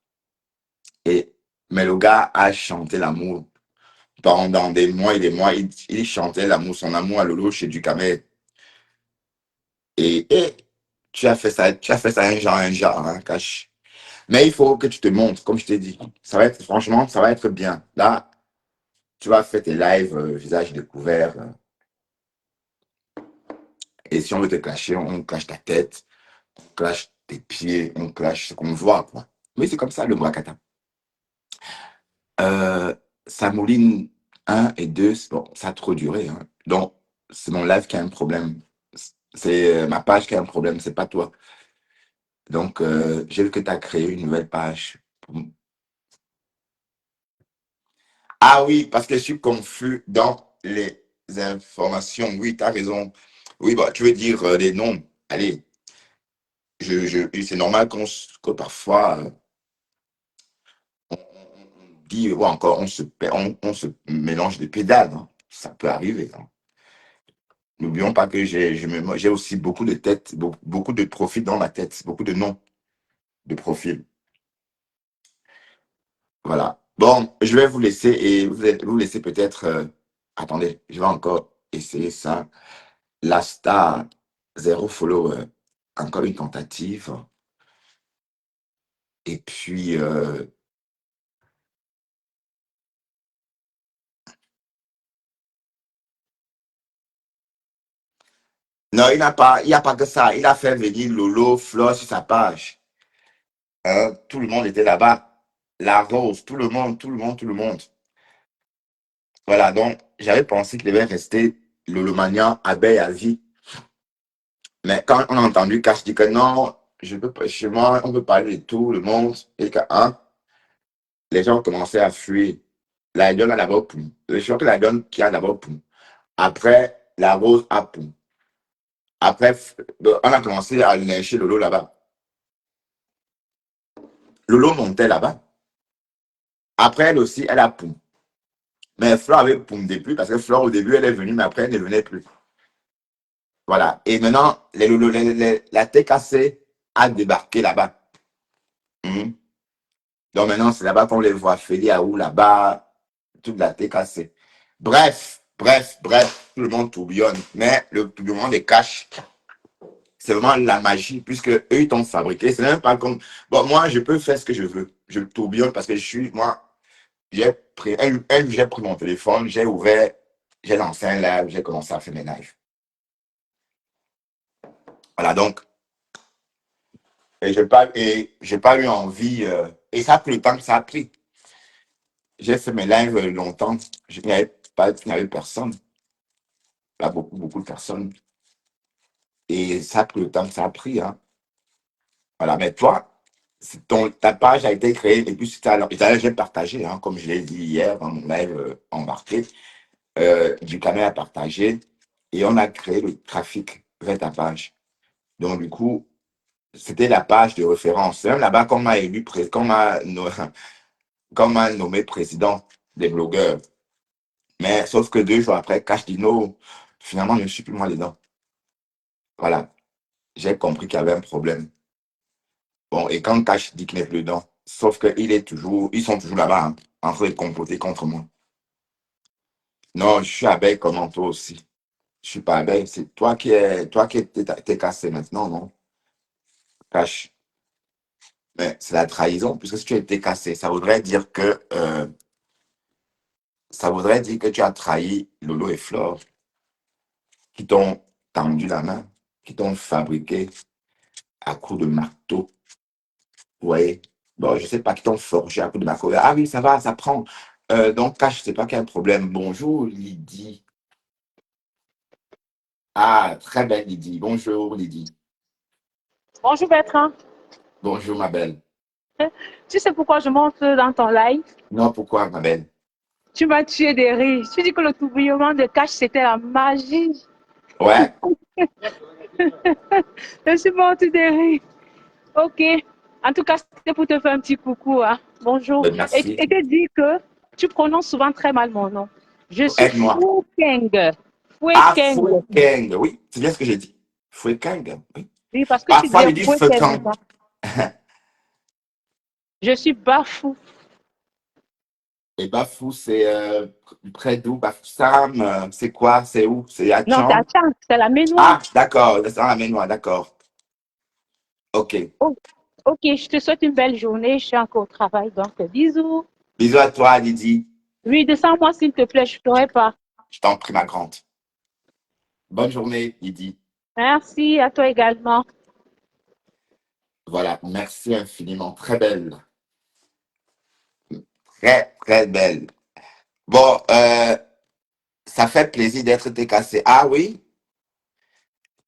Et, mais le gars a chanté l'amour pendant des mois et des mois. Il chantait l'amour, son amour à Lolo chez Ducamel. Et tu as fait ça un genre, hein, cache. Mais il faut que tu te montres, comme je t'ai dit. Ça va être, franchement, ça va être bien. Là, tu vas faire tes lives visage découvert. Et si on veut te clasher, on clash ta tête, on clash tes pieds, on clash ce qu'on voit, quoi. Oui, c'est comme ça, le Murakata. Euh, Samouline 1 et 2, bon, ça a trop duré. Hein. Donc, c'est mon live qui a un problème. C'est ma page qui a un problème, c'est pas toi. Donc, j'ai vu que tu as créé une nouvelle page. Ah oui, parce que je suis confus dans les informations. Oui, tu as raison. Oui, bah, tu veux dire des noms. Allez, c'est normal que parfois, on dit, ou encore, on se mélange des pédales. Hein. Ça peut arriver. Hein. N'oublions pas que j'ai aussi beaucoup de têtes, beaucoup de profils dans ma tête, beaucoup de noms de profils. Voilà. Bon, je vais vous laisser et vous laisser peut-être. Attendez, je vais encore essayer ça. La star, zéro follower. Encore une tentative. Et puis, non, il n'a pas que ça. Il a fait venir Lolo, Flo sur sa page. Hein, tout le monde était là-bas. La Rose, tout le monde, tout le monde, tout le monde. Voilà, donc j'avais pensé qu'il devait rester Lolomania, abeille à vie. Mais quand on a entendu Cash dit que non, je peux pas, chez moi, on peut parler de tout le monde. Et que, hein, les gens commençaient à fuir. La donne a d'abord poum. Je crois que la donne qui a d'abord poum. Après, la rose a poum. Après, on a commencé à lyncher Lolo là-bas. Lolo montait là-bas. Après, elle aussi, elle a poum. Mais Flore avait poum depuis parce que Flore, au début, elle est venue, mais après, elle ne venait plus. Voilà. Et maintenant, la TKC a débarqué là-bas. Mhm. Donc maintenant, c'est là-bas qu'on les voit. Feli Aou là-bas, toute la TKC. Bref, tout le monde tourbillonne. Mais le tourbillonnement des cash, C'est vraiment la magie, puisque eux, ils t'ont fabriqué. C'est même pas comme. Bon, moi, je peux faire ce que je veux. Je tourbillonne parce que je suis. Moi, j'ai pris mon téléphone, j'ai ouvert, j'ai lancé un live, j'ai commencé à faire mes lives. Voilà, donc, j'ai pas eu envie. Et ça a pris le temps que ça a pris. J'ai fait mes lives longtemps. Il n'y avait personne. Pas beaucoup de personnes. Et ça a pris le temps que ça a pris. Hein. Voilà, mais toi, ta page a été créée et puis j'ai partagé, hein, comme je l'ai dit hier dans mon live embarqué, du canal à partager et on a créé le trafic vers ta page. Donc, du coup, c'était la page de référence. C'est même là-bas qu'on m'a élu, qu'on m'a nommé président des blogueurs. Mais sauf que 2 jours après, Cash Dino, finalement, je ne suis plus moi dedans. Voilà, j'ai compris qu'il y avait un problème. Bon, et quand Cash dit qu'il n'est plus dedans, sauf ils sont toujours là-bas, hein, en train de comploter contre moi. Non, je suis abeille comme toi aussi. Je suis pas abeille, c'est toi qui t'es cassé maintenant, non? Cash. Mais c'est la trahison, puisque si tu as été cassé, ça voudrait dire que tu as trahi Lolo et Flore, qui t'ont tendu la main, qui t'ont fabriqué à coups de marteau. Vous voyez? Bon, je sais pas, qui t'ont forgé à coups de marteau. Ah oui, ça va, ça prend. Donc, Cash, je sais pas quel problème. Bonjour, Lydie. Ah, très belle Lydie. Bonjour, Lydie. Bonjour Bertrand. Bonjour, ma belle. Tu sais pourquoi je monte dans ton live? Non, pourquoi, ma belle? Tu m'as tué des rires. Tu dis que le tourbillonnement de cash, c'était la magie. Ouais, Je suis morte des rires. Ok. En tout cas, c'était pour te faire un petit coucou. Hein. Bonjour. Et merci. te dire que tu prononces souvent très mal mon nom. Je suis Aide-moi. Fouqueng. Ah, Fouqueng. Fouekeng. Oui, c'est bien ce que j'ai dit. Fouekeng. Oui. Oui, parce que tu Parfois, disais je dis Fouqueng. Fekang. Je suis Bafou. Et Bafou, c'est près d'où? Bafou Sam, c'est quoi? C'est où? C'est à Non, c'est à Tchang? Chang, c'est la Ménois. Ah, d'accord, c'est dans la Ménois, d'accord. Ok. Oh, ok, je te souhaite une belle journée. Je suis encore au travail, donc bisous. Bisous à toi, Lydie. Oui, descends-moi s'il te plaît, je ne ferai pas. Je t'en prie, ma grande. Bonne journée, Lydie. Merci, à toi également. Voilà, merci infiniment. Très belle. Très, très belle. Bon, ça fait plaisir d'être cassé. Ah oui,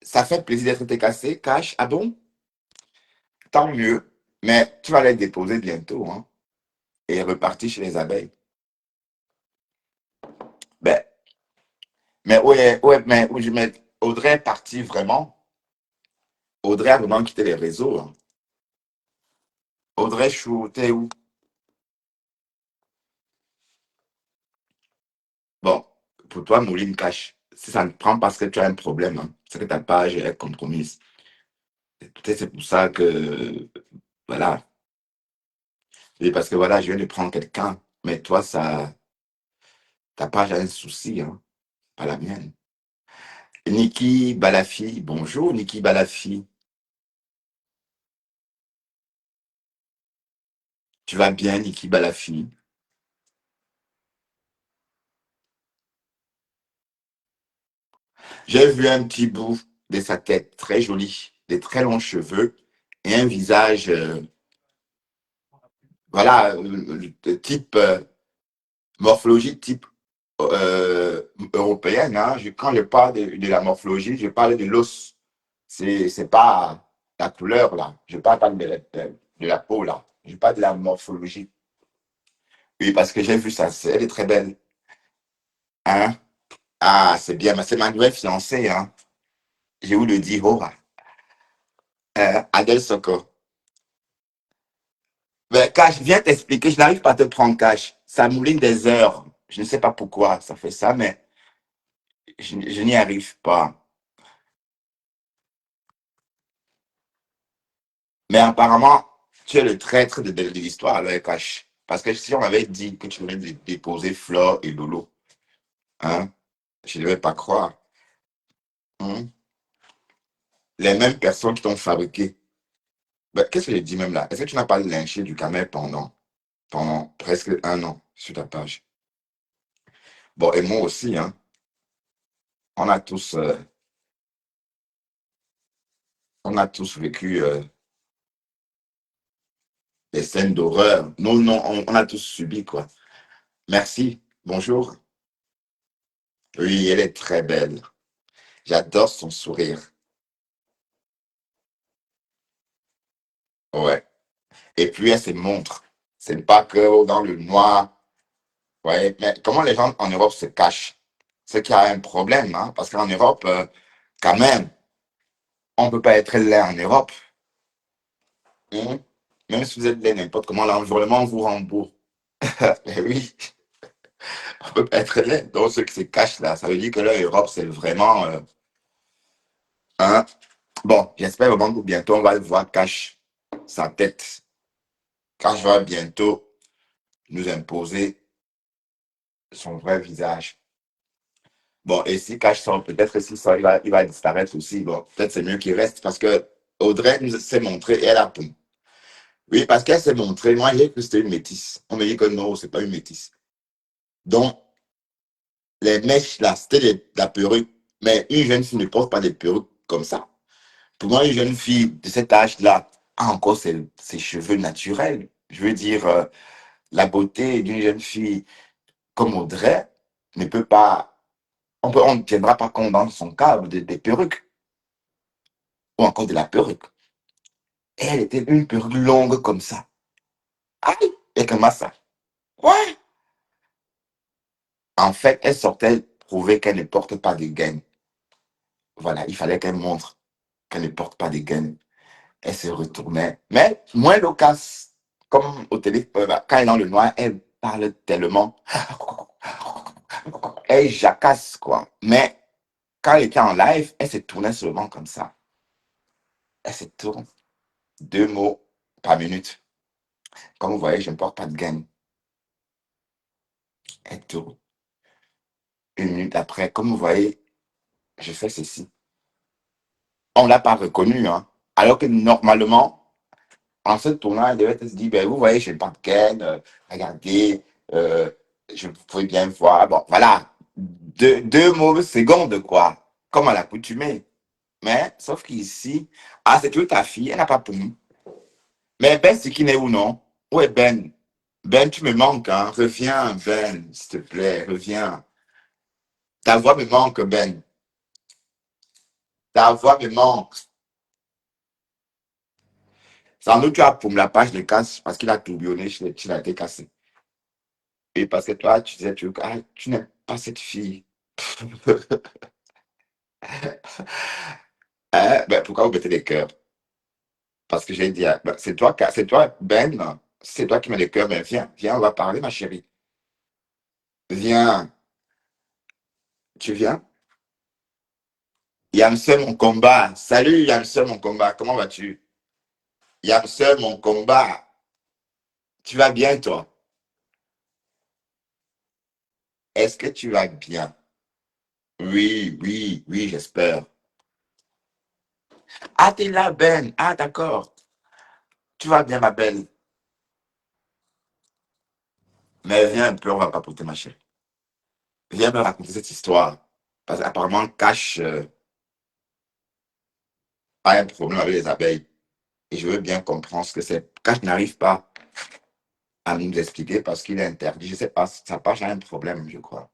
ça fait plaisir d'être cassé. Cash. Ah bon? Tant mieux. Mais tu vas les déposer bientôt, hein, et repartir chez les abeilles. Ben, mais mais Audrey est partie vraiment. Audrey a vraiment quitté les réseaux. Hein. Audrey Chou, t'es où? Bon, pour toi, Mouline Cash, si ça ne prend pas parce que tu as un problème, hein, c'est que ta page est compromise. Peut-être c'est pour ça que, voilà. Et parce que voilà, je viens de prendre quelqu'un, mais toi, ta page a un souci, hein, pas la mienne. Niki Balafi, bonjour Niki Balafi. Tu vas bien, Niki Balafi? J'ai vu un petit bout de sa tête, très joli, des très longs cheveux et un visage, voilà, type, morphologie type européenne. Hein. Quand je parle de la morphologie, je parle de l'os. C'est pas la couleur, là. Je parle pas de la peau, là. Je parle de la morphologie. Oui, parce que j'ai vu ça, elle est très belle. Hein? Ah, c'est bien, mais c'est ma nouvelle fiancée, hein. J'ai eu le dire, oh, Adèle Soko. Mais Cash, viens t'expliquer, je n'arrive pas à te prendre Cash. Ça mouline des heures. Je ne sais pas pourquoi ça fait ça, mais je n'y arrive pas. Mais apparemment, tu es le traître de l'histoire, alors, Cash. Parce que si on m'avait dit que tu voulais déposer Flore et Lolo, hein, je ne devais pas croire. Hein. les mêmes personnes qui t'ont fabriqué. Ben, qu'est-ce que j'ai dit même là? Est-ce que tu n'as pas lynché du camel pendant presque 1 an sur ta page? Bon, et moi aussi, hein. On a tous, euh, on a tous vécu des scènes d'horreur. Non, non, on a tous subi, quoi. Merci. Bonjour. Oui, elle est très belle. J'adore son sourire. Ouais. Et puis, elle se montre. C'est pas que dans le noir. Ouais. Mais comment les gens en Europe se cachent? C'est qu'il y a un problème, hein. Parce qu'en Europe, quand même, on ne peut pas être laid en Europe. Hein. Même si vous êtes laid n'importe comment, l'environnement vous rembourse. Mais oui, on ne peut pas être laid. Donc, ceux qui se cachent là, ça veut dire que l'Europe, c'est vraiment. Hein. Bon, j'espère vraiment que bientôt, on va le voir cache sa tête. Cache va bientôt nous imposer son vrai visage. Bon, et si cache sort, peut-être si ça, il va disparaître aussi. Bon, peut-être c'est mieux qu'il reste parce que Audrey nous s'est montrée et elle a pris. Oui, parce qu'elle s'est montrée. Moi, j'ai cru que c'était une métisse. On me dit que non, c'est pas une métisse. Donc, les mèches là, c'était la perruque. Mais une jeune fille ne porte pas des perruques comme ça. Pour moi, une jeune fille de cet âge-là a encore ses cheveux naturels. Je veux dire, la beauté d'une jeune fille comme Audrey ne peut pas. On ne tiendra pas compte dans son cas des perruques ou encore de la perruque. Et elle était une perruque longue comme ça. Aïe! Et comment ça? Ouais! En fait, elle sortait prouver qu'elle ne porte pas de gaine. Voilà, il fallait qu'elle montre qu'elle ne porte pas de gaine. Elle se retournait. Mais moins loquace. Comme au téléphone, quand elle est dans le noir, elle parle tellement. Elle jacasse, quoi. Mais quand elle était en live, elle se tournait seulement comme ça. Elle se tourne 2 mots par minute. Comme vous voyez, je ne porte pas de gaine. Elle tourne 1 minute après. Comme vous voyez, je fais ceci. On ne l'a pas reconnu, hein. Alors que normalement, en se tournant, elle devait se dire, ben, vous voyez, je n'ai pas de gaine. Regardez, euh, je pouvais bien voir. Bon, voilà. 2 mots secondes, quoi. Comme à l'accoutumée. Mais, sauf qu'ici, ah, c'est toujours ta fille, elle n'a pas pour nous. Mais Ben, c'est qui n'est où, non? Où est Ben? Ben, tu me manques, hein? Reviens, Ben, s'il te plaît, reviens. Ta voix me manque, Ben. Ta voix me manque. Sans doute, tu as pour la page de casse parce qu'il a tourbillonné, tu l'as été cassé. Et parce que toi, tu disais, tu n'aimes pas cette fille. Hein? Ben, pourquoi vous mettez des cœurs? Parce que j'ai dit, ben, c'est toi, Ben, c'est toi qui mets les cœurs, mais viens, viens, on va parler, ma chérie. Viens, tu viens? Yamsel, mon combat. Salut, Yamsel, mon combat. Comment vas-tu? Yamsel, mon combat. Tu vas bien, toi? Est-ce que tu vas bien? Oui, oui, oui, j'espère. Ah, t'es là, Ben. Ah, d'accord. Tu vas bien, ma belle. Mais viens un peu, on va papoter, ma chérie. Viens me raconter cette histoire. Parce qu'apparemment, Cash a un problème avec les abeilles. Et je veux bien comprendre ce que c'est. Cash n'arrive pas à nous expliquer parce qu'il est interdit. Je sais pas, sa page a un problème, je crois.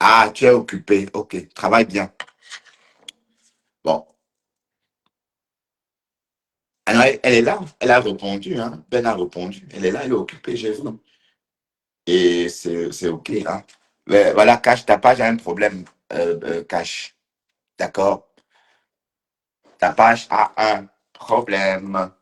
Ah, tu es occupé. Ok, travaille bien. Bon. Alors, elle est là. Elle a répondu. Hein. Ben a répondu. Elle est là, elle est occupée, j'ai vu. Et c'est OK. Hein. Mais voilà, Cash, ta page a un problème. Cash. D'accord? Ta page a un problème.